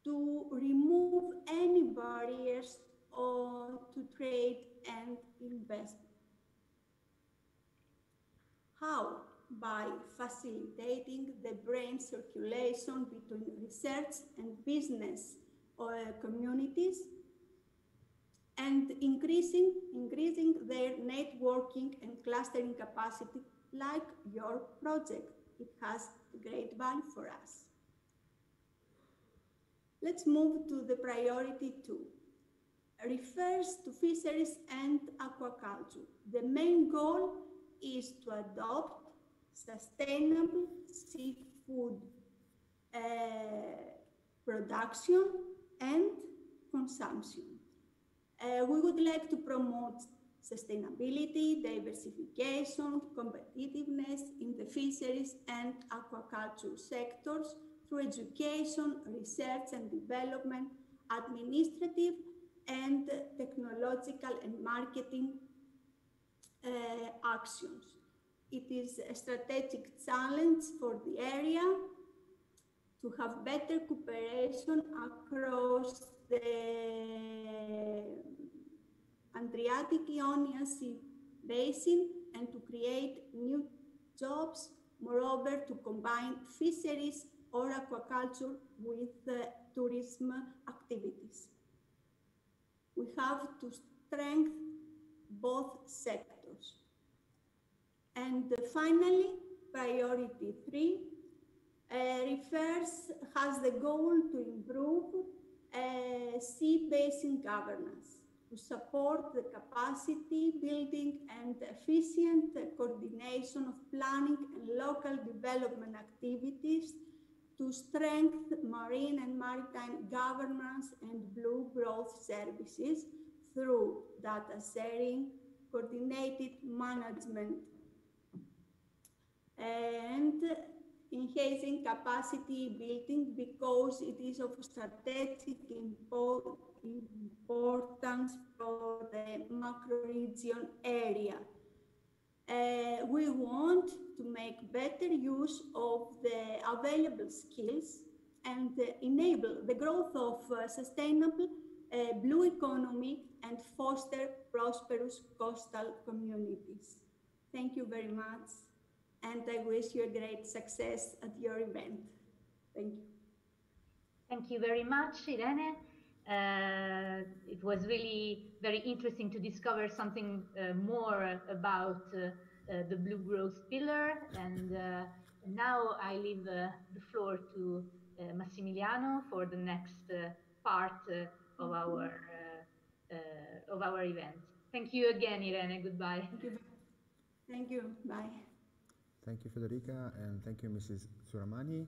to remove any barriers to trade and investment. How? By facilitating the brain circulation between research and business communities, and increasing their networking and clustering capacity, like your project. It has great value for us. Let's move to the priority two. Refers to fisheries and aquaculture. The main goal is to adopt sustainable seafood production and consumption. We would like to promote sustainability, diversification, competitiveness in the fisheries and aquaculture sectors through education, research and development, administrative and technological and marketing actions. It is a strategic challenge for the area to have better cooperation across the Adriatic Ionia Sea basin and to create new jobs, moreover to combine fisheries or aquaculture with tourism activities. We have to strengthen both sectors. And finally, priority three has the goal to improve sea basin governance. to support the capacity building and efficient coordination of planning and local development activities to strengthen marine and maritime governance and blue growth services through data sharing, coordinated management, and enhancing capacity building because it is of strategic importance for the macro region area. We want to make better use of the available skills and enable the growth of sustainable blue economy and foster prosperous coastal communities. Thank you very much, and I wish you a great success at your event. Thank you. Thank you very much, Irene. It was really very interesting to discover something more about the Blue Growth Pillar, and now I leave the floor to Massimiliano for the next part of our event. Thank you again, Irene. Goodbye. Thank you. Thank you. Bye. Thank you, Federica, and thank you, Mrs. Suramani.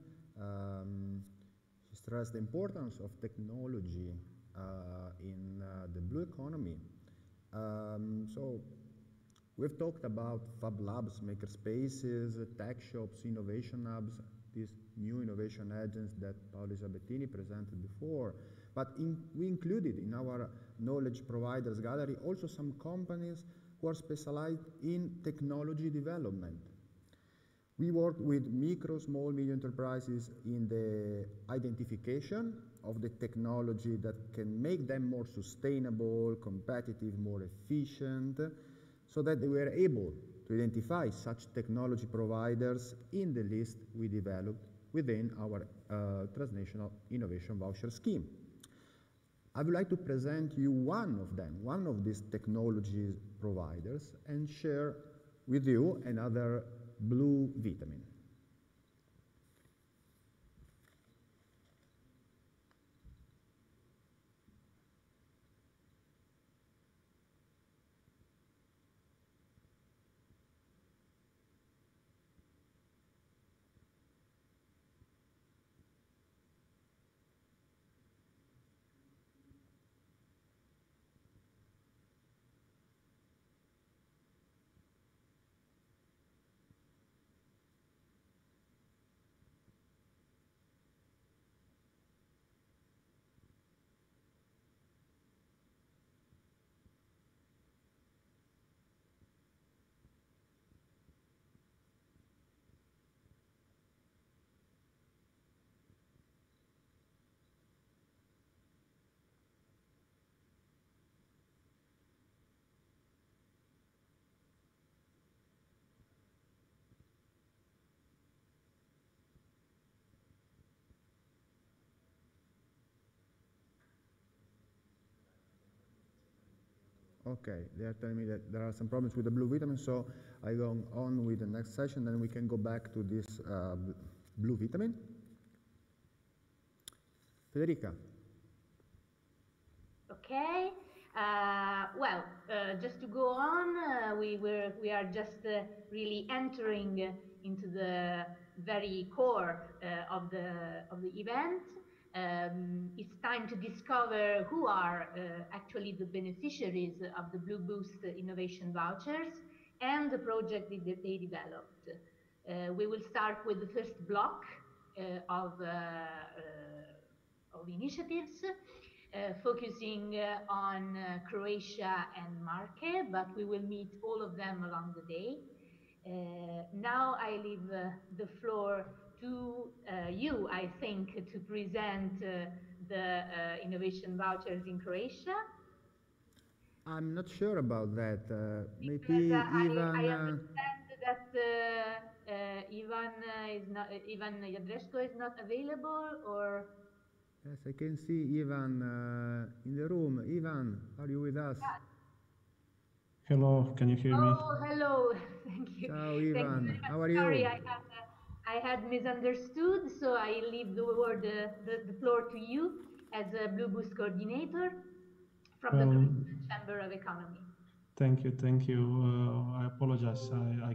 She stressed the importance of technology in the blue economy. So we've talked about Fab Labs, maker spaces, tech shops, innovation hubs, these new innovation agents that Paolo Isabettini presented before. But we included in our knowledge providers gallery also some companies who are specialized in technology development. We work with micro, small, medium enterprises in the identification of the technology that can make them more sustainable, competitive, more efficient, so that they were able to identify such technology providers in the list we developed within our transnational innovation voucher scheme. I would like to present you one of them, one of these technology providers, and share with you another blue vitamin. Okay, they are telling me that there are some problems with the blue vitamin, so I go on with the next session, then we can go back to this blue vitamin. Federica. Okay. Just to go on, we are just really entering into the very core of the event. It's time to discover who are actually the beneficiaries of the Blue Boost Innovation Vouchers and the project that they developed. We will start with the first block of initiatives, focusing on Croatia and Marke, but we will meet all of them along the day. Now I leave the floor to you, I think, to present the innovation vouchers in Croatia. I'm not sure about that. Maybe I understand that Ivan Jadresko is not available, or... Yes, I can see Ivan in the room. Ivan, are you with us? Yeah. Hello, can you hear me? Oh, hello. Thank you. Ciao, Ivan. How are Sorry, you? I had misunderstood, so I leave the floor to you as a Blue Boost coordinator. from the Brazilian Chamber of Economy. Thank you, thank you. I apologize. I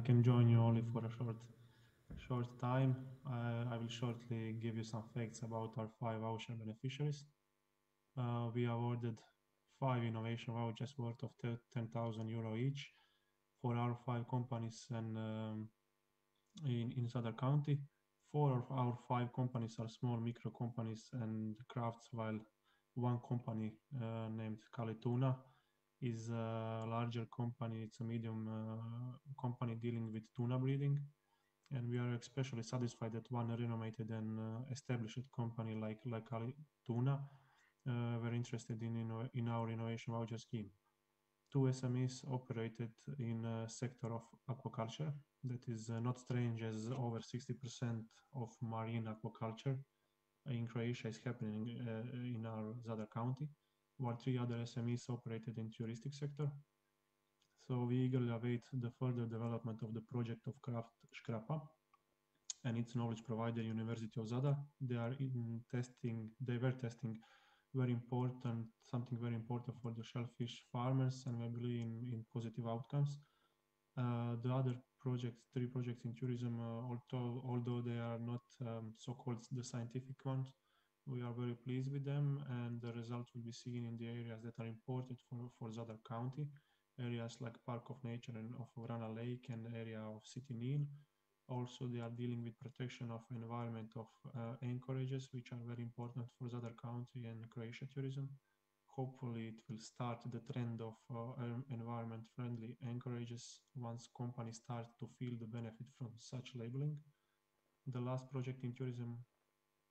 can join you only for a short time. I will shortly give you some facts about our 5 voucher beneficiaries. We awarded 5 innovation vouchers worth of 10,000 euro each for our 5 companies and in Zadar County. 4 of our 5 companies are small micro companies and crafts, while one company named Kalituna is a larger company. It's a medium company dealing with tuna breeding. And we are especially satisfied that one renowned and established company like Kalituna were interested in our innovation voucher scheme. 2 SMEs operated in a sector of aquaculture that is not strange, as over 60% of marine aquaculture in Croatia is happening in our Zadar County, while 3 other SMEs operated in touristic sector. So we eagerly await the further development of the project of Kraft Škrapa and its knowledge provider, University of Zadar. They were testing something very important for the shellfish farmers, and we believe in positive outcomes. The other projects, 3 projects in tourism, although they are not so-called the scientific ones, we are very pleased with them, and the results will be seen in the areas that are important for Zadar County, areas like Park of Nature and of Vrana Lake and area of City Nil. Also, they are dealing with protection of environment of anchorages, which are very important for Zadar County and Croatia tourism. Hopefully, it will start the trend of environment-friendly anchorages once companies start to feel the benefit from such labeling. The last project in tourism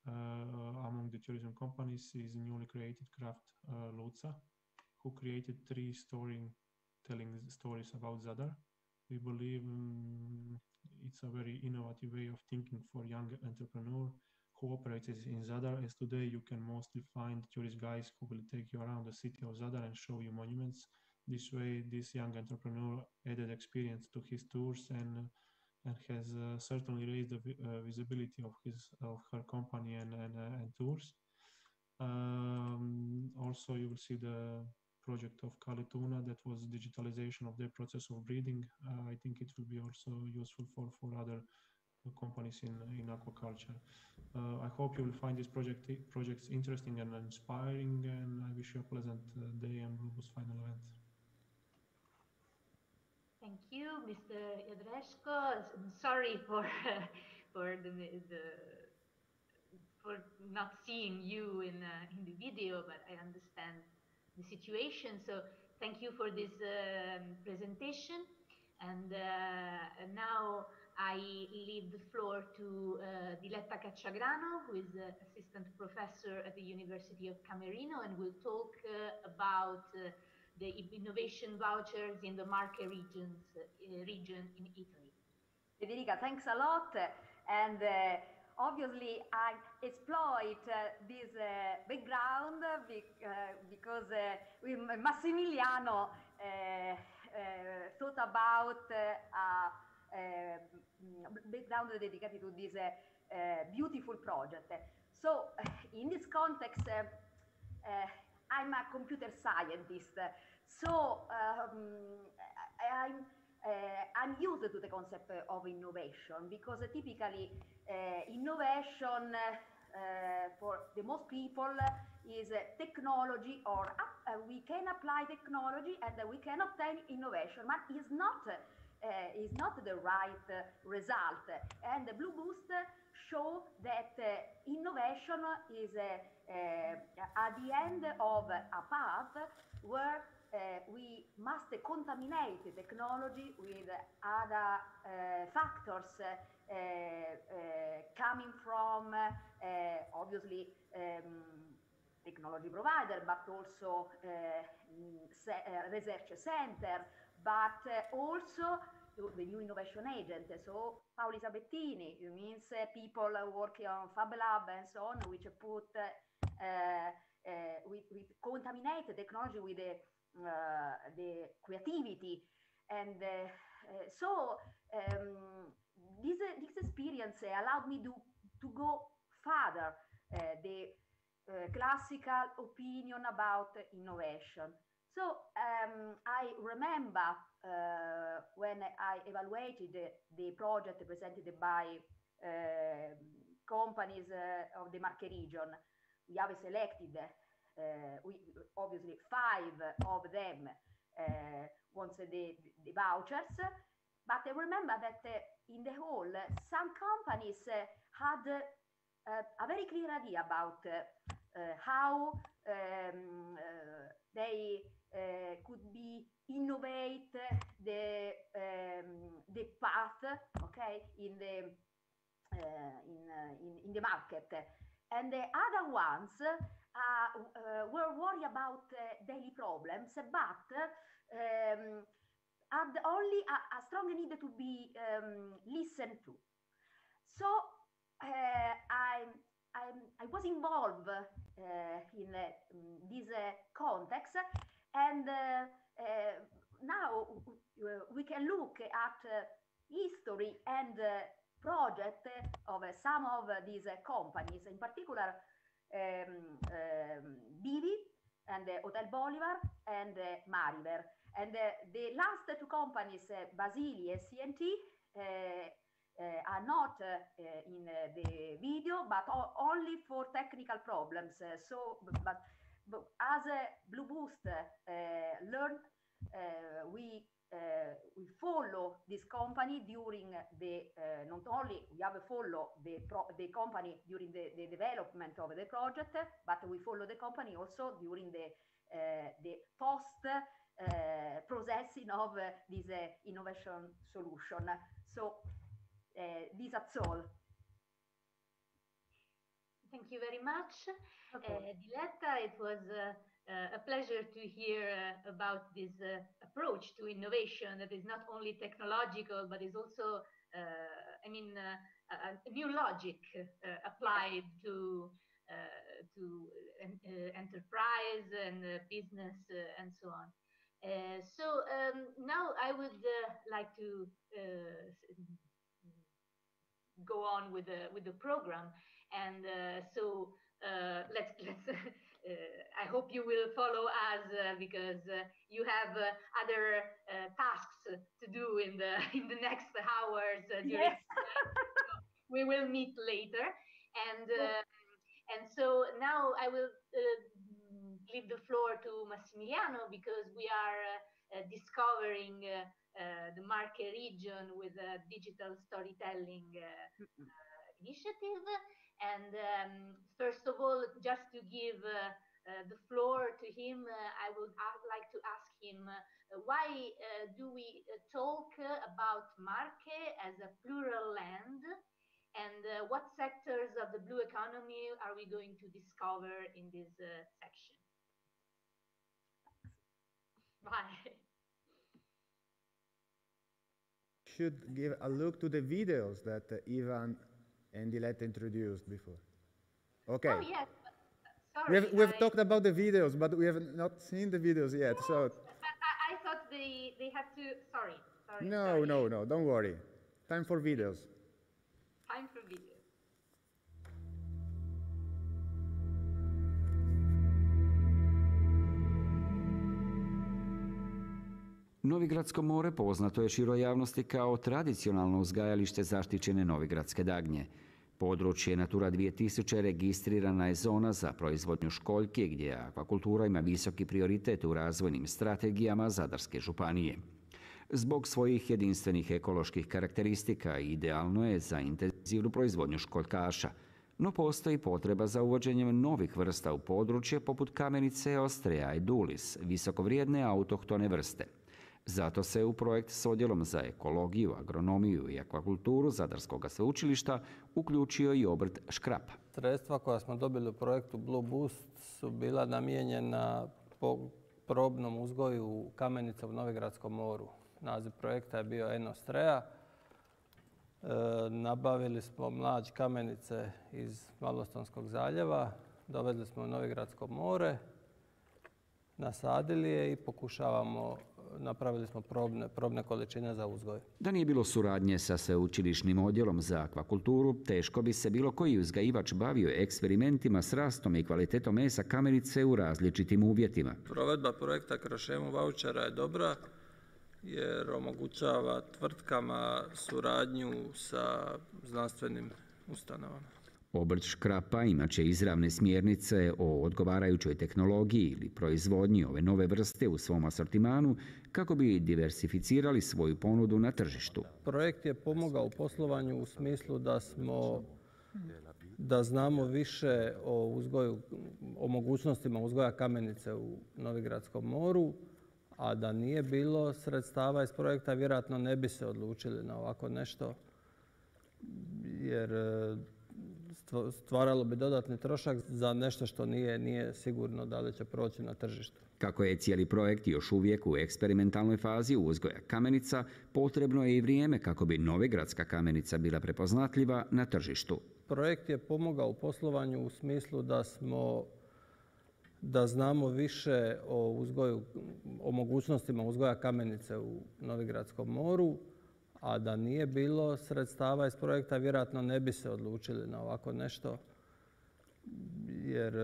among the tourism companies is newly created Craft Luca, who created 3 telling stories about Zadar. We believe it's a very innovative way of thinking for young entrepreneur who operates in Zadar, as today you can mostly find tourist guides who will take you around the city of Zadar and show you monuments. This way, this young entrepreneur added experience to his tours and has certainly raised the visibility of her company and tours. Also, you will see the project of Kalituna, that was digitalization of their process of breeding. I think it will be also useful for other companies in aquaculture. I hope you will find these projects interesting and inspiring, and I wish you a pleasant day and Blue Boost final event. Thank you, Mr. Jadreshko. Sorry for for not seeing you in the video, but I understand the situation. So thank you for this presentation. And now I leave the floor to Diletta Cacciagrano, who is assistant professor at the University of Camerino, and will talk about the innovation vouchers in the Marche region in Italy. Federica, thanks a lot. And obviously, I exploit this background because Massimiliano thought about background dedicated to this beautiful project. So, in this context, I'm a computer scientist, so I'm used to the concept of innovation, because typically innovation for the most people is technology, or we can apply technology and we can obtain innovation, but is not the right result. And the Blue Boost show that innovation is at the end of a path where we must contaminate the technology with other factors coming from obviously technology provider, but also research center, but also the new innovation agent. So Paoli Sabettini, it means people working on Fab Lab and so on, which put we contaminate the technology with the creativity, and so this experience allowed me to go further. The classical opinion about innovation. So I remember when I evaluated the project presented by companies of the Marche region. We have selected, obviously 5 of them wants the vouchers, but I remember that in the whole, some companies had a very clear idea about how they could be innovate the path, okay, in the market, and the other ones were worried about daily problems, but had only a strong need to be listened to. So I was involved in this context, and now we can look at history and project of some of these companies, in particular Bivi and Hotel Bolivar and Mariver. And the last 2 companies, Basili and CNT, are not in the video, but only for technical problems. But as Blue Boost learned, we follow this company during the not only we have follow the company during the development of the project, but we follow the company also during the post processing of this innovation solution. So this that's all. Thank you very much, Diletta. It was a pleasure to hear about this approach to innovation that is not only technological, but is also, a new logic applied to enterprise and business and so on. So now I would like to go on with the program, and let's I hope you will follow us because you have other tasks to do in the next hours. Yes. We will meet later, and so now I will leave the floor to Massimiliano, because we are discovering the Marche region with a digital storytelling initiative. And first of all, just to give the floor to him, I would like to ask him why do we talk about Marche as a plural land, and what sectors of the blue economy are we going to discover in this section? Bye. Should give a look to the videos that Ivan and Diletta introduced before. Okay. Oh, yes. Sorry. We've talked about the videos, but we have not seen the videos yet. No, So but I thought they had to. Sorry. No, don't worry. Time for videos. Time for videos. Novigradsko more poznato je široj javnosti kao tradicionalno uzgajalište zaštićene novigradske dagnje. Područje Natura 2000 registrirana je zona za proizvodnju školjke, gdje akvakultura ima visoki prioritet u razvojnim strategijama Zadarske županije. Zbog svojih jedinstvenih ekoloških karakteristika idealno je za intenzivnu proizvodnju školjkaša, no postoji potreba za uvođenjem novih vrsta u područje poput kamenice Ostrea edulis, visokovrijedne autohtone vrste. Zato se u projekt s Odjelom za ekologiju, agronomiju i akvakulturu Zadarskog sveučilišta uključio i obrt škrap. Sredstva koja smo dobili u projektu Blue Boost su bila namijenjena probnom uzgoju kamenica u Novigradskom moru. Naziv projekta je bio Ostrea. Nabavili smo mlađ kamenice iz Malostonskog zaljeva, dovezli smo u Novigradsko more, nasadili je i pokušavamo napravili smo probne količine za uzgoj. Da nije bilo suradnje sa sveučilišnim odjelom za akvakulturu, teško bi se bilo koji uzgajivač bavio eksperimentima s rastom i kvalitetom mesa kamenice u različitim uvjetima. Provedba projekta kroz šemu vaučera je dobra jer omogućava tvrtkama suradnju sa znanstvenim ustanovama. Obrt škrapa imat će izravne smjernice o odgovarajućoj tehnologiji ili proizvodnji ove nove vrste u svom asortimanu kako bi diversificirali svoju ponudu na tržištu. Projekt je pomogao u poslovanju u smislu da znamo više o mogućnostima uzgoja kamenice u Novigradskom moru, a da nije bilo sredstava iz projekta, vjerojatno ne bi se odlučili na ovako nešto, jer stvaralo bi dodatni trošak za nešto što nije sigurno da li će proći na tržištu. Kako je cijeli projekt još uvijek u eksperimentalnoj fazi uzgoja kamenica, potrebno je i vrijeme kako bi novigradska kamenica bila prepoznatljiva na tržištu. Projekt je pomogao u poslovanju u smislu da znamo više o mogućnostima uzgoja kamenice u Novigradskom moru, a da nije bilo sredstava iz projekta, vjerojatno ne bi se odlučili na ovako nešto, jer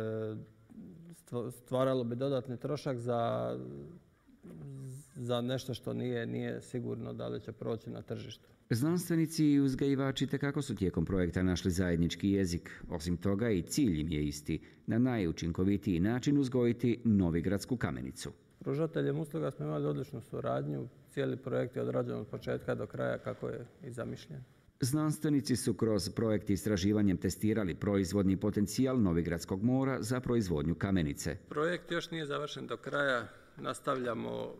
stvaralo bi dodatni trošak za nešto što nije sigurno da li će proći na tržištu. Znanstvenici i uzgajivači tekako su tijekom projekta našli zajednički jezik. Osim toga i cilj im je isti, na najučinkovitiji način uzgojiti novigradsku kamenicu. Pružateljem usluga smo imali odličnu suradnju. Cijeli projekt je odrađen od početka do kraja kako je i zamišljen. Znanstvenici su kroz projekt istraživanjem testirali proizvodni potencijal Novigradskog mora za proizvodnju kamenice. Projekt još nije završen do kraja. Nastavljamo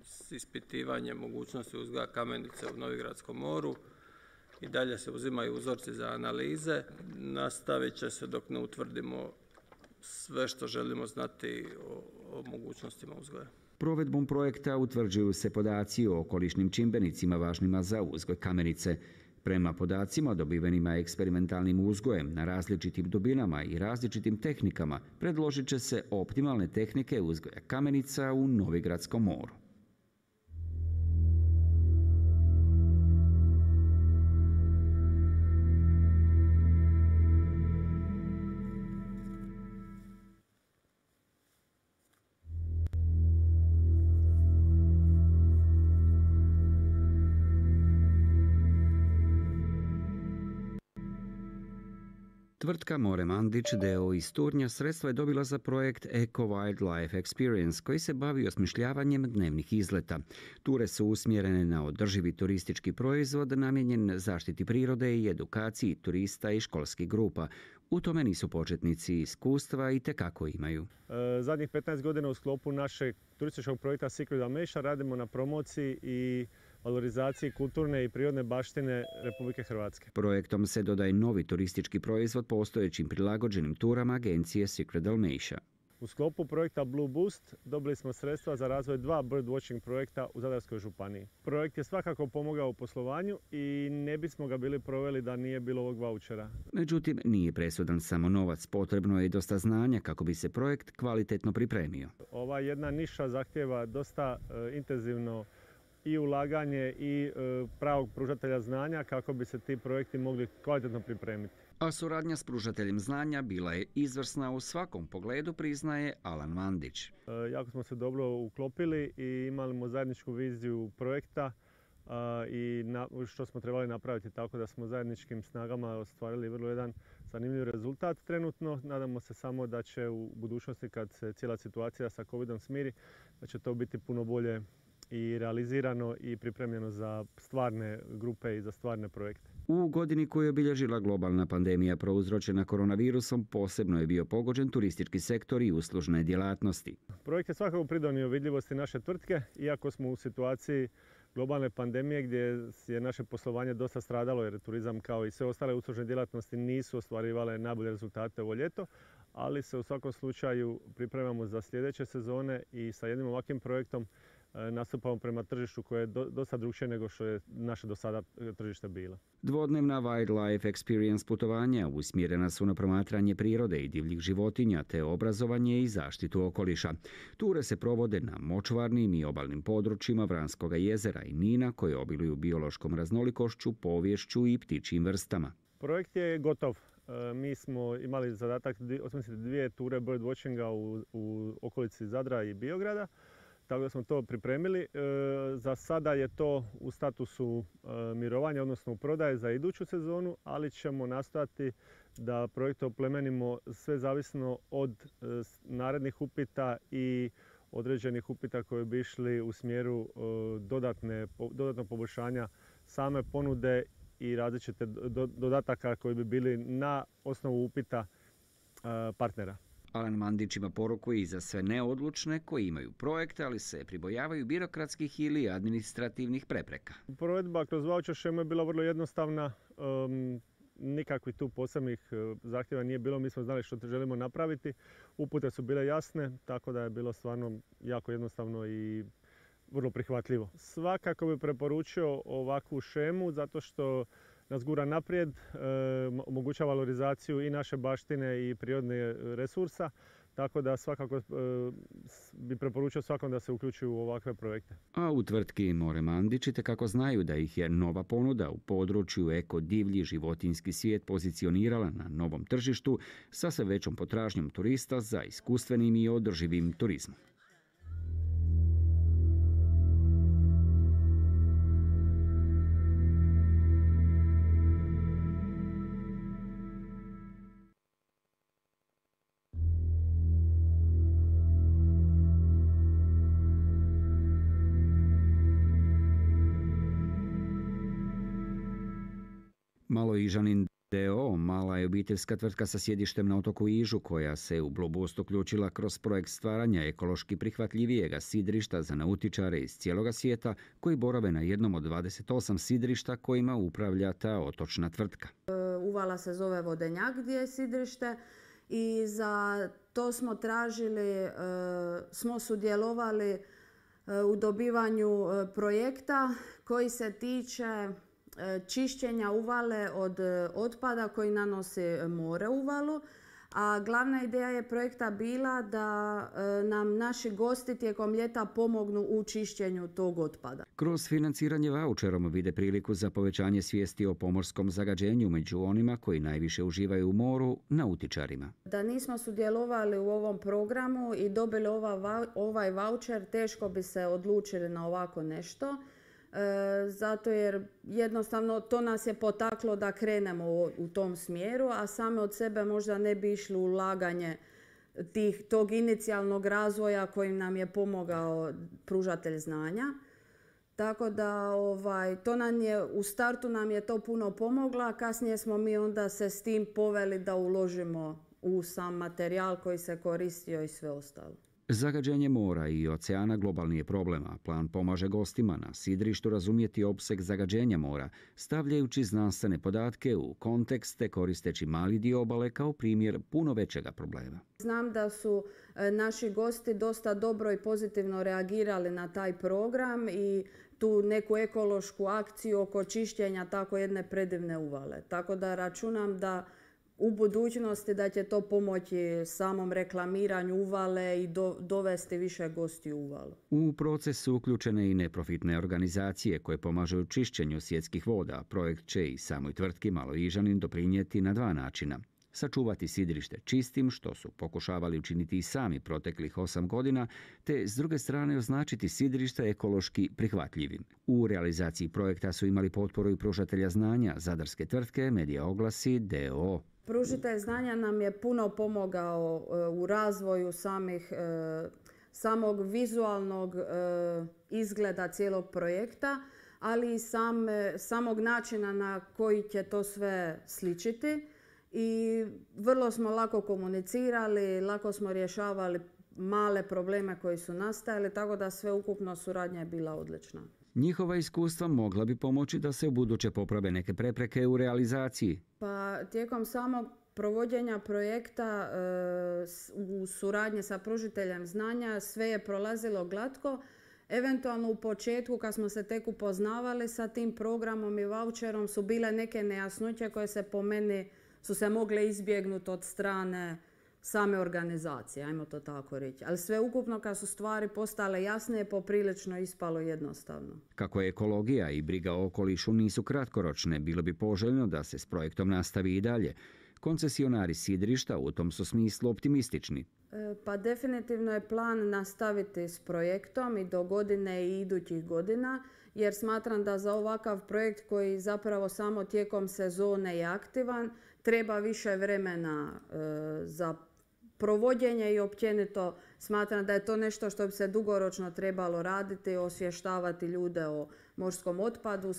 s ispitivanjem mogućnosti uzgoja kamenice u Novigradskom moru. I dalje se uzimaju uzorci za analize. Nastavit će se dok ne utvrdimo sve što želimo znati o mogućnostima uzgoja. Provedbom projekta utvrđuju se podaci o okolišnim čimbenicima važnima za uzgoj kamenice. Prema podacima dobivenima eksperimentalnim uzgojem na različitim dubinama i različitim tehnikama predložit će se optimalne tehnike uzgoja kamenica u Novigradskom moru. Tvrtka More Mandić d.o. iz Turnja sredstva je dobila za projekt Eco Wildlife Experience koji se bavi osmišljavanjem dnevnih izleta. Ture su usmjerene na održivi turistički proizvod namijenjen zaštiti prirode i edukaciji turista i školskih grupa. U tome nisu početnici, iskustva i tekako imaju. Zadnjih 15 godina u sklopu našeg turističkog projekta Dalmatia radimo na promociji i valorizaciji kulturne i prirodne baštine Republike Hrvatske. Projektom se dodaje novi turistički proizvod postojećim prilagođenim turama agencije Dalmatia. U sklopu projekta Blue Boost dobili smo sredstva za razvoj 2 birdwatching projekta u Zadarskoj županiji. Projekt je svakako pomogao u poslovanju i ne bismo ga bili proveli da nije bilo ovog vaučera. Međutim, nije presudan samo novac, potrebno je i dosta znanja kako bi se projekt kvalitetno pripremio. Ova jedna niša zahtijeva dosta intenzivno i ulaganje i pravog pružatelja znanja kako bi se ti projekti mogli kvalitetno pripremiti. A suradnja s pružateljem znanja bila je izvrsna u svakom pogledu, priznaje Alan Mandić. Jako smo se dobro uklopili i imali smo zajedničku viziju projekta i što smo trebali napraviti, tako da smo zajedničkim snagama ostvarili vrlo jedan zanimljiv rezultat trenutno. Nadamo se samo da će u budućnosti, kad se cijela situacija sa COVID-om smiri, da će to biti puno bolje i realizirano i pripremljeno za stvarne grupe i za stvarne projekte. U godini koju je obilježila globalna pandemija prouzročena koronavirusom, posebno je bio pogođen turistički sektor i uslužne djelatnosti. Projekt je svakako pridonio vidljivosti naše tvrtke, iako smo u situaciji globalne pandemije gdje je naše poslovanje dosta stradalo jer turizam kao i sve ostale uslužne djelatnosti nisu ostvarivale najbolje rezultate ovo ljeto, ali se u svakom slučaju pripremamo za sljedeće sezone i sa jednim ovakvim projektom nastupamo prema tržištu koje je dosta drukčije nego što je naše do sada tržište bilo. Dvodnevna wildlife experience putovanja usmjerena su na promatranje prirode i divljih životinja te obrazovanje i zaštitu okoliša. Ture se provode na močvarnim i obalnim područjima Vranskoga jezera i Nina koje obiluju biološkom raznolikošću, poviješću i ptičjim vrstama. Projekt je gotov. Mi smo imali zadatak osmisliti 2 ture birdwatchinga u okolici Zadra i Biograda, tako da smo to pripremili. Za sada je to u statusu mirovanja, odnosno u prodaje za iduću sezonu, ali ćemo nastojati da projekt oplemenimo sve zavisno od narednih upita i određenih upita koji bi išli u smjeru dodatnog poboljšanja same ponude i različite dodataka koji bi bili na osnovu upita partnera. Alan Mandić ima poruku i za sve neodlučne koji imaju projekte, ali se pribojavaju birokratskih ili administrativnih prepreka. Provedba kroz vaučer šemu je bila vrlo jednostavna. Nikakvih tu posebnih zahtjeva nije bilo. Mi smo znali što želimo napraviti. Upute su bile jasne, tako da je bilo stvarno jako jednostavno i vrlo prihvatljivo. Svakako bi preporučio ovakvu šemu zato što nas gura naprijed, omogućava valorizaciju i naše baštine i prirodne resursa, tako da svakako bi preporučio svakom da se uključi u ovakve projekte. A u tvrtki More Mandić kako znaju da ih je nova ponuda u području eko divlji životinjski svijet pozicionirala na novom tržištu sa sve većom potražnjom turista za iskustvenim i održivim turizmom. Maloižanin d.o. mala je obiteljska tvrtka sa sjedištem na otoku Ižu koja se u Blue Boost uključila kroz projekt stvaranja ekološki prihvatljivijega sidrišta za nautičare iz cijeloga svijeta koji borave na jednom od 28 sidrišta kojima upravlja ta otočna tvrtka. Uvala se zove Vodenjak gdje je sidrište i za to smo tražili, smo sudjelovali u dobivanju projekta koji se tiče čišćenja uvale od otpada koji nanosi more uvalu, a glavna ideja je projekta bila da nam naši gosti tijekom ljeta pomognu u čišćenju tog otpada. Kroz financiranje vaučerom vide priliku za povećanje svijesti o pomorskom zagađenju među onima koji najviše uživaju u moru, nautičarima. Da nismo sudjelovali u ovom programu i dobili ovaj vaučer, teško bi se odlučili na ovako nešto. Zato jer jednostavno to nas je potaklo da krenemo u tom smjeru, a same od sebe možda ne bi išli u ulaganje tog inicijalnog razvoja kojim nam je pomogao pružatelj znanja. Tako da to nam je, u startu nam je to puno pomoglo, a kasnije smo mi onda se s tim poveli da uložimo u sam materijal koji se koristio i sve ostalo. Zagađenje mora i oceana globalni je problem, a plan pomaže gostima na sidrištu razumjeti opseg zagađenja mora, stavljajući znanstvene podatke u kontekste koristeći mali dio obale kao primjer puno većega problema. Znam da su naši gosti dosta dobro i pozitivno reagirali na taj program i tu neku ekološku akciju oko čišćenja tako jedne predivne uvale. Tako da računam da u budućnosti da će to pomoći samom reklamiranju uvale i dovesti više gosti u uvalu. U proces su uključene i neprofitne organizacije koje pomažu u čišćenju svjetskih voda. Projekt će i samoj tvrtki Maloižanin doprinijeti na 2 načina. Sačuvati sidrište čistim, što su pokušavali učiniti i sami proteklih 8 godina, te s druge strane označiti sidrište ekološki prihvatljivim. U realizaciji projekta su imali potporu i pružatelja znanja zadarske tvrtke Medija Oglasi d.o.o. Pružitelj znanja nam je puno pomogao u razvoju samog vizualnog izgleda cijelog projekta, ali i samog načina na koji će to sve sličiti. I vrlo smo lako komunicirali, lako smo rješavali male probleme koji su nastajali, tako da sve ukupno suradnja je bila odlična. Njihova iskustva mogla bi pomoći da se ubuduće poprave neke prepreke u realizaciji. Pa tijekom samog provođenja projekta u suradnji sa pružiteljem znanja sve je prolazilo glatko. Eventualno u početku kad smo se tek upoznavali sa tim programom i vaučerom su bile neke nejasnoće koje se po meni su se mogle izbjegnuti od strane same organizacije, ajmo to tako reći. Ali sve ukupno kad su stvari postale jasne, poprilično ispalo jednostavno. Kako ekologija i briga o okolišu nisu kratkoročne, bilo bi poželjno da se s projektom nastavi i dalje. Koncesionari sidrišta u tom su smislu optimistični. Pa definitivno je plan nastaviti s projektom i do godine i idućih godina, jer smatram da za ovakav projekt koji zapravo samo tijekom sezone je aktivan, treba više vremena za provođenje i općenito smatram da je to nešto što bi se dugoročno trebalo raditi, osvještavati ljude o morskom otpadu,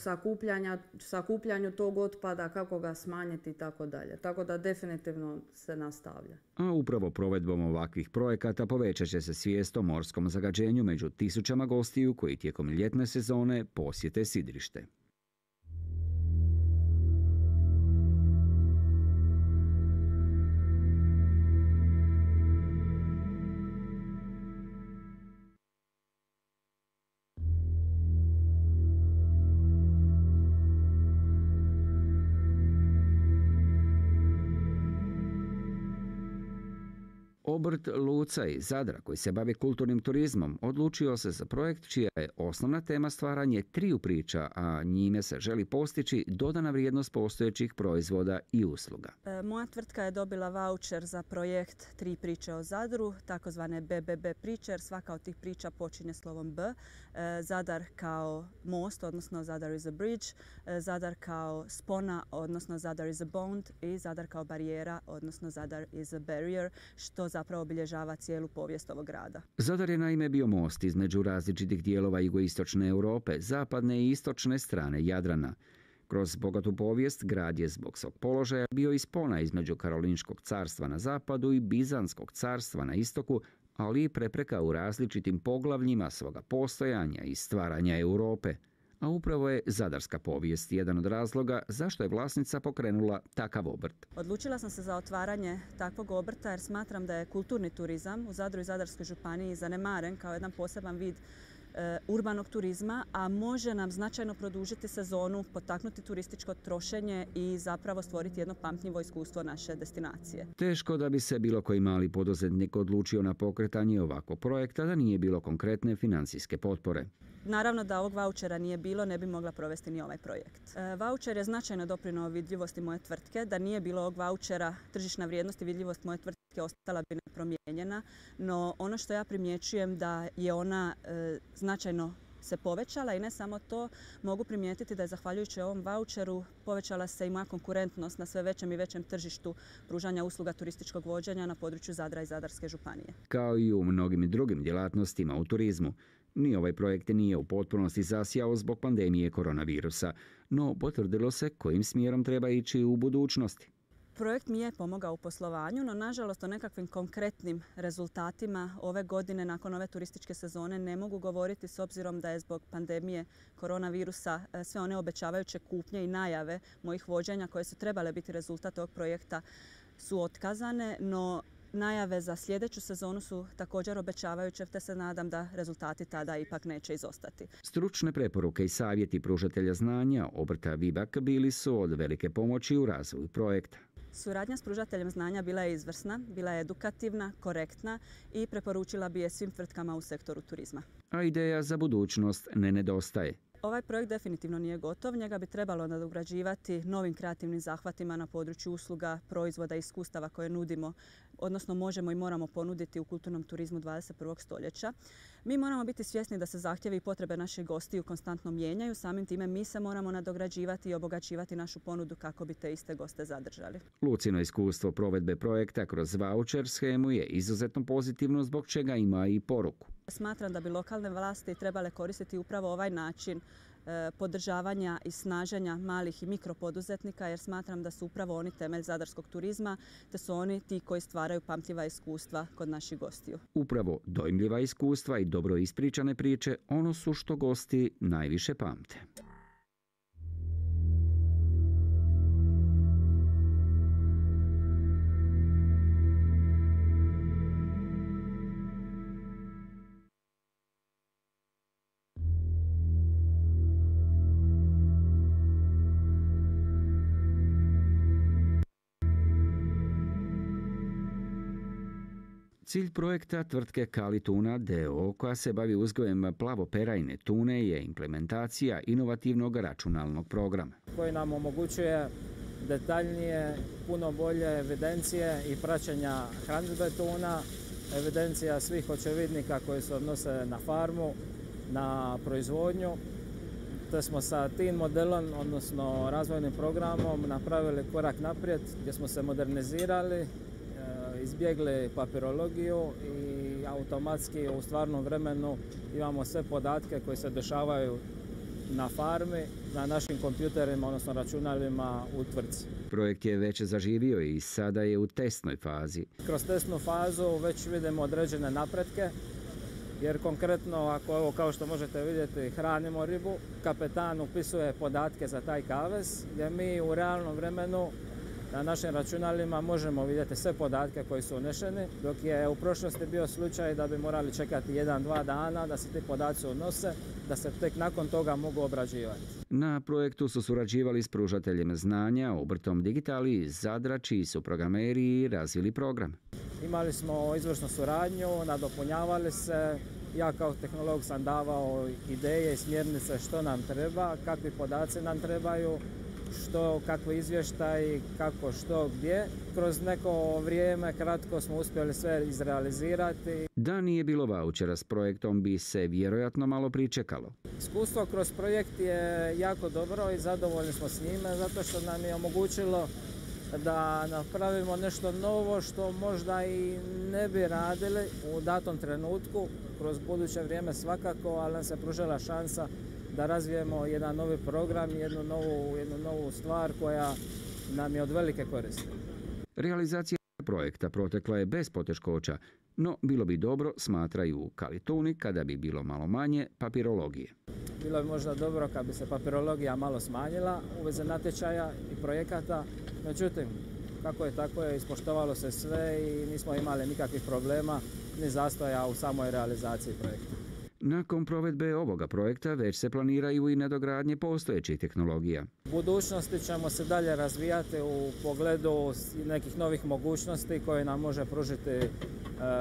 sakupljanju tog otpada, kako ga smanjiti i tako dalje. Tako da definitivno se nastavlja. A upravo provedbom ovakvih projekata povećat će se svijest o morskom zagađenju među tisućama gostiju koji tijekom ljetne sezone posjete sidrište. Obrt Luca iz Zadra, koji se bavi kulturnim turizmom, odlučio se za projekt čija je osnovna tema stvaranje 3 priča, a njime se želi postići dodana vrijednost postojećih proizvoda i usluga. Moja tvrtka je dobila vaučer za projekt 3 priče o Zadru, takozvane BBB priče, jer svaka od tih priča počinje slovom B. Zadar kao most, odnosno Zadar is a bridge, Zadar kao spona, odnosno Zadar is a bond i Zadar kao barijera, odnosno Zadar is a barrier, što zapravo obilježava cijelu povijest ovog grada. Zadar je naime bio most između različitih dijelova jugoistočne Europe, zapadne i istočne strane Jadrana. Kroz bogatu povijest grad je zbog svog položaja bio i spona između Karolinškog carstva na zapadu i Bizanskog carstva na istoku, ali i prepreka u različitim poglavljima svoga postojanja i stvaranja Europe. A upravo je zadarska povijest jedan od razloga zašto je vlasnica pokrenula takav obrt. Odlučila sam se za otvaranje takvog obrta jer smatram da je kulturni turizam u Zadru i Zadarskoj županiji zanemaren kao jedan poseban vid urbanog turizma, a može nam značajno produžiti sezonu, potaknuti turističko trošenje i zapravo stvoriti jedno pamtljivo iskustvo naše destinacije. Teško da bi se bilo koji mali poduzetnik odlučio na pokretanje ovakvog projekta da nije bilo konkretne financijske potpore. Naravno da ovog vaučera nije bilo, ne bi mogla provesti ni ovaj projekt. Vaučer je značajno doprinio vidljivosti moje tvrtke. Da nije bilo ovog vaučera, tržišna vrijednost i vidljivost moje tvrtke ostala bi nepromijenjena, no ono što ja primjećujem da je ona značajno se povećala i ne samo to, mogu primijetiti da je zahvaljujući ovom vaučeru povećala se i moja konkurentnost na sve većem i većem tržištu pružanja usluga turističkog vođenja na području Zadra i Zadarske županije. Kao i u mnogim drugim djelatnostima u turizmu, ni ovaj projekt nije u potpunosti zasjao zbog pandemije koronavirusa, no potvrdilo se kojim smjerom treba ići u budućnosti. Projekt mi je pomogao u poslovanju, no nažalost o nekakvim konkretnim rezultatima ove godine nakon ove turističke sezone ne mogu govoriti s obzirom da je zbog pandemije koronavirusa sve one obećavajuće kupnje i najave mojih vođenja koje su trebale biti rezultat ovog projekta su otkazane, no najave za sljedeću sezonu su također obećavajuće, te se nadam da rezultati tada ipak neće izostati. Stručne preporuke i savjeti pružatelja znanja obrta Vibak bili su od velike pomoći u razvoju projekta. Suradnja s pružateljem znanja bila je izvrsna, bila je edukativna, korektna i preporučila bi je svim tvrtkama u sektoru turizma. A ideja za budućnost ne nedostaje. Ovaj projekt definitivno nije gotov, njega bi trebalo nadograđivati novim kreativnim zahvatima na području usluga, proizvoda i iskustava koje nudimo, odnosno možemo i moramo ponuditi u kulturnom turizmu 21. stoljeća. Mi moramo biti svjesni da se zahtjevi i potrebe naših gostiju konstantno mijenjaju, samim time mi se moramo nadograđivati i obogaćivati našu ponudu kako bi te iste goste zadržali. Lucino iskustvo provedbe projekta kroz vaučer shemu je izuzetno pozitivno, zbog čega ima i poruku. Smatram da bi lokalne vlasti trebale koristiti upravo ovaj način podržavanja i snaženja malih i mikropoduzetnika, jer smatram da su upravo oni temelj zadarskog turizma, te su oni ti koji stvaraju pamtljiva iskustva kod naših gostiju. Upravo dojmljiva iskustva i dobro ispričane priče ono su što gosti najviše pamte. Cilj projekta tvrtke Kali Tuna d.o.o. koja se bavi uzgojem plavoperajne tune je implementacija inovativnog računalnog programa. Koji nam omogućuje detaljnije, puno bolje evidencije i praćenja hranidbe tuna, evidencija svih očevidnika koji se odnose na farmu, na proizvodnju. Te smo sa tim modelom, odnosno razvojnim programom, napravili korak naprijed gdje smo se modernizirali, izbjegli papirologiju i automatski u stvarnom vremenu imamo sve podatke koji se dešavaju na farmi, na našim kompjuterima, odnosno računalima u tvrtci. Projekt je već zaživio i sada je u testnoj fazi. Kroz testnu fazu već vidimo određene napretke, jer konkretno, ako evo kao što možete vidjeti, hranimo ribu, kapetan upisuje podatke za taj kavez, gdje mi u realnom vremenu na našim računalima možemo vidjeti sve podatke koji su unešeni, dok je u prošlosti bio slučaj da bi morali čekati 1-2 dana da se ti podaci unose, da se tek nakon toga mogu obrađivati. Na projektu su surađivali s pružateljem znanja, obrtom Digitali iz Zadra, čiji su programeri i razvili program. Imali smo izvršnu suradnju, nadopunjavali se. Ja kao tehnolog sam davao ideje i smjernice što nam treba, kakvi podaci nam trebaju, kakvi izvještaji, kako, što, gdje. Kroz neko vrijeme kratko smo uspjeli sve izrealizirati. Da nije bilo vaučera s projektom bi se vjerojatno malo pričekalo. Iskustvo kroz projekt je jako dobro i zadovoljni smo s njime zato što nam je omogućilo da napravimo nešto novo što možda i ne bi radili u datom trenutku, kroz buduće vrijeme svakako, ali nam se pružila šansa da razvijemo jedan novi program, jednu novu stvar koja nam je od velike koristi. Realizacija projekta protekla je bez poteškoća, no bilo bi dobro, smatraju u Kali Tuni, kada bi bilo malo manje papirologije. Bilo bi možda dobro kad bi se papirologija malo smanjila u vezi natječaja i projekata, međutim, kako je tako je, ispoštovalo se sve i nismo imali nikakvih problema ni zastoja u samoj realizaciji projekta. Nakon provedbe ovoga projekta već se planiraju i nadogradnje postojećih tehnologija. U budućnosti ćemo se dalje razvijati u pogledu nekih novih mogućnosti koje nam može pružiti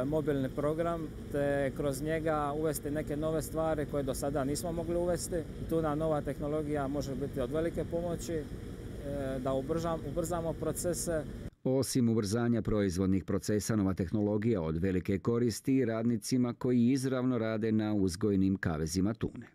mobilni program, te kroz njega uvesti neke nove stvari koje do sada nismo mogli uvesti. Tu nam nova tehnologija može biti od velike pomoći da ubrzamo procese. Osim ubrzanja proizvodnih procesa, nova tehnologija od velike koristi radnicima koji izravno rade na uzgojnim kavezima tune.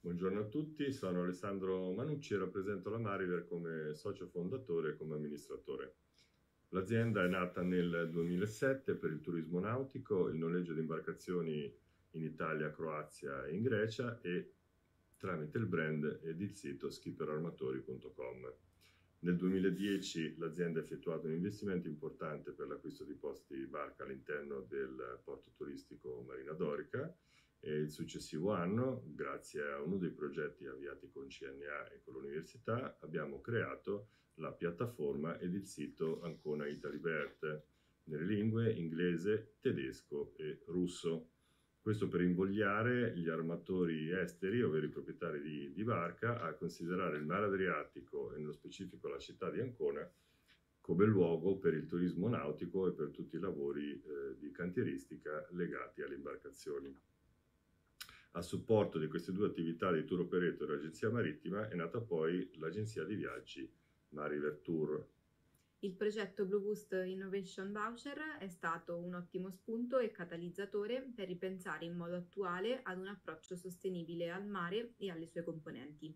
Buongiorno a tutti, sono Alessandro Manucci e rappresento la Mariver come socio fondatore e come amministratore. L'azienda è nata nel 2007 per il turismo nautico, il noleggio di imbarcazioni in Italia, Croazia e in Grecia e tramite il brand ed il sito skipperarmatori.com. Nel 2010 l'azienda ha effettuato un investimento importante per l'acquisto di posti barca all'interno del porto turistico Marina Dorica e il successivo anno, grazie a uno dei progetti avviati con CNA e con l'università, abbiamo creato la piattaforma ed il sito Ancona Italibert nelle lingue inglese, tedesco e russo. Questo per invogliare gli armatori esteri, ovvero i proprietari di barca, a considerare il mare Adriatico e nello specifico la città di Ancona come luogo per il turismo nautico e per tutti i lavori di cantieristica legati alle imbarcazioni. A supporto di queste due attività di tour operator e agenzia marittima è nata poi l'agenzia di viaggi Mariver Tour. Il progetto Blue Boost Innovation Voucher è stato un ottimo spunto e catalizzatore per ripensare in modo attuale ad un approccio sostenibile al mare e alle sue componenti.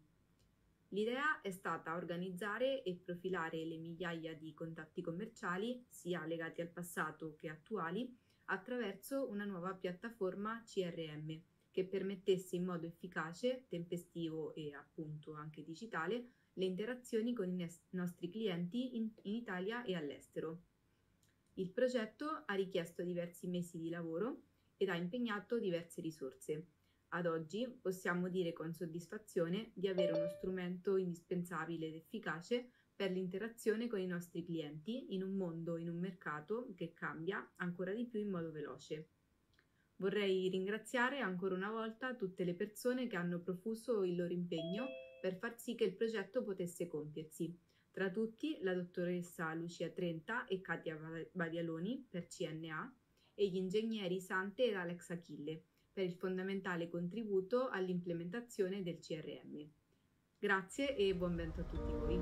L'idea è stata organizzare e profilare le migliaia di contatti commerciali, sia legati al passato che attuali, attraverso una nuova piattaforma CRM che permettesse in modo efficace, tempestivo e appunto anche digitale le interazioni con i nostri clienti in Italia e all'estero. Il progetto ha richiesto diversi mesi di lavoro ed ha impegnato diverse risorse. Ad oggi possiamo dire con soddisfazione di avere uno strumento indispensabile ed efficace per l'interazione con i nostri clienti in un mondo, in un mercato che cambia ancora di più in modo veloce. Vorrei ringraziare ancora una volta tutte le persone che hanno profuso il loro impegno per far sì che il progetto potesse compiersi. Tra tutti la dottoressa Lucia Trenta e Katia Badialoni per CNA e gli ingegneri Sante ed Alex Achille per il fondamentale contributo all'implementazione del CRM. Grazie e buon vento a tutti voi.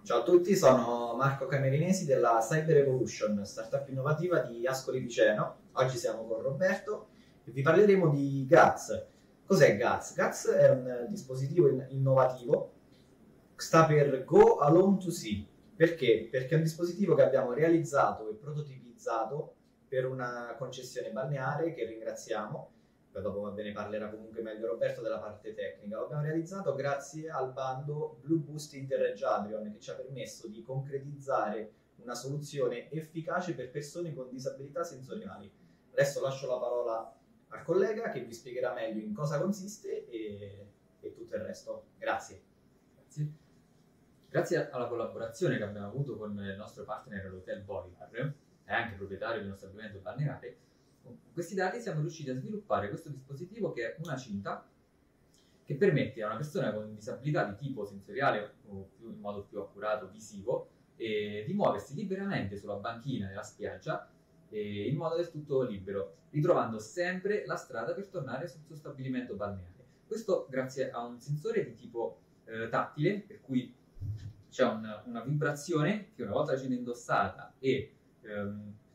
Ciao a tutti, sono Marco Camerinesi della Cyber Evolution, startup innovativa di Ascoli Piceno. Oggi siamo con Roberto e vi parleremo di GATS. Cos'è GATS? GATS è un dispositivo innovativo, sta per Go Alone to See. Perché? Perché è un dispositivo che abbiamo realizzato e prototipizzato per una concessione balneare che ringraziamo. Poi dopo ve ne parlerà comunque meglio Roberto della parte tecnica. Lo abbiamo realizzato grazie al bando Blue Boost Interreg Adrian, che ci ha permesso di concretizzare una soluzione efficace per persone con disabilità sensoriali. Adesso lascio la parola al collega che vi spiegherà meglio in cosa consiste e tutto il resto. Grazie. Grazie alla collaborazione che abbiamo avuto con il nostro partner l'Hotel Boiler, è anche proprietario di uno stabilimento balneare, con questi dati siamo riusciti a sviluppare questo dispositivo che è una cinta che permette a una persona con disabilità di tipo sensoriale o in modo più accurato visivo di muoversi liberamente sulla banchina della spiaggia in modo del tutto libero, ritrovando sempre la strada per tornare sul suo stabilimento balneare. Questo grazie a un sensore di tipo tattile, per cui c'è una vibrazione che una volta la cinta indossata e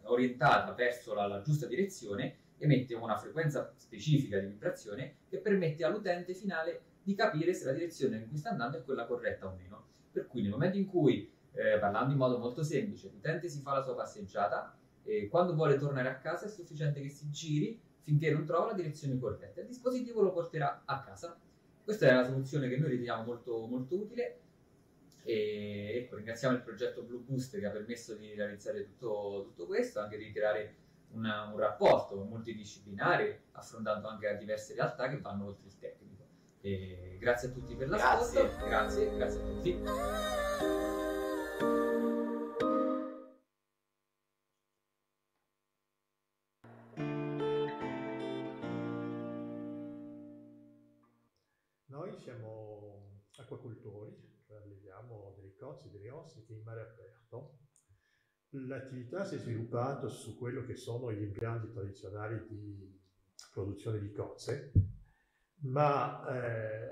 orientata verso la giusta direzione emette una frequenza specifica di vibrazione che permette all'utente finale di capire se la direzione in cui sta andando è quella corretta o meno. Per cui nel momento in cui, parlando in modo molto semplice, l'utente si fa la sua passeggiata e quando vuole tornare a casa è sufficiente che si giri finché non trova la direzione corretta. Il dispositivo lo porterà a casa. Questa è una soluzione che noi riteniamo molto, molto utile. E ecco, ringraziamo il progetto Blue Boost che ha permesso di realizzare tutto questo, anche di creare un rapporto multidisciplinare, affrontando anche diverse realtà che vanno oltre il tecnico. E grazie a tutti per l'ascolto, grazie a tutti. Noi siamo acquacoltori, cioè alleviamo delle cozze, delle ostriche in mare aperto. L'attività si è sviluppata su quello che sono gli impianti tradizionali di produzione di cozze, ma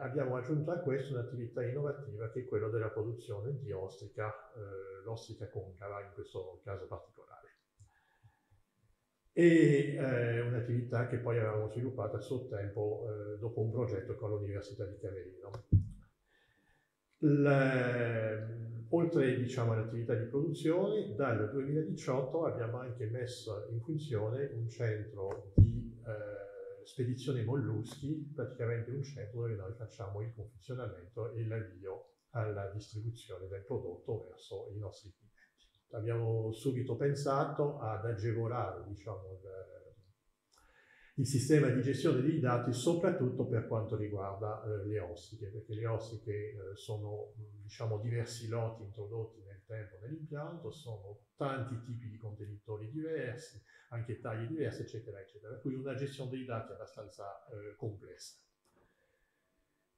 abbiamo aggiunto a questo un'attività innovativa che è quella della produzione di ostrica, l'ostrica concava in questo caso particolare. E un'attività che poi avevamo sviluppato a suo tempo dopo un progetto con l'Università di Camerino. Oltre diciamo, all'attività di produzione, dal 2018 abbiamo anche messo in funzione un centro di spedizione molluschi, praticamente un centro dove noi facciamo il confezionamento e l'avvio alla distribuzione del prodotto verso i nostri clienti. Abbiamo subito pensato ad agevolare diciamo, il sistema di gestione dei dati, soprattutto per quanto riguarda le ostriche, perché le ostriche sono diciamo, diversi lotti introdotti nel tempo nell'impianto, sono tanti tipi di contenitori diversi, anche tagli diversi, eccetera, eccetera. Quindi una gestione dei dati abbastanza complessa.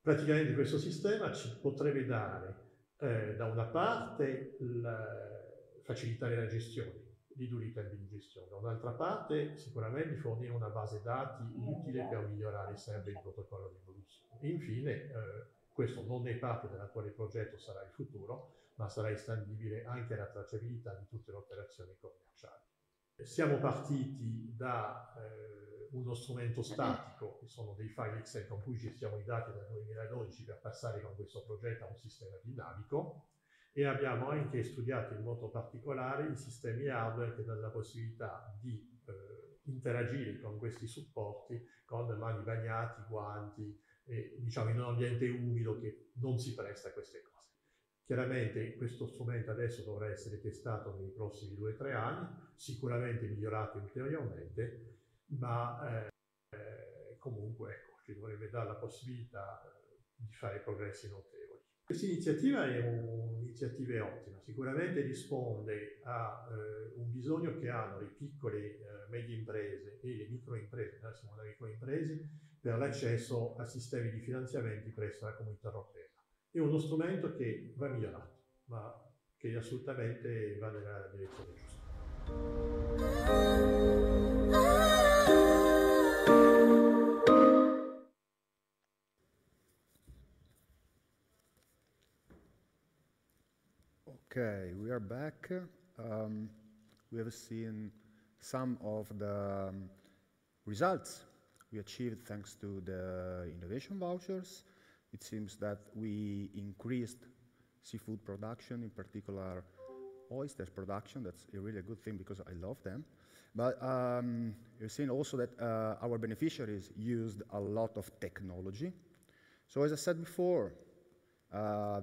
Praticamente questo sistema ci potrebbe dare da una parte facilitare la gestione di duri tempi di gestione, da un'altra parte sicuramente fornire una base dati utile per migliorare sempre il protocollo di produzione. Infine, questo non è parte dell'attuale progetto, sarà il futuro, ma sarà estendibile anche alla tracciabilità di tutte le operazioni commerciali. Siamo partiti da uno strumento statico, che sono dei file Excel con cui gestiamo i dati dal 2012 per passare con questo progetto a un sistema dinamico, e abbiamo anche studiato in modo particolare i sistemi hardware che danno la possibilità di interagire con questi supporti con mani bagnate, guanti, e, diciamo in un ambiente umido che non si presta a queste cose. Chiaramente questo strumento adesso dovrà essere testato nei prossimi 2 o 3 anni, sicuramente migliorato ulteriormente, ma comunque ecco, ci dovrebbe dare la possibilità di fare progressi notevoli. Questa iniziativa è un'iniziativa ottima, sicuramente risponde a un bisogno che hanno le piccole medie imprese e le microimprese, noi siamo le microimprese, per l'accesso a sistemi di finanziamenti presso la Comunità Europea. È uno strumento che va migliorato, ma che assolutamente va nella direzione giusta. Okay, we are back. We have seen some of the results we achieved thanks to the innovation vouchers. It seems that we increased seafood production, in particular oysters production. That's a really good thing because I love them. But you've seen also that our beneficiaries used a lot of technology. So as I said before,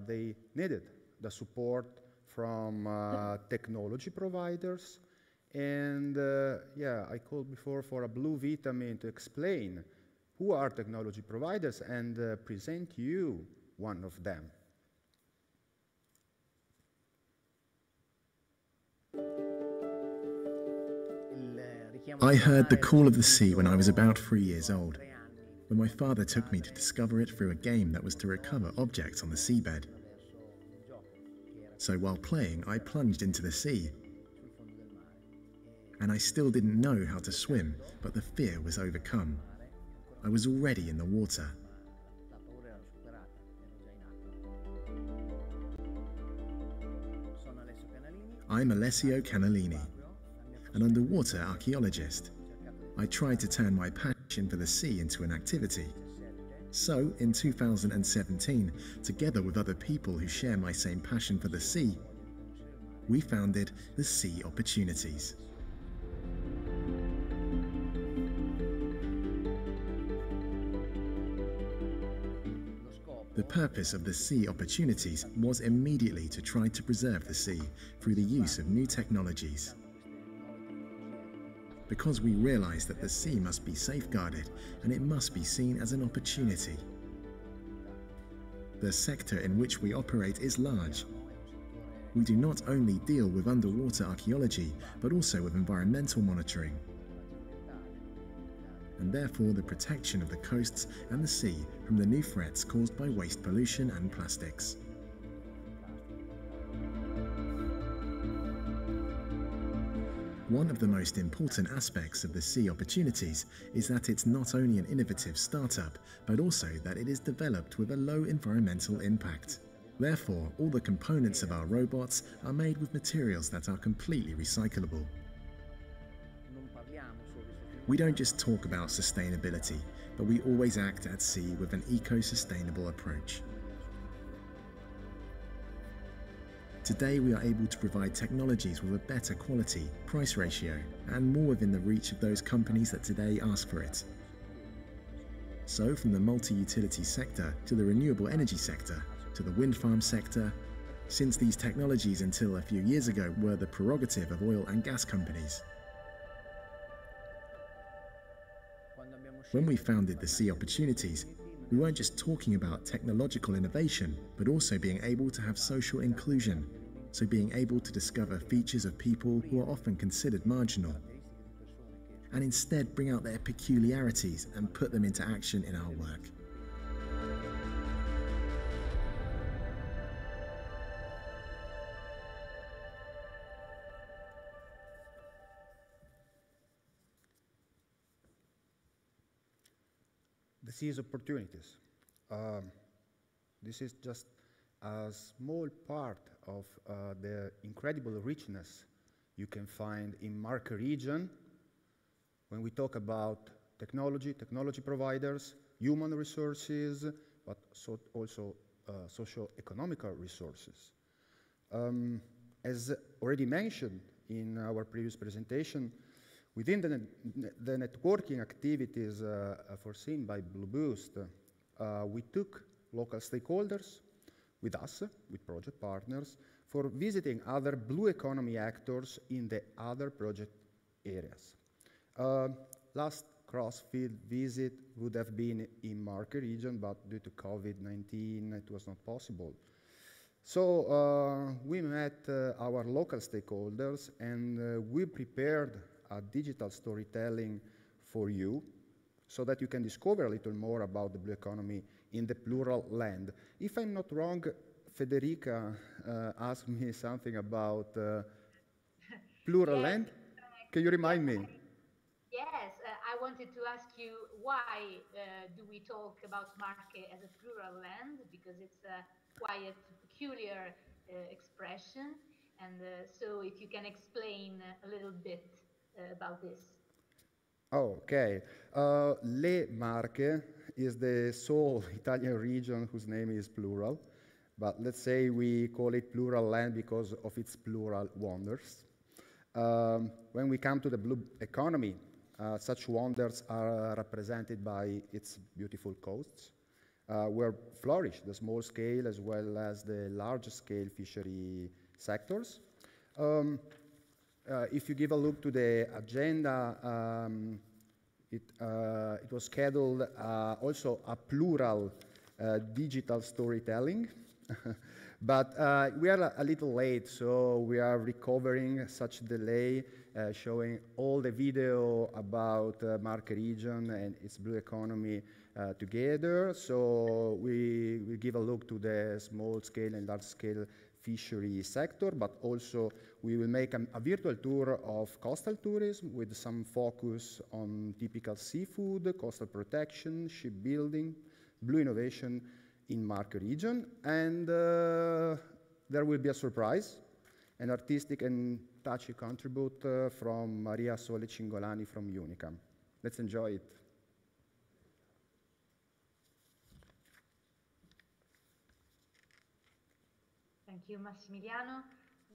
they needed the support from technology providers. And yeah, I called before for a blue vitamin to explain who are technology providers and present you one of them. I heard the call of the sea when I was about 3 years old, when my father took me to discover it through a game that was to recover objects on the seabed. So while playing, I plunged into the sea. And I still didn't know how to swim, but the fear was overcome. I was already in the water. I'm Alessio Canalini, an underwater archaeologist. I tried to turn my passion for the sea into an activity. So, in 2017, together with other people who share my same passion for the sea, we founded the Sea Opportunities. The purpose of the Sea Opportunities was immediately to try to preserve the sea through the use of new technologies. Because we realized that the sea must be safeguarded and it must be seen as an opportunity. The sector in which we operate is large. We do not only deal with underwater archaeology, but also with environmental monitoring, and therefore the protection of the coasts and the sea from the new threats caused by waste pollution and plastics. One of the most important aspects of the Sea Opportunities is that it's not only an innovative startup, but also that it is developed with a low environmental impact. Therefore, all the components of our robots are made with materials that are completely recyclable. We don't just talk about sustainability, but we always act at sea with an eco-sustainable approach. Today we are able to provide technologies with a better quality, price ratio, and more within the reach of those companies that today ask for it. So from the multi-utility sector to the renewable energy sector to the wind farm sector, since these technologies until a few years ago were the prerogative of oil and gas companies. When we founded the Sea Opportunities, we weren't just talking about technological innovation, but also being able to have social inclusion, so being able to discover features of people who are often considered marginal, and instead bring out their peculiarities and put them into action in our work. The Sea's Opportunities. This is just a small part of the incredible richness you can find in Marche region when we talk about technology providers, human resources, but also socio-economical resources. As already mentioned in our previous presentation, within the networking activities foreseen by Blue Boost, we took local stakeholders, with us, with project partners, for visiting other blue economy actors in the other project areas. Last cross-field visit would have been in Marche region, but due to COVID-19, it was not possible. So we met our local stakeholders, and we prepared a digital storytelling for you so that you can discover a little more about the blue economy in the plural land. If I'm not wrong, Federica asked me something about plural Yes. land. Can you remind me? Yes, I wanted to ask you why do we talk about Marche as a plural land? Because it's quite a peculiar expression. And so if you can explain a little bit about this. Oh, okay. Le Marche is the sole Italian region whose name is plural, but let's say we call it plural land because of its plural wonders. When we come to the blue economy, such wonders are represented by its beautiful coasts, where flourish the small scale as well as the large scale fishery sectors. If you give a look to the agenda, it was scheduled also a plural digital storytelling, but we are a little late, so we are recovering such delay, showing all the video about Marche region and its blue economy together. So we give a look to the small scale and large scale fishery sector, but also we will make a virtual tour of coastal tourism with some focus on typical seafood, coastal protection, shipbuilding, blue innovation in Marche region. And there will be a surprise, an artistic and touchy contribute from Maria Sole Cingolani from Unicam. Let's enjoy it. Thank you, Massimiliano.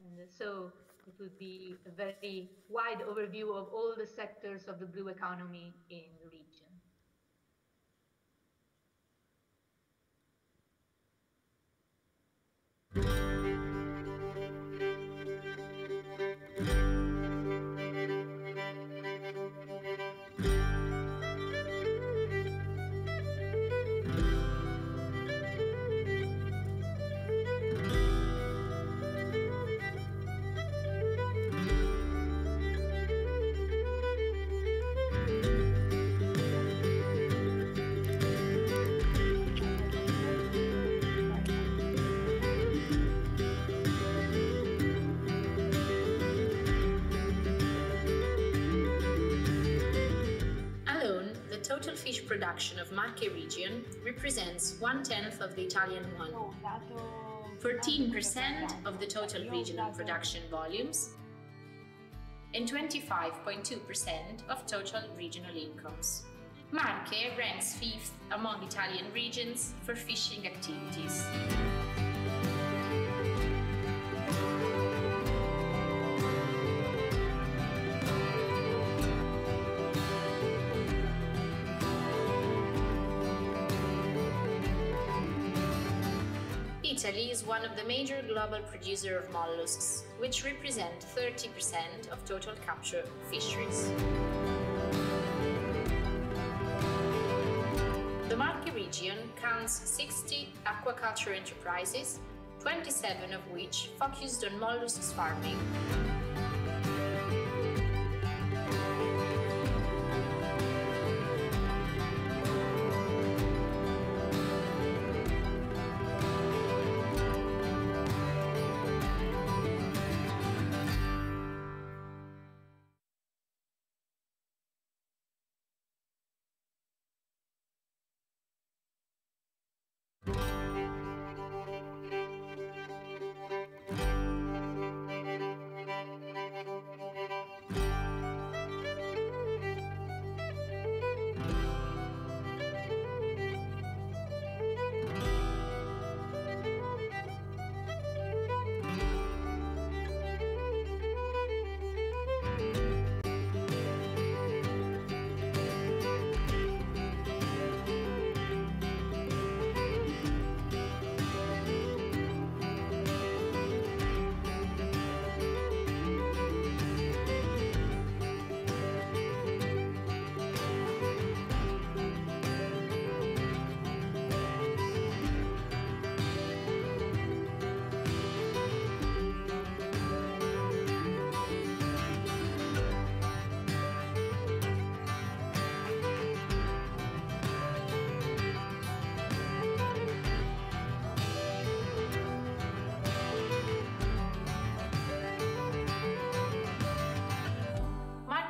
And so it would be a very wide overview of all the sectors of the blue economy in the region. Total fish production of Marche region represents 1/10 of the Italian one, 14% of the total regional production volumes, and 25.2% of total regional incomes. Marche ranks 5th among Italian regions for fishing activities. Italy is one of the major global producers of mollusks, which represent 30% of total capture fisheries. The Marche region counts 60 aquaculture enterprises, 27 of which focused on mollusks farming.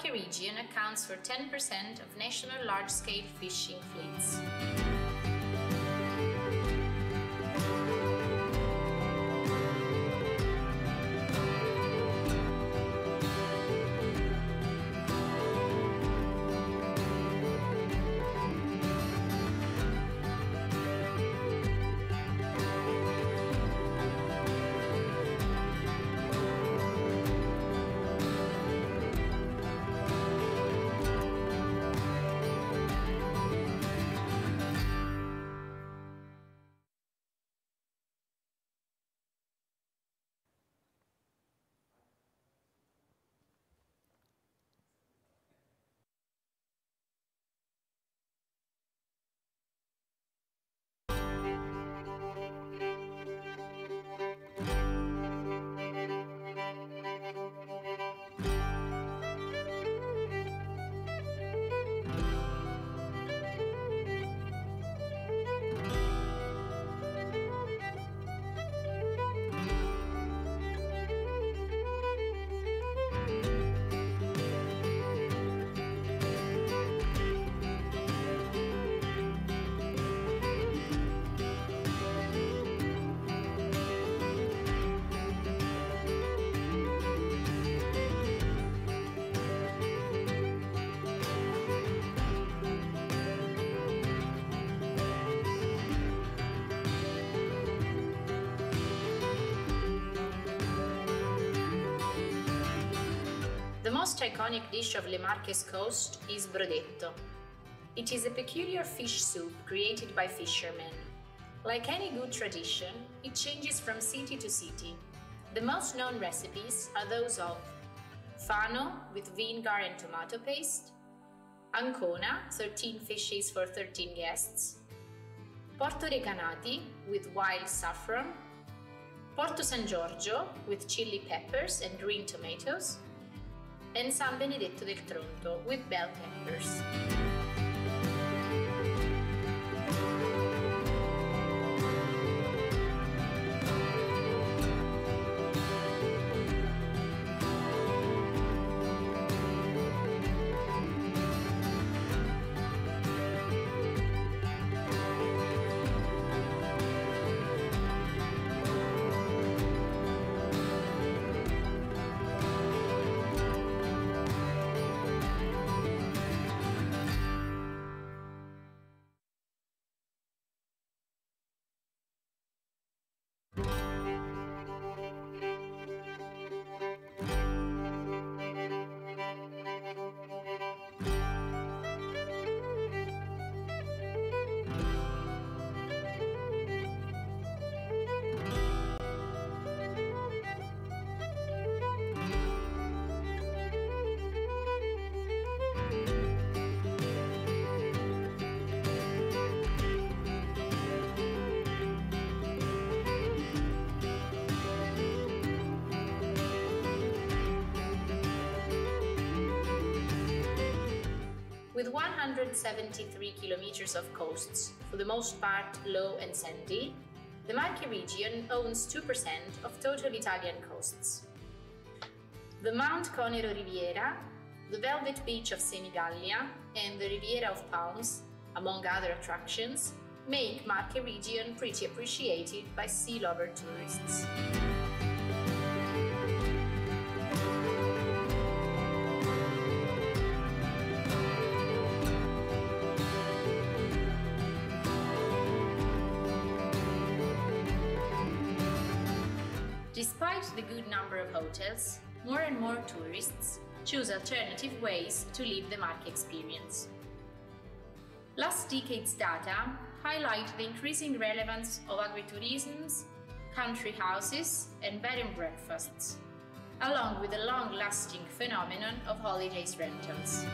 Marche region accounts for 10% of national large-scale fishing fleets. The most iconic dish of Le Marche's coast is brodetto. It is a peculiar fish soup created by fishermen. Like any good tradition, it changes from city to city. The most known recipes are those of fano with vinegar and tomato paste, ancona, 13 fishes for 13 guests, porto recanati with wild saffron, porto San Giorgio with chili peppers and green tomatoes, and San Benedetto del Tronto with bell peppers. With 173 kilometers of coasts, for the most part low and sandy, the Marche region owns 2% of total Italian coasts. The Mount Conero Riviera, the Velvet Beach of Senigallia, and the Riviera of Palms, among other attractions, make Marche region pretty appreciated by sea-lover tourists. Despite the good number of hotels, more and more tourists choose alternative ways to live the Marche experience. Last decade's data highlight the increasing relevance of agritourisms, country houses, and bed and breakfasts, along with the long-lasting phenomenon of holidays rentals.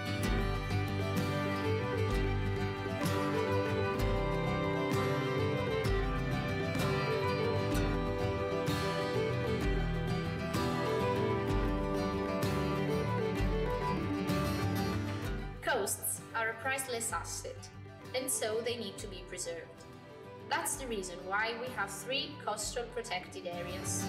Coasts are a priceless asset, and so they need to be preserved. That's the reason why we have 3 coastal protected areas.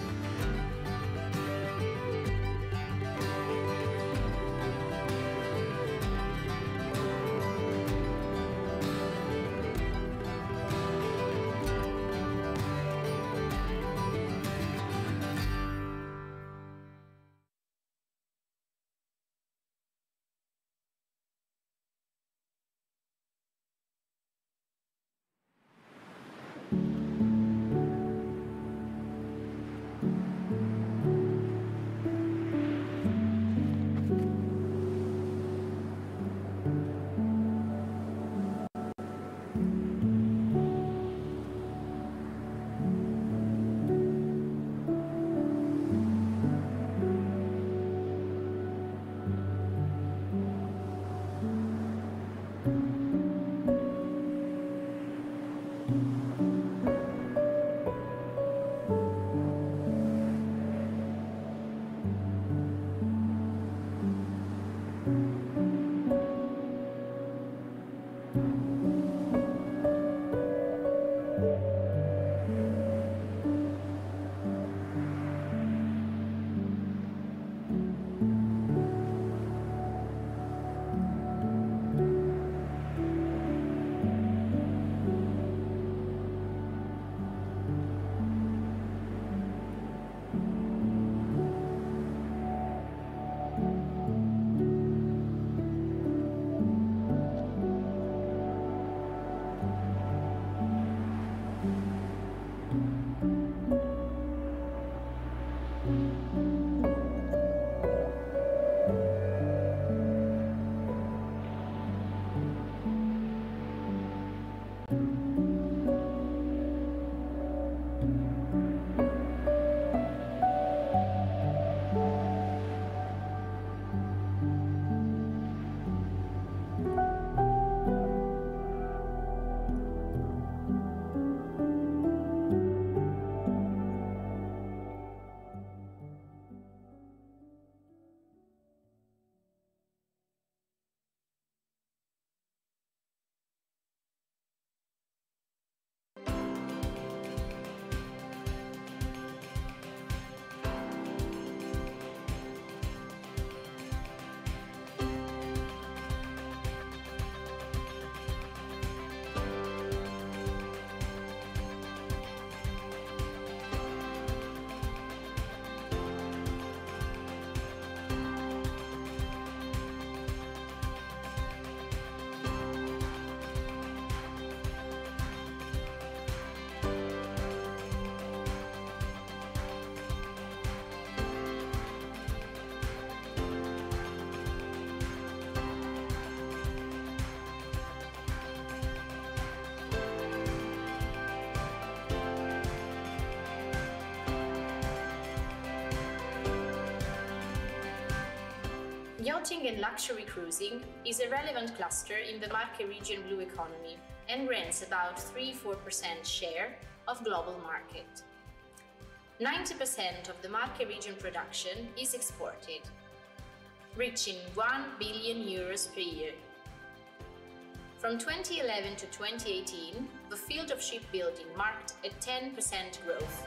Yachting and luxury cruising is a relevant cluster in the Marche region blue economy and rents about 3–4% share of global market. 90% of the Marche region production is exported, reaching €1 billion per year. From 2011 to 2018, the field of shipbuilding marked a 10% growth.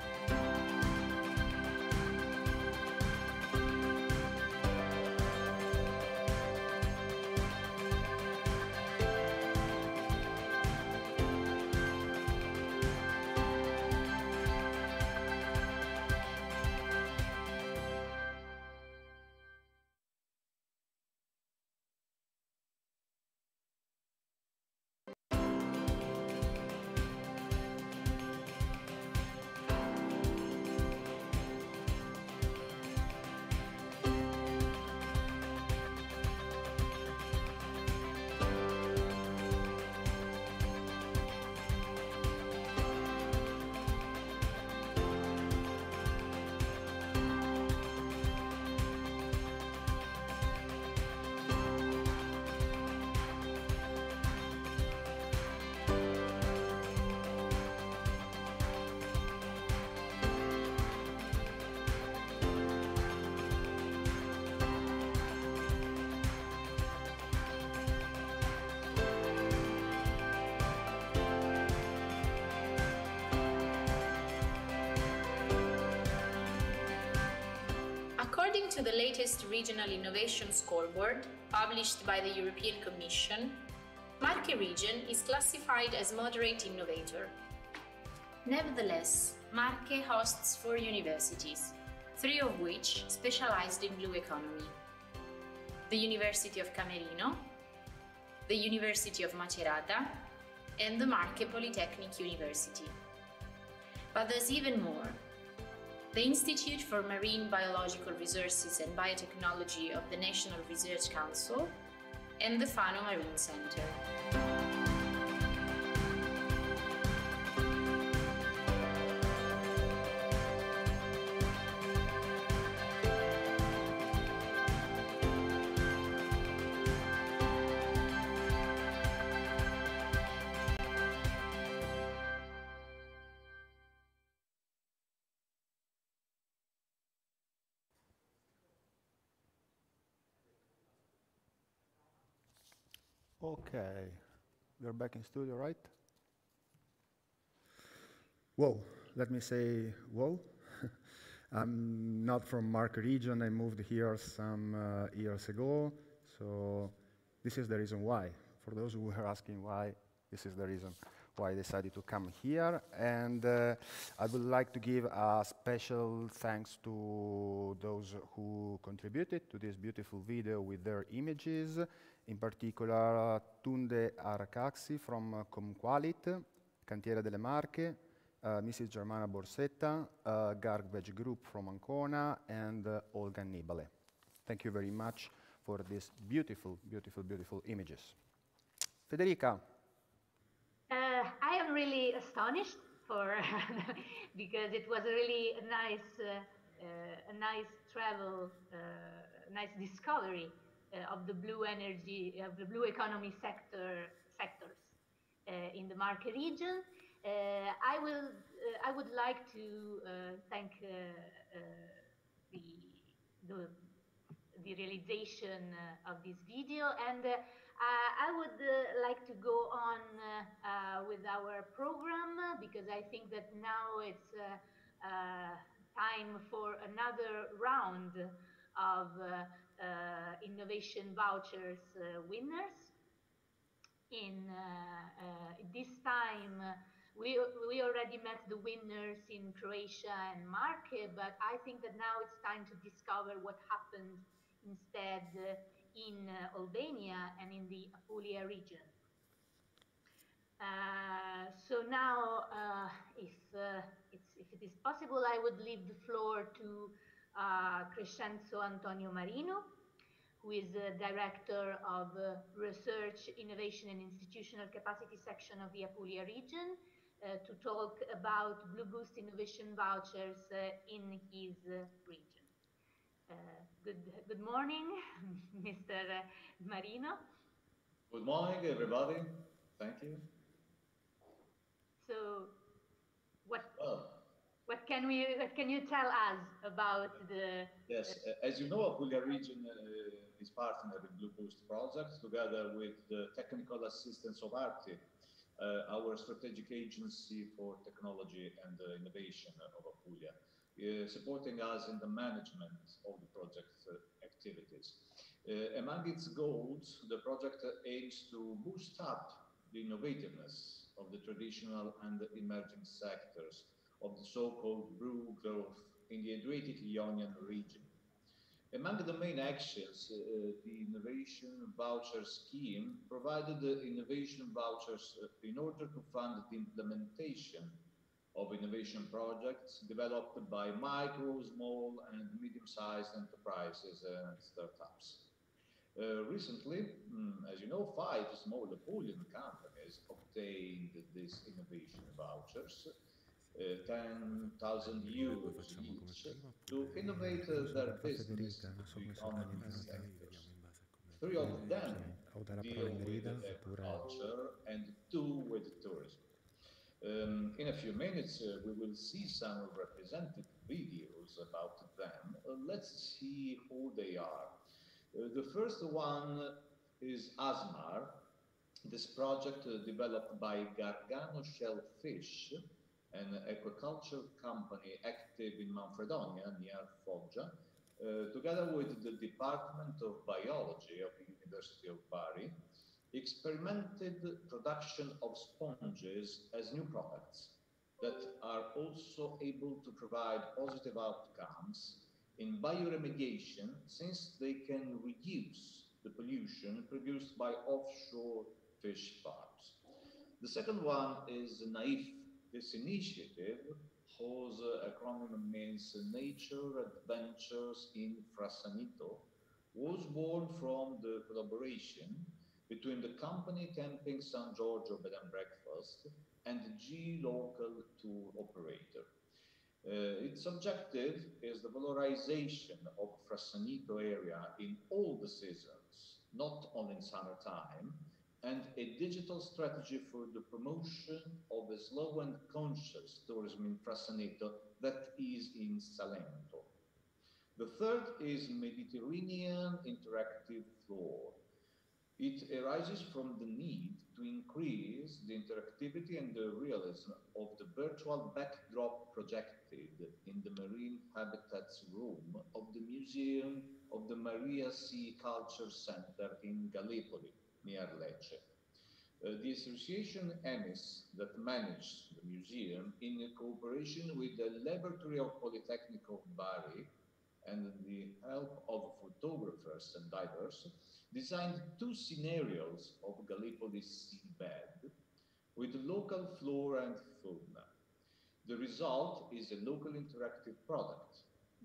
According to the latest Regional Innovation Scoreboard, published by the European Commission, Marche region is classified as moderate innovator. Nevertheless, Marche hosts 4 universities, 3 of which specialized in blue economy: the University of Camerino, the University of Macerata, and the Marche Polytechnic University. But there's even more. The Institute for Marine Biological Resources and Biotechnology of the National Research Council and the Fano Marine Center. Okay, we're back in studio, right? Whoa, let me say whoa. I'm not from Marche region. I moved here some years ago, so this is the reason why. For those who are asking why, this is the reason why I decided to come here. And I would like to give a special thanks to those who contributed to this beautiful video with their images. In particular, Tunde Arcaxi from Comqualit, Cantiere delle Marche, Mrs. Germana Borsetta, Garbage Group from Ancona, and Olga Nibale. Thank you very much for these beautiful, beautiful, beautiful images. Federica. I am really astonished because it was really a nice travel, nice discovery of the blue energy, of the blue economy sectors in the Marche region. I would like to thank the realization of this video, and I would like to go on with our program, because I think that now it's time for another round of innovation vouchers winners. In this time, we already met the winners in Croatia and Marche, but I think that now it's time to discover what happened instead in Albania and in the Apulia region. So now, if it is possible, I would leave the floor to Crescenzo Antonio Marino, who is the Director of Research, Innovation and Institutional Capacity Section of the Apulia region, to talk about Blue Boost Innovation Vouchers in his region. Good morning, Mr. Marino. Good morning, everybody. Thank you. So, what can you tell us about the? Yes, as you know, Apulia region is partner in Blue Boost project together with the technical assistance of ARTI, our strategic agency for technology and innovation of Apulia, supporting us in the management of the project activities. Among its goals, the project aims to boost up the innovativeness of the traditional and the emerging sectors of the so-called blue growth in the Adriatic-Ionian region. Among the main actions, the innovation voucher scheme provided the innovation vouchers in order to fund the implementation of innovation projects developed by micro, small, and medium-sized enterprises and startups. Recently, as you know, 5 small Apulian companies obtained these innovation vouchers, 10,000 euros each, to innovate their business to economy sectors. 3 of them deal with agriculture and 2 with tourism. In a few minutes, we will see some representative videos about them. Let's see who they are. The first one is Asmar. This project developed by Gargano Shellfish, an aquaculture company active in Manfredonia near Foggia, together with the Department of Biology of the University of Bari, experimented production of sponges as new products that are also able to provide positive outcomes in bioremediation, since they can reduce the pollution produced by offshore fish farms. The second one is NAIF. This initiative, whose acronym means Nature Adventures in Frassanito, was born from the collaboration between the company Camping San Giorgio Bed and Breakfast and G Local Tour Operator. Its objective is the valorization of Frassanito area in all the seasons, not only in summertime, and a digital strategy for the promotion of a slow and conscious tourism in Frassanito that is in Salento. The third is Mediterranean Interactive Floor. It arises from the need to increase the interactivity and the realism of the virtual backdrop projected in the Marine Habitats Room of the Museum of the Maria Sea Culture Center in Gallipoli, near Lecce. The association EMIS that managed the museum, in cooperation with the Laboratory of Polytechnic of Bari and the help of photographers and divers, designed 2 scenarios of Gallipoli's seabed with local flora and fauna. The result is a local interactive product.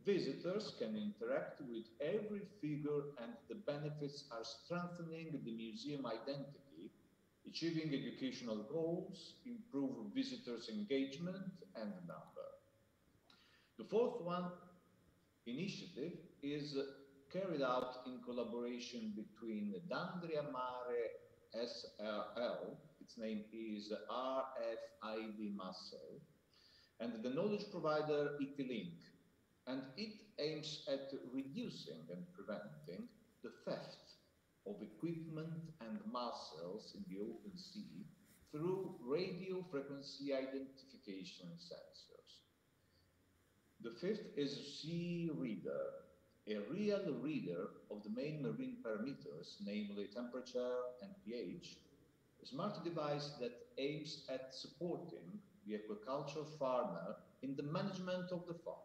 Visitors can interact with every figure, and the benefits are strengthening the museum identity, achieving educational goals, improve visitors' engagement and number. The fourth one initiative is carried out in collaboration between D'Andria Mare SRL, its name is RFID Muscle, and the knowledge provider Itilink, and it aims at reducing and preventing the theft of equipment and mussels in the open sea through radio frequency identification sensors. The fifth is Sea Reader, a real reader of the main marine parameters, namely temperature and pH, a smart device that aims at supporting the aquaculture farmer in the management of the farm.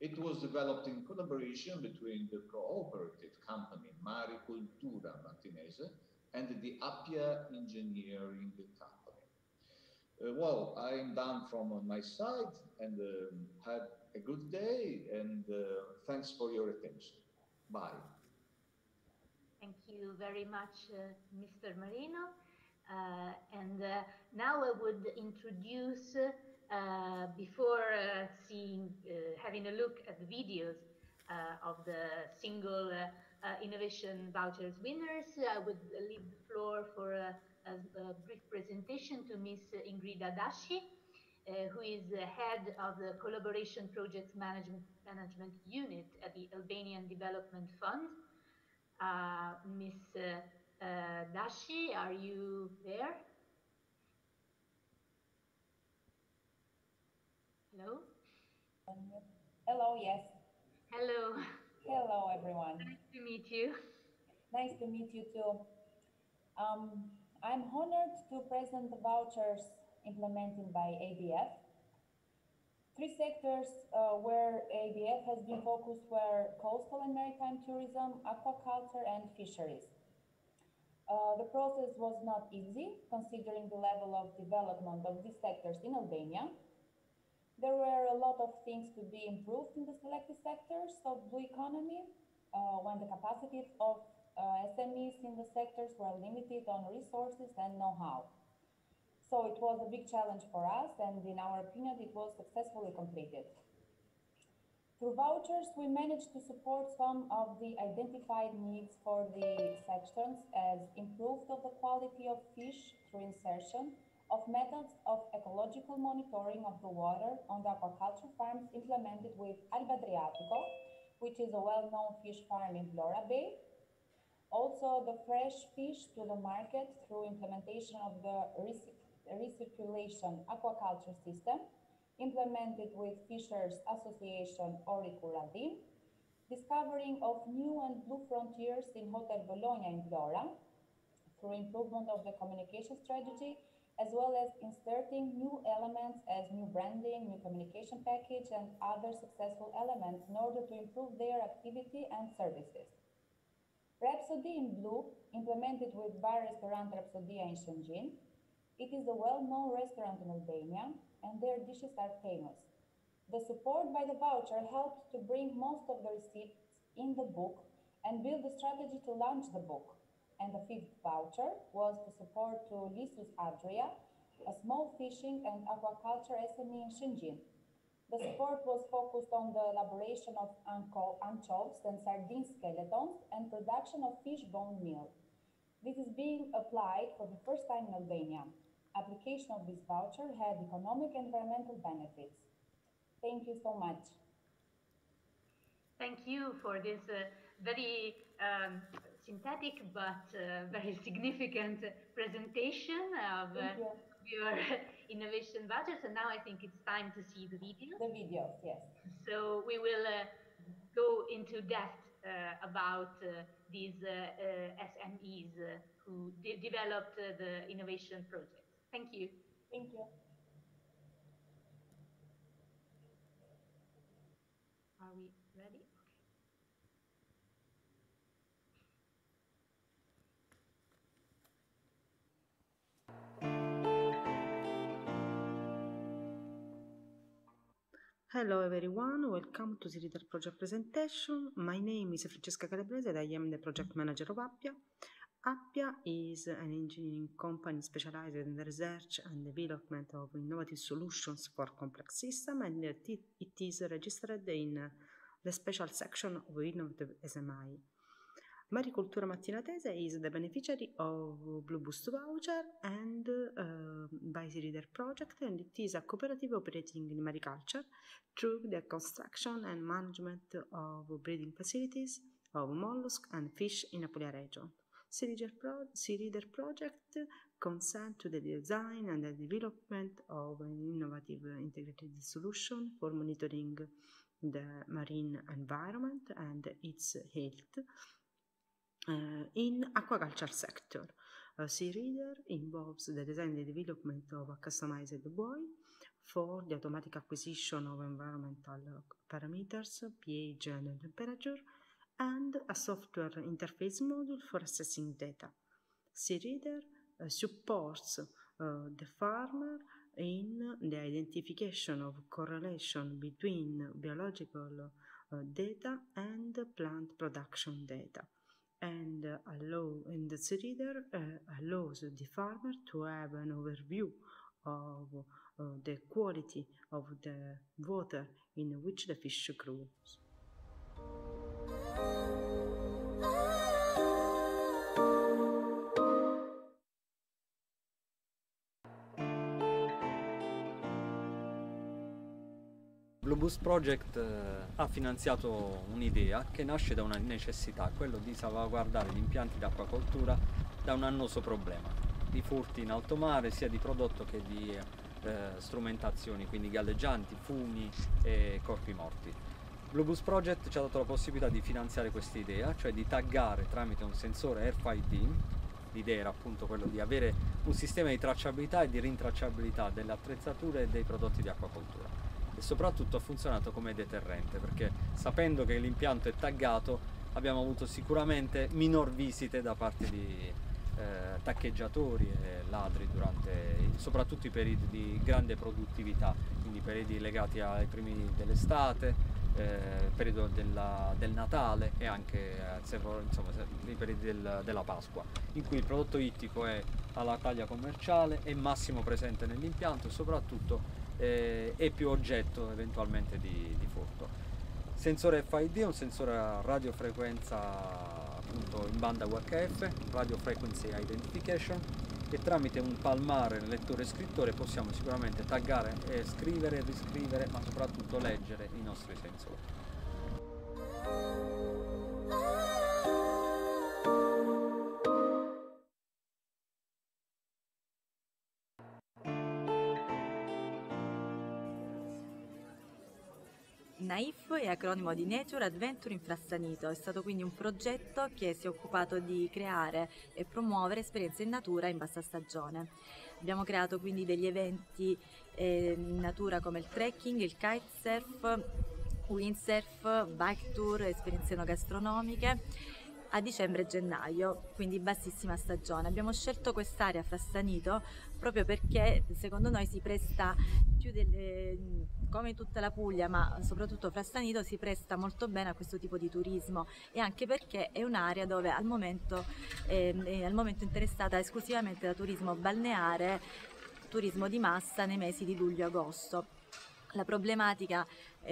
It was developed in collaboration between the cooperative company Maricultura Martinese and the Appia Engineering Company. Well, I'm done from my side, and have a good day, and thanks for your attention. Bye. Thank you very much, Mr. Marino. Now I would introduce, before having a look at the videos, of the single innovation vouchers winners. I would leave the floor for a brief presentation to Ms. Ingrida Dashi, who is the head of the Collaboration Projects Management Unit at the Albanian Development Fund. Ms. Dashi, are you there? Hello? Hello, yes. Hello. Hello, everyone. Nice to meet you. Nice to meet you too. I'm honored to present the vouchers implemented by ADF. Three sectors where ADF has been focused were coastal and maritime tourism, aquaculture, and fisheries. The process was not easy, considering the level of development of these sectors in Albania. There were a lot of things to be improved in the selected sectors of blue economy, when the capacities of SMEs in the sectors were limited on resources and know-how. So it was a big challenge for us, and in our opinion, it was successfully completed. Through vouchers, we managed to support some of the identified needs for the sections, as improved of the quality of fish through insertion, of methods of ecological monitoring of the water on the aquaculture farms implemented with Adriatico, which is a well-known fish farm in Vlora Bay. Also, the fresh fish to the market through implementation of the recirculation aquaculture system implemented with Fishers Association Auricuradin, discovering of new and blue frontiers in Hotel Bologna in Vlora through improvement of the communication strategy, as well as inserting new elements as new branding, new communication package, and other successful elements in order to improve their activity and services. Rhapsody in Blue, implemented with Bar Restaurant Rhapsodia in Shenzhen. It is a well-known restaurant in Albania, and their dishes are famous. The support by the voucher helped to bring most of the receipts in the book and build a strategy to launch the book. And the fifth voucher was the support to Lisus Adria, a small fishing and aquaculture SME in Shenzhen. The support was focused on the elaboration of anchovies and sardine skeletons and production of fish bone meal. This is being applied for the first time in Albania. Application of this voucher had economic and environmental benefits. Thank you so much. Thank you for this very synthetic but very significant presentation of your innovation vouchers. And now I think it's time to see the video. The video, yes. So we will go into depth about these SMEs who developed the innovation project. Thank you. Thank you. Are we ready? Hello everyone, welcome to the Reader Project presentation. My name is Francesca Calabrese and I am the project manager of Appia. Appia is an engineering company specialized in the research and development of innovative solutions for complex systems, and it is registered in the special section of Innovative SMI. Maricultura Mattinatese is the beneficiary of Blue Boost voucher and by the Reader Project, and it is a cooperative operating in mariculture through the construction and management of breeding facilities of mollusks and fish in Apulia region. The Reader Project consents to the design and the development of an innovative integrated solution for monitoring the marine environment and its health in aquaculture sector. Sea Reader involves the design and development of a customized buoy for the automatic acquisition of environmental parameters, pH and temperature, and a software interface module for assessing data. Sea Reader supports the farmer in the identification of correlation between biological data and plant production data, and the Sea Reader allows the farmer to have an overview of the quality of the water in which the fish grows. Blue Boost Project ha finanziato un'idea che nasce da una necessità, quello di salvaguardare gli impianti d'acquacoltura da un annoso problema di furti in alto mare, sia di prodotto che di strumentazioni, quindi galleggianti, fumi e corpi morti. Blue Boost Project ci ha dato la possibilità di finanziare questa idea, cioè di taggare tramite un sensore RFID. L'idea era appunto quello di avere un sistema di tracciabilità e di rintracciabilità delle attrezzature e dei prodotti di acquacoltura. E soprattutto ha funzionato come deterrente, perché sapendo che l'impianto è taggato abbiamo avuto sicuramente minor visite da parte di taccheggiatori e ladri durante soprattutto i periodi di grande produttività, quindi periodi legati ai primi dell'estate, periodo del Natale e anche insomma, i periodi della Pasqua, in cui il prodotto ittico è alla taglia commerciale, è massimo presente nell'impianto e soprattutto è più oggetto eventualmente di furto. Sensore FID è un sensore a radiofrequenza appunto in banda UHF, Radio Frequency Identification, e tramite un palmare lettore e scrittore possiamo sicuramente taggare e scrivere, riscrivere, ma soprattutto leggere i nostri sensori. NAIF è acronimo di Nature Adventure Infrassanito, è stato quindi un progetto che si è occupato di creare e promuovere esperienze in natura in bassa stagione. Abbiamo creato quindi degli eventi in natura come il trekking, il kitesurf, windsurf, bike tour, esperienze enogastronomiche a dicembre e gennaio, quindi bassissima stagione. Abbiamo scelto quest'area Frassanito proprio perché secondo noi si presta più come tutta la Puglia, ma soprattutto Frassanito si presta molto bene a questo tipo di turismo, e anche perché è un'area dove al momento è interessata esclusivamente da turismo balneare, turismo di massa nei mesi di luglio-agosto. La problematica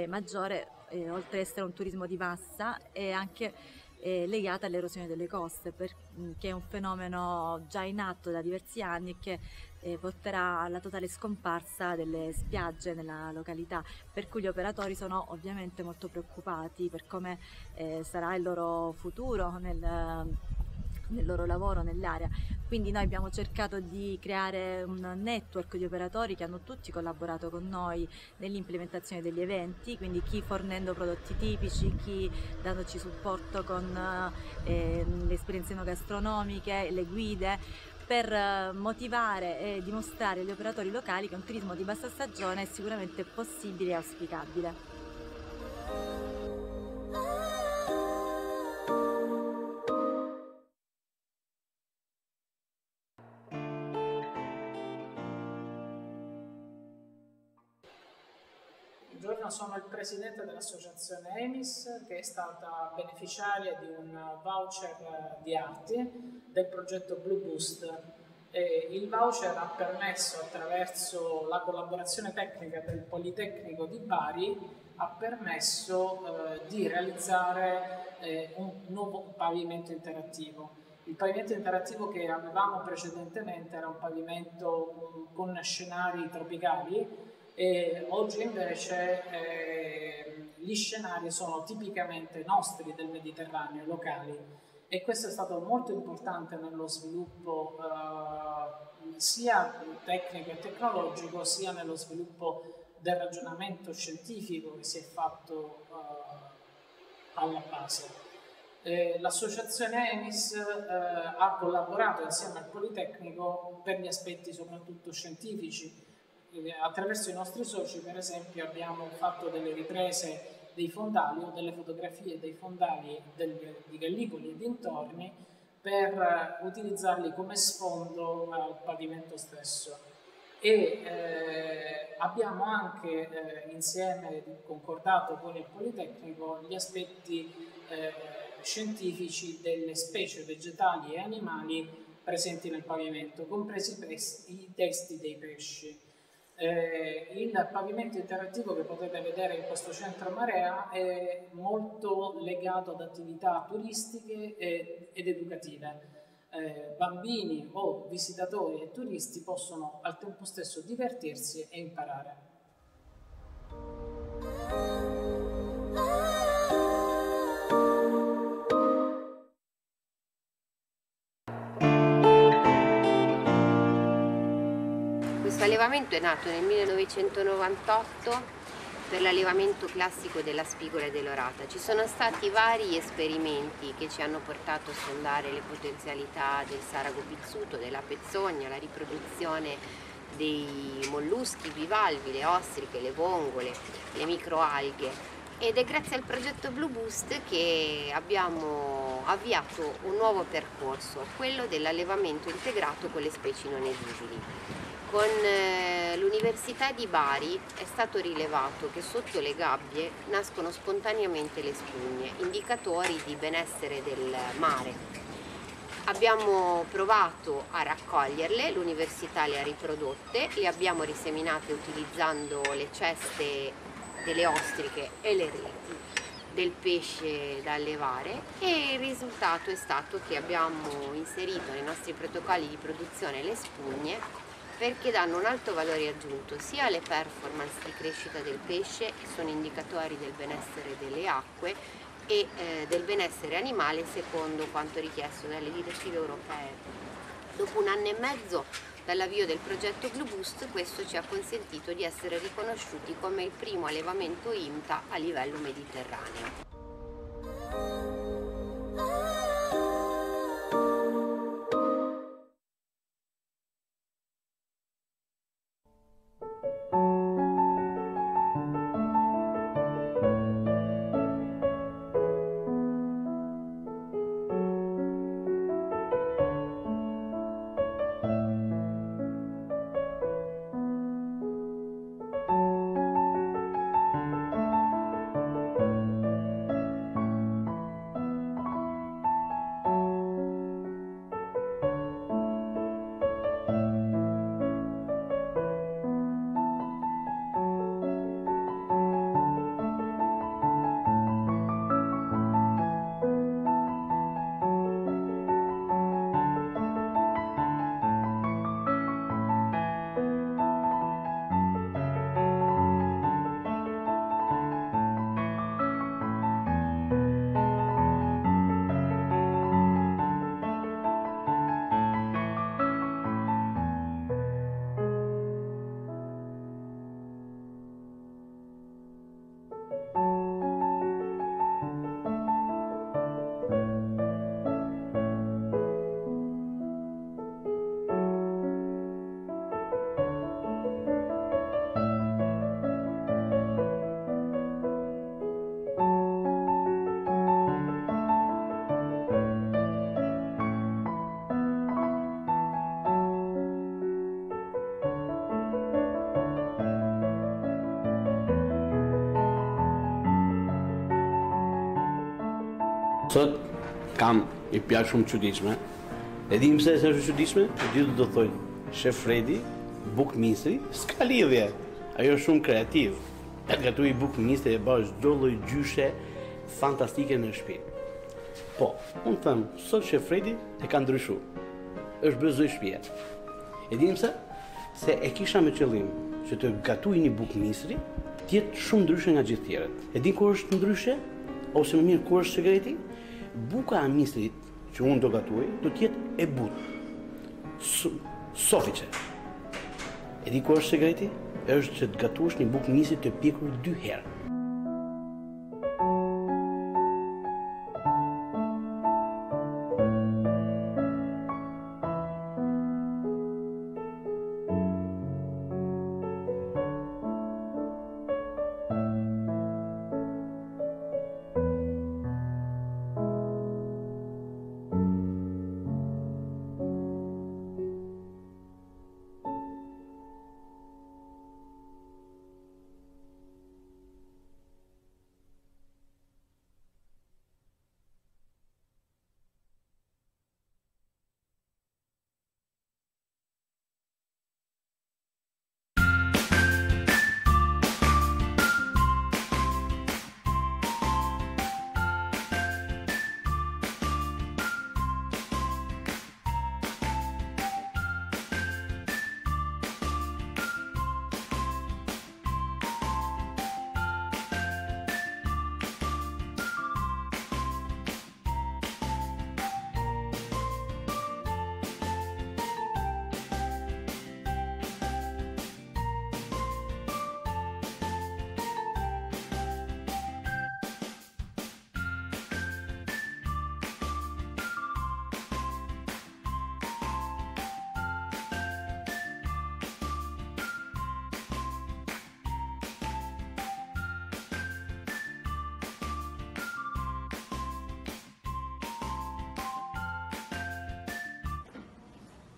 maggiore, oltre ad essere un turismo di massa, è anche legata all'erosione delle coste, che è un fenomeno già in atto da diversi anni e che porterà alla totale scomparsa delle spiagge nella località, per cui gli operatori sono ovviamente molto preoccupati per come sarà il loro futuro nel loro lavoro nell'area. Quindi noi abbiamo cercato di creare un network di operatori che hanno tutti collaborato con noi nell'implementazione degli eventi, quindi chi fornendo prodotti tipici, chi dandoci supporto con le esperienze enogastronomiche, le guide, per motivare e dimostrare agli operatori locali che un turismo di bassa stagione è sicuramente possibile e auspicabile. Buongiorno, sono il presidente dell'associazione EMIS, che è stata beneficiaria di un voucher di arti del progetto Blue Boost. Il voucher ha permesso, attraverso la collaborazione tecnica del Politecnico di Bari, ha permesso di realizzare un nuovo pavimento interattivo. Il pavimento interattivo che avevamo precedentemente era un pavimento con scenari tropicali, e oggi invece gli scenari sono tipicamente nostri, del Mediterraneo, locali, e questo è stato molto importante nello sviluppo sia tecnico e tecnologico, sia nello sviluppo del ragionamento scientifico che si è fatto alla base. L'associazione EMIS ha collaborato insieme al Politecnico per gli aspetti soprattutto scientifici. Attraverso i nostri soci, per esempio, abbiamo fatto delle riprese dei fondali o delle fotografie dei fondali di Gallipoli e dintorni per utilizzarli come sfondo al pavimento stesso. E abbiamo anche insieme concordato con il Politecnico gli aspetti scientifici delle specie vegetali e animali presenti nel pavimento, compresi i testi dei pesci. Il pavimento interattivo che potete vedere in questo centro Marea è molto legato ad attività turistiche ed educative. Bambini o visitatori e turisti possono al tempo stesso divertirsi e imparare. Questo allevamento è nato nel 1998 per l'allevamento classico della spigola e dell'orata. Ci sono stati vari esperimenti che ci hanno portato a sondare le potenzialità del sarago pizzuto, della pezzogna, la riproduzione dei molluschi bivalvi, le ostriche, le vongole, le microalghe. Ed è grazie al progetto Blue Boost che abbiamo avviato un nuovo percorso, quello dell'allevamento integrato con le specie non edibili. Con l'Università di Bari è stato rilevato che sotto le gabbie nascono spontaneamente le spugne, indicatori di benessere del mare. Abbiamo provato a raccoglierle, l'università le ha riprodotte, le abbiamo riseminate utilizzando le ceste delle ostriche e le reti del pesce da allevare, e il risultato è stato che abbiamo inserito nei nostri protocolli di produzione le spugne, perché danno un alto valore aggiunto sia alle performance di crescita del pesce, che sono indicatori del benessere delle acque e del benessere animale secondo quanto richiesto dalle direttive europee. Dopo 1 anno e mezzo dall'avvio del progetto Blue Boost, questo ci ha consentito di essere riconosciuti come il primo allevamento IMTA a livello mediterraneo. Sot kam I pjatë shumë çuditshme. E dim pse është e çuditshme? E di do të thoj Shef Fredi, buk misri, s'ka lidhje. Ajo është shumë kreativ. E gatui buk misri e bash çdo lloj gjyshe fantastike në shtëpi. Po, unë them, sot Shef Fredi e ka ndryshuar. Është bërë zoj shtëpia. E dim pse? Se e kisha me qëllim që të gatuj një buk misri të jetë shumë ndryshe nga gjithë tjerët. E di kur është ndryshe? Ose më mirë kur është sekreti? Buka e misrit që unë do gatuaj do të jetë e butë. Sofice. E di kur është sekreti? Është që të gatuash një bukë misri të pjekur 2 herë.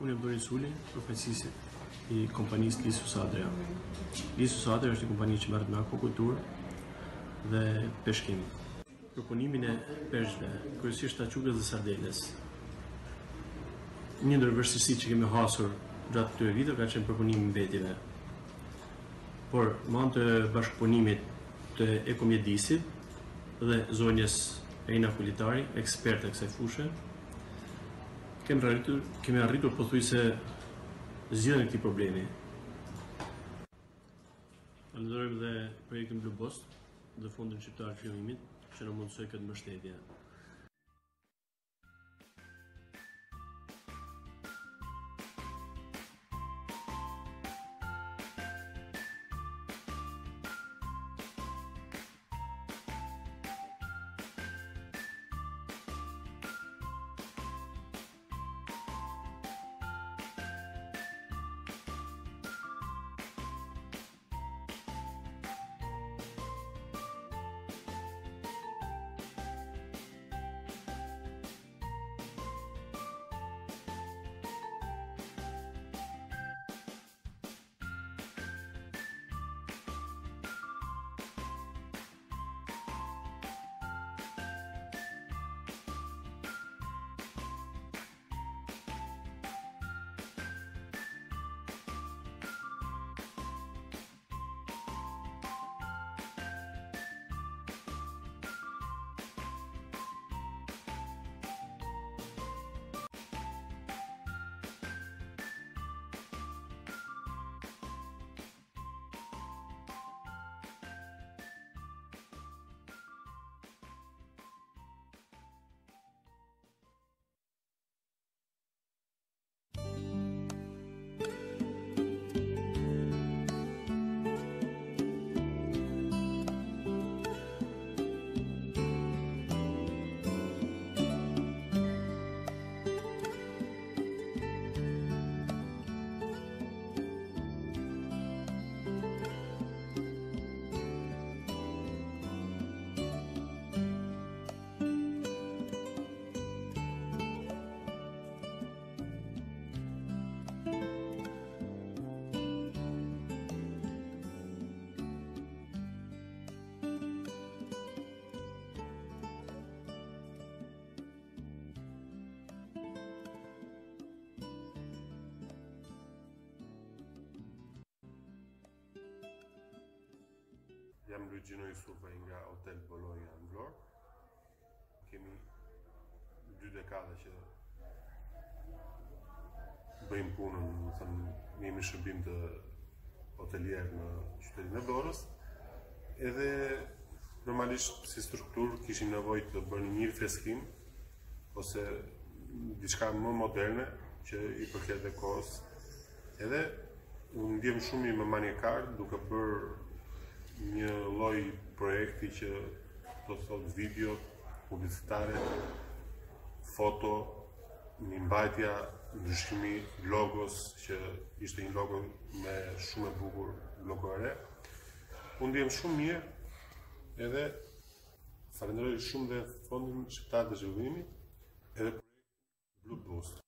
Unë jam Dorin Suli, përfaqësues i kompanisë Lissus Adria. Lissus Adria është një kompani që merret me akvakulturë dhe peshkim. Proponimin e peshqve, kryesisht aqugës dhe sardeles. Një ndër vështirësitë që kemi hasur gjatë këtyre viteve ka qenë proponimi i mbetjeve. Por me anë të bashkëpunimit të ekomjedisit dhe zonjës Eina Kulitari, eksperte kësaj fushë, kemi arritur pothuajse zgjidhjen e këtij problemi. Falenderojmë dhe projektin Blue Bost dhe Fondin Shqiptar të Fillimit që na mundsoi këtë mbështetje. Jam Luigino Jusufa nga Hotel Bologna në Vlorë. Kemi 2 dekada që bëjmë punën, ne jemi shërbim të hotelier në qytetin e Vlorës. Edhe normalisht si strukturë kishim nevojë të bëni një freskim ose diçka më moderne që i përket dhe kohës. Edhe unë ndjem shumë i më maniakar duke bërë një lloj projekti që do të thotë video, publicitare, foto, një mbajtja, ndryshimi logos që ishte një logo me shumë e bukur, logo e re. Unë ndjem shumë mirë edhe falenderoj shumë dhe Fondin Shqiptar të Zhvillimit edhe projektin Blue Bost.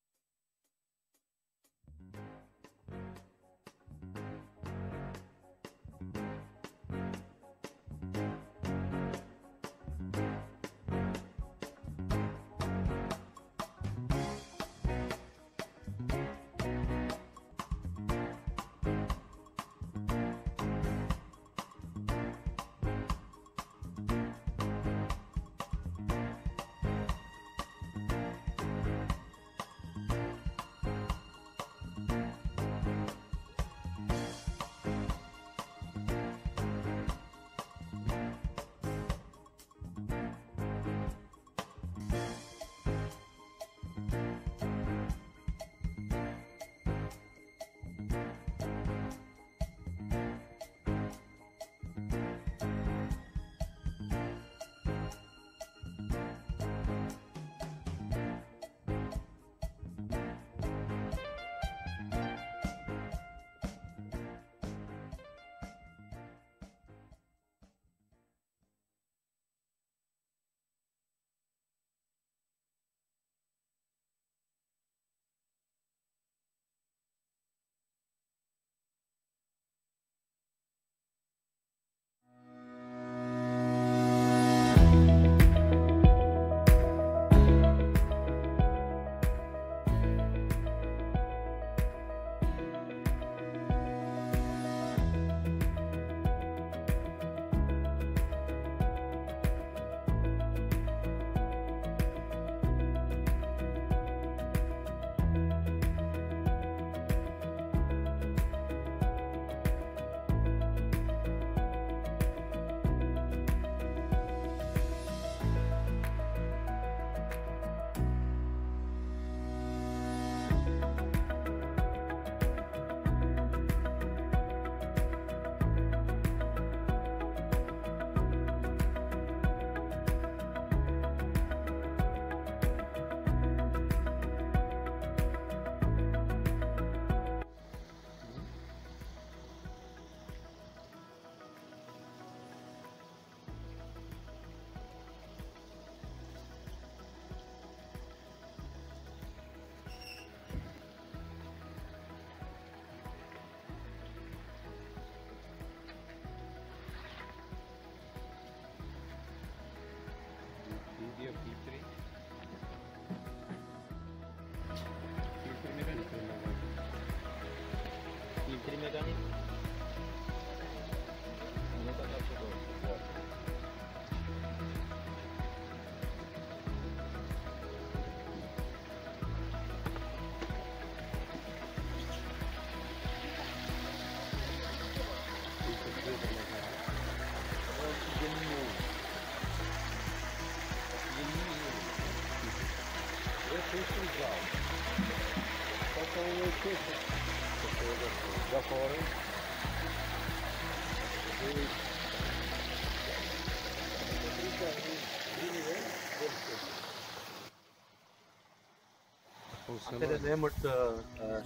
Atëre në emër të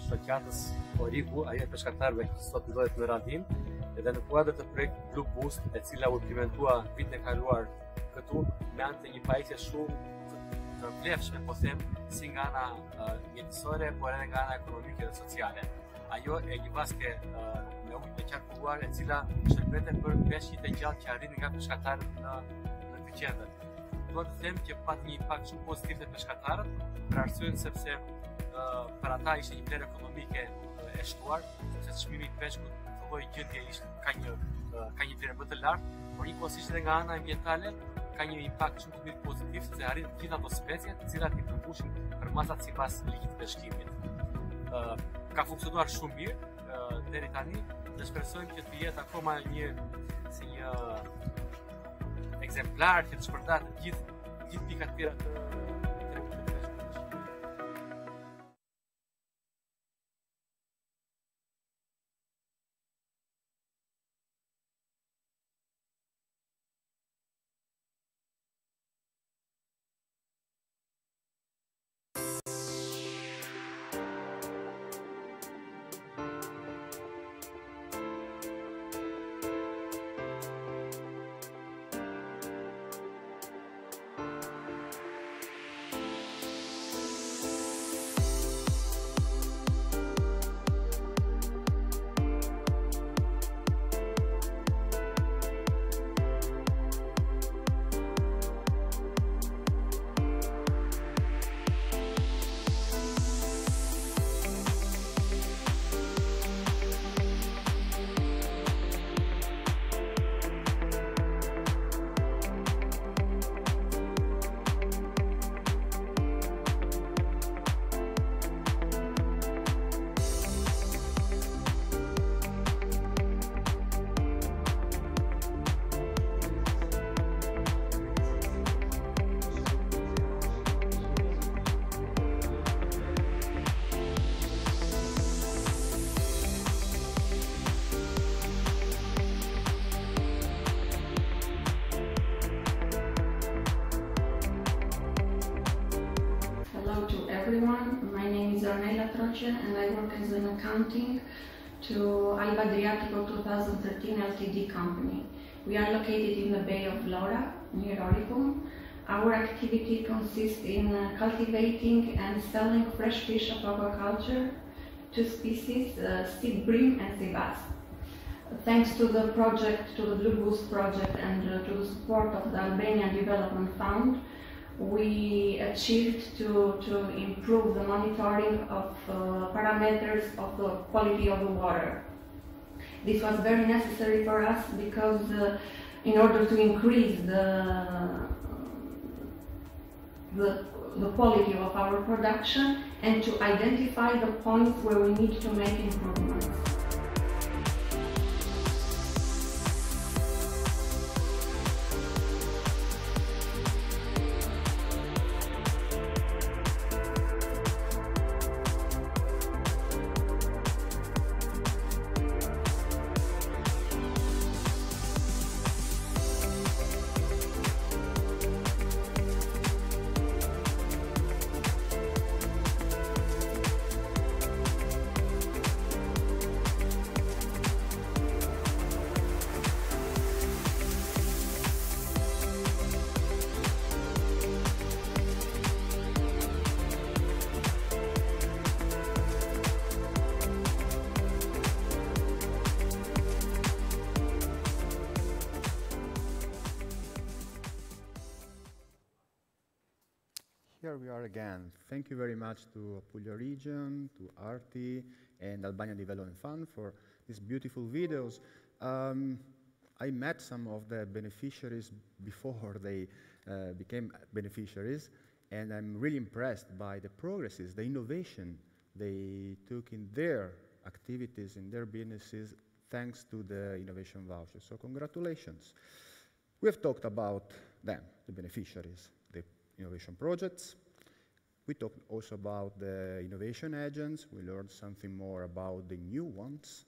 shoqatës Origu, ajo e peshkatarëve që sot ndodhet në Radhin, edhe në kuadër të projektit Blue Boost, e cila u implementua vitin e kaluar këtu me anë të një pajisje shumë të vlefshme, po them, si nga ana mjekësore, por edhe nga ana ekonomike dhe sociale. Ajo e një vaske me ujë të qarkulluar, e cila shërbete për peshqit e gjallë që arrin nga peshkatarët në këtë qendër. Duhet të them që pat një impakt shumë pozitiv te peshkatarët, për arsyën sepse për ata ishte një vlerë ekonomike e shtuar, sepse çmimi i peshkut në lloj gjendje ka një vlerë më të lartë, por njëkohësisht edhe nga ana ambientale ka një impakt shumë të mirë pozitiv, sepse arrin të gjitha ato specie të cilat i përmbushin përmasat sipas ligjit të peshkimit. Ka funksionuar shumë mirë deri tani dhe shpresojmë që të jetë akoma një ekzemplar që të shpërndahet të gjithë pikat tjera të and I work as an accounting to Adriatico 2013 Ltd company. We are located in the Bay of Lora, near Oricum. Our activity consists in cultivating and selling fresh fish of aquaculture, two species, sea bream and sea bass. Thanks to the project, to the Blue Boost project and to the support of the Albanian Development Fund, we achieved to improve the monitoring of parameters of the quality of the water. This was very necessary for us because in order to increase the quality of our production and to identify the points where we need to make improvements. Here we are again. Thank you very much to Apulia Region, to Arti, and Albania Development Fund for these beautiful videos. I met some of the beneficiaries before they became beneficiaries, and I'm really impressed by the progresses, the innovation they took in their activities, in their businesses, thanks to the innovation voucher. So congratulations. We have talked about them, the beneficiaries, the innovation projects. We talked also about the innovation agents. We learned something more about the new ones.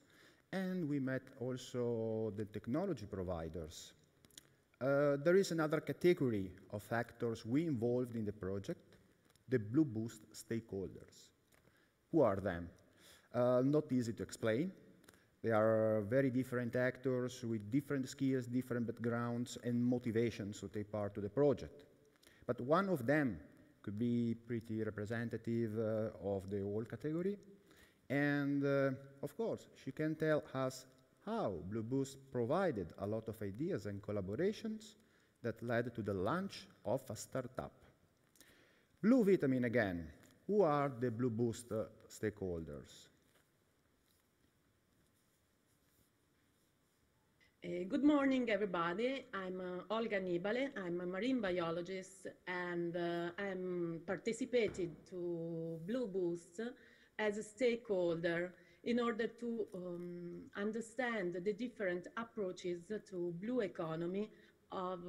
And we met also the technology providers. There is another category of actors we involved in the project, the Blue Boost stakeholders. Who are them? Not easy to explain. They are very different actors with different skills, different backgrounds, and motivations to take part to the project. But one of them could be pretty representative of the whole category. And of course, she can tell us how Blue Boost provided a lot of ideas and collaborations that led to the launch of a startup. Blue Vitamin again. Who are the Blue Boost stakeholders? Good morning, everybody. I'm Olga Nibale. I'm a marine biologist, and I'm participated to Blue Boost as a stakeholder in order to understand the different approaches to blue economy of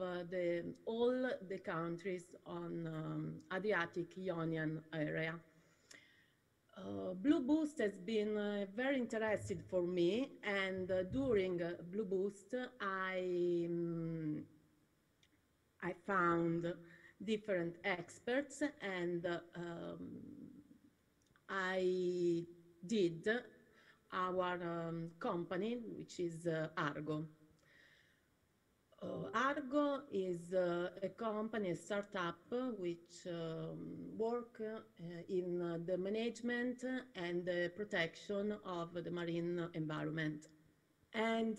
all the countries on Adriatic Ionian area. Blue Boost has been very interested for me, and during Blue Boost I found different experts, and I did our company, which is Argo. Argo is a company, a startup, which work in the management and the protection of the marine environment. And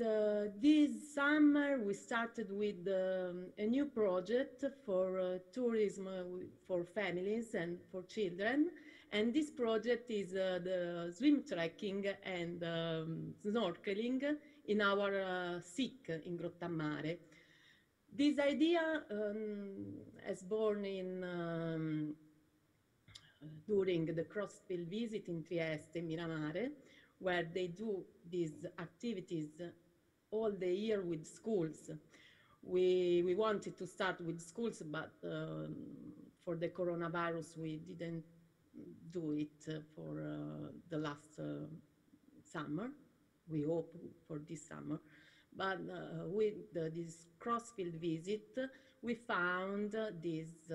this summer we started with a new project for tourism for families and for children. And this project is the swim trekking and snorkeling in our SIC in Grottammare. This idea has born during the cross-field visit in Trieste, Miramare, where they do these activities all the year with schools. We wanted to start with schools, but for the coronavirus we didn't do it for the last summer. We hope for this summer. But with this cross-field visit, we found this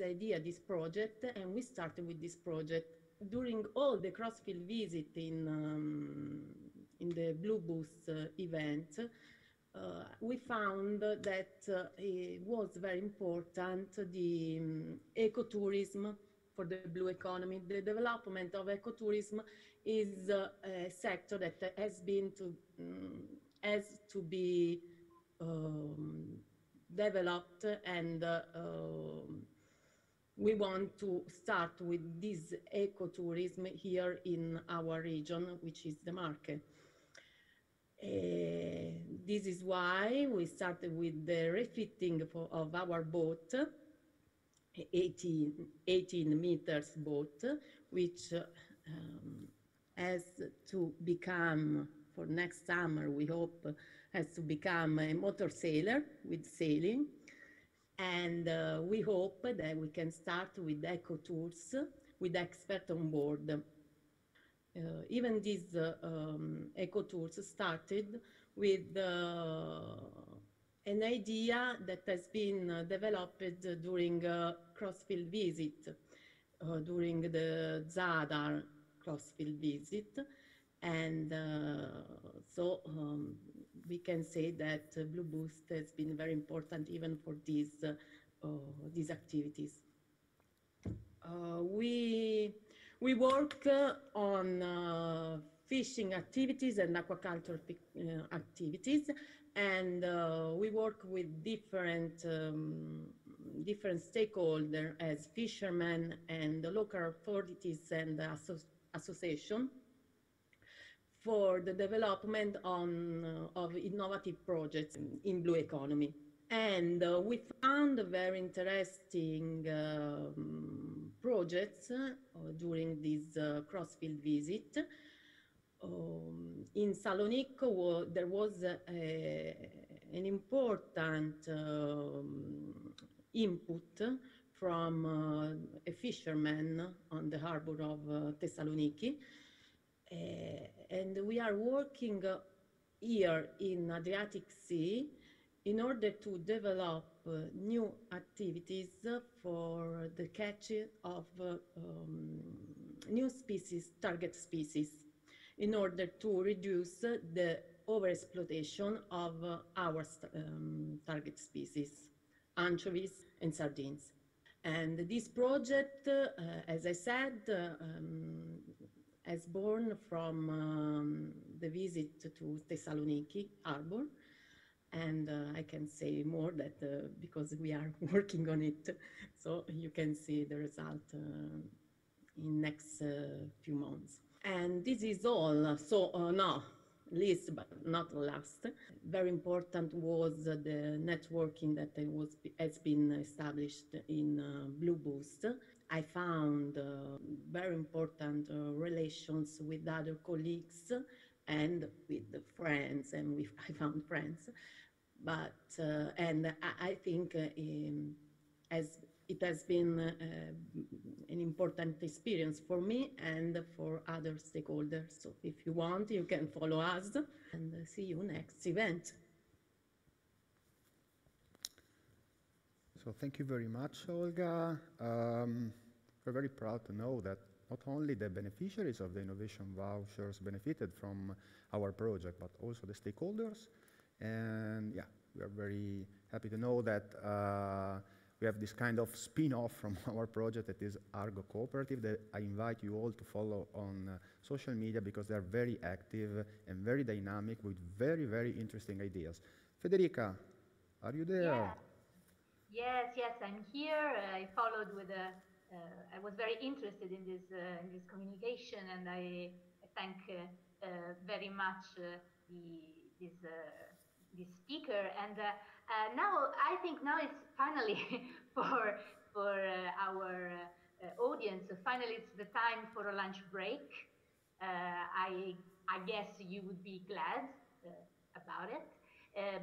idea, this project, and we started with this project. During all the cross-field visit in the Blue Boost event, we found that it was very important, the ecotourism for the blue economy. The development of ecotourism is a sector that has to be developed, and we want to start with this ecotourism here in our region, which is the Marche. This is why we started with the refitting of our boat, 18 meters boat, which has to become, for next summer we hope, has to become a motor sailor with sailing. And we hope that we can start with eco tours with experts on board. Even these eco tours started with an idea that has been developed during a cross-field visit, during the Zadar cross-field visit. And so we can say that Blue Boost has been very important even for these activities. We work on fishing activities and aquaculture activities, and we work with different stakeholders as fishermen and local authorities and associations for the development of innovative projects in blue economy. And we found very interesting projects during this cross-field visit. In Salonico, there was an important input from a fisherman on the harbor of Thessaloniki. And we are working here in Adriatic Sea in order to develop new activities for the catch of new species, target species, in order to reduce the overexploitation of our target species, anchovies and sardines. And this project, as I said, has born from the visit to Thessaloniki harbor. And I can say more that because we are working on it, so you can see the result in next few months. And this is all. So no, least but not last, very important was the networking that has been established in Blue Boost. I found very important relations with other colleagues and with friends, and I found friends. But and I think it has been an important experience for me and for other stakeholders. So if you want, you can follow us and see you next event. So thank you very much, Olga. We're very proud to know that not only the beneficiaries of the innovation vouchers benefited from our project, but also the stakeholders. And yeah, we are very happy to know that we have this kind of spin-off from our project that is Argo Cooperative, that I invite you all to follow on social media because they're very active and very dynamic with very, very interesting ideas. Federica, are you there? Yeah. Yes, I'm here. I followed with I was very interested in this communication, and I thank very much this speaker. And now I think now it's finally for our audience. Finally, it's the time for a lunch break. I guess you would be glad about it.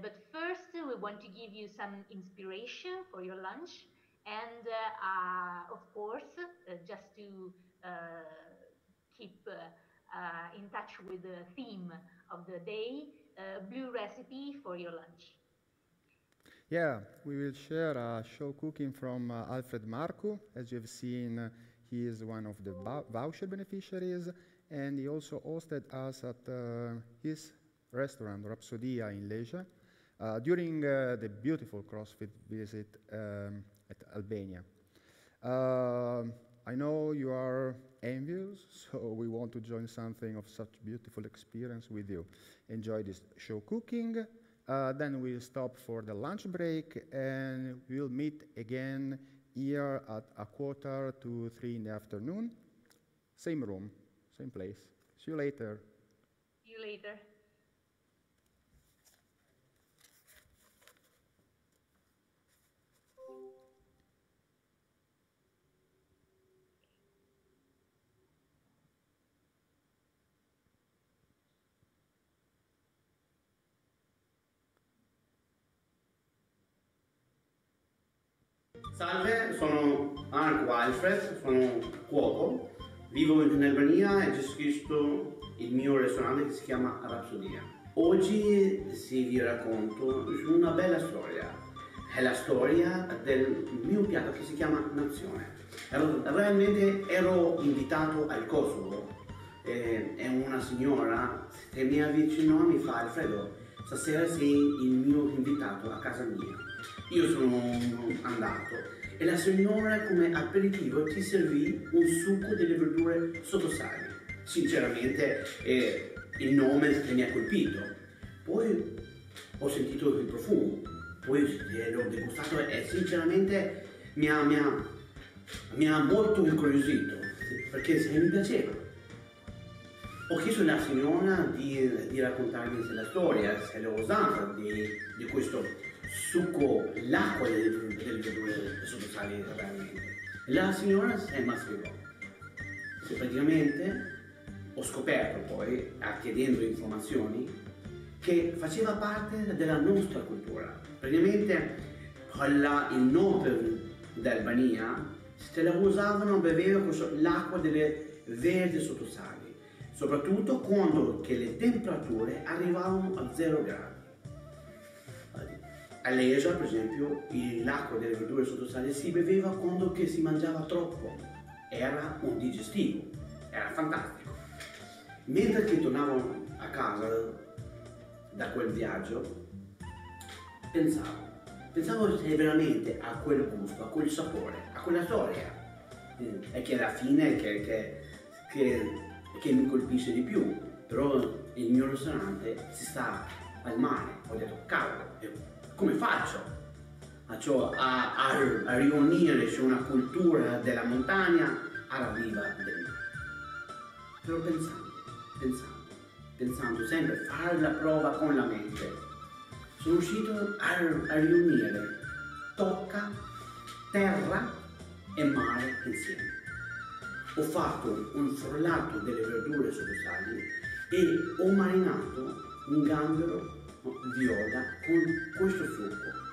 But first, we want to give you some inspiration for your lunch. And of course, just to keep in touch with the theme of the day, blue recipe for your lunch. Yeah, we will share a show cooking from Alfred Marcu. As you have seen, he is one of the voucher beneficiaries, and he also hosted us at his restaurant, Rhapsodia in Lesia, during the beautiful CrossFit visit at Albania. I know you are envious, so we want to join something of such beautiful experience with you. Enjoy this show cooking, then we'll stop for the lunch break, and we'll meet again here at 2:45 in the afternoon. Same room, same place. See you later. See you later. Salve, sono Argo Alfred, sono cuoco, vivo in Albania e gestisco il mio ristorante che si chiama Rhapsodia. Oggi vi racconto una bella storia, è la storia del mio piatto che si chiama Nazione. Realmente ero invitato al Kosovo e una signora che mi avvicinò e mi fa: Alfredo, stasera sei il mio invitato a casa mia. Io sono andato e la signora come aperitivo ti servì un succo delle verdure sottosali. Sinceramente il nome che mi ha colpito. Poi ho sentito il profumo, poi l'ho degustato e sinceramente mi ha molto incuriosito perché mi piaceva. Ho chiesto alla signora di raccontarmi la storia, se l'ho usato di questo succo, l'acqua delle verdure sottosali realmente. La signora si spiegò. Praticamente ho scoperto poi, chiedendo informazioni, che faceva parte della nostra cultura. Praticamente il nome d'Albania se la usavano a bere l'acqua delle verdi sottosali, soprattutto quando che le temperature arrivavano a 0 gradi. All'Asia, per esempio, l'acqua delle verdure sottosali si beveva quando che si mangiava troppo, era un digestivo, era fantastico. Mentre che tornavo a casa da quel viaggio, pensavo se veramente a quel gusto, a quel sapore, a quella storia, e che alla fine che mi colpisce di più. Però il mio ristorante si sta al mare, ho detto cavolo, come faccio a riunire su una cultura della montagna alla viva del mare? Però pensando sempre, fare la prova con la mente, sono riuscito a riunire tocca, terra e mare insieme. Ho fatto un frullato delle verdure sottosali e ho marinato un gambero viola con questo succo.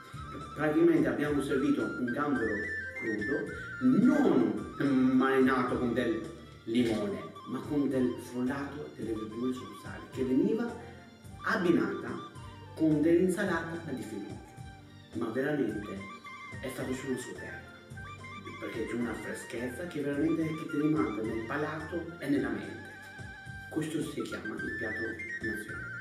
Praticamente abbiamo servito un gambero crudo, non marinato con del limone, ma con del frullato delle verdure sottosali, che veniva abbinata con dell'insalata di finocchio. Ma veramente è stato su una scoperta, perché c'è una freschezza che veramente che ti rimane nel palato e nella mente. Questo si chiama il piatto nazionale.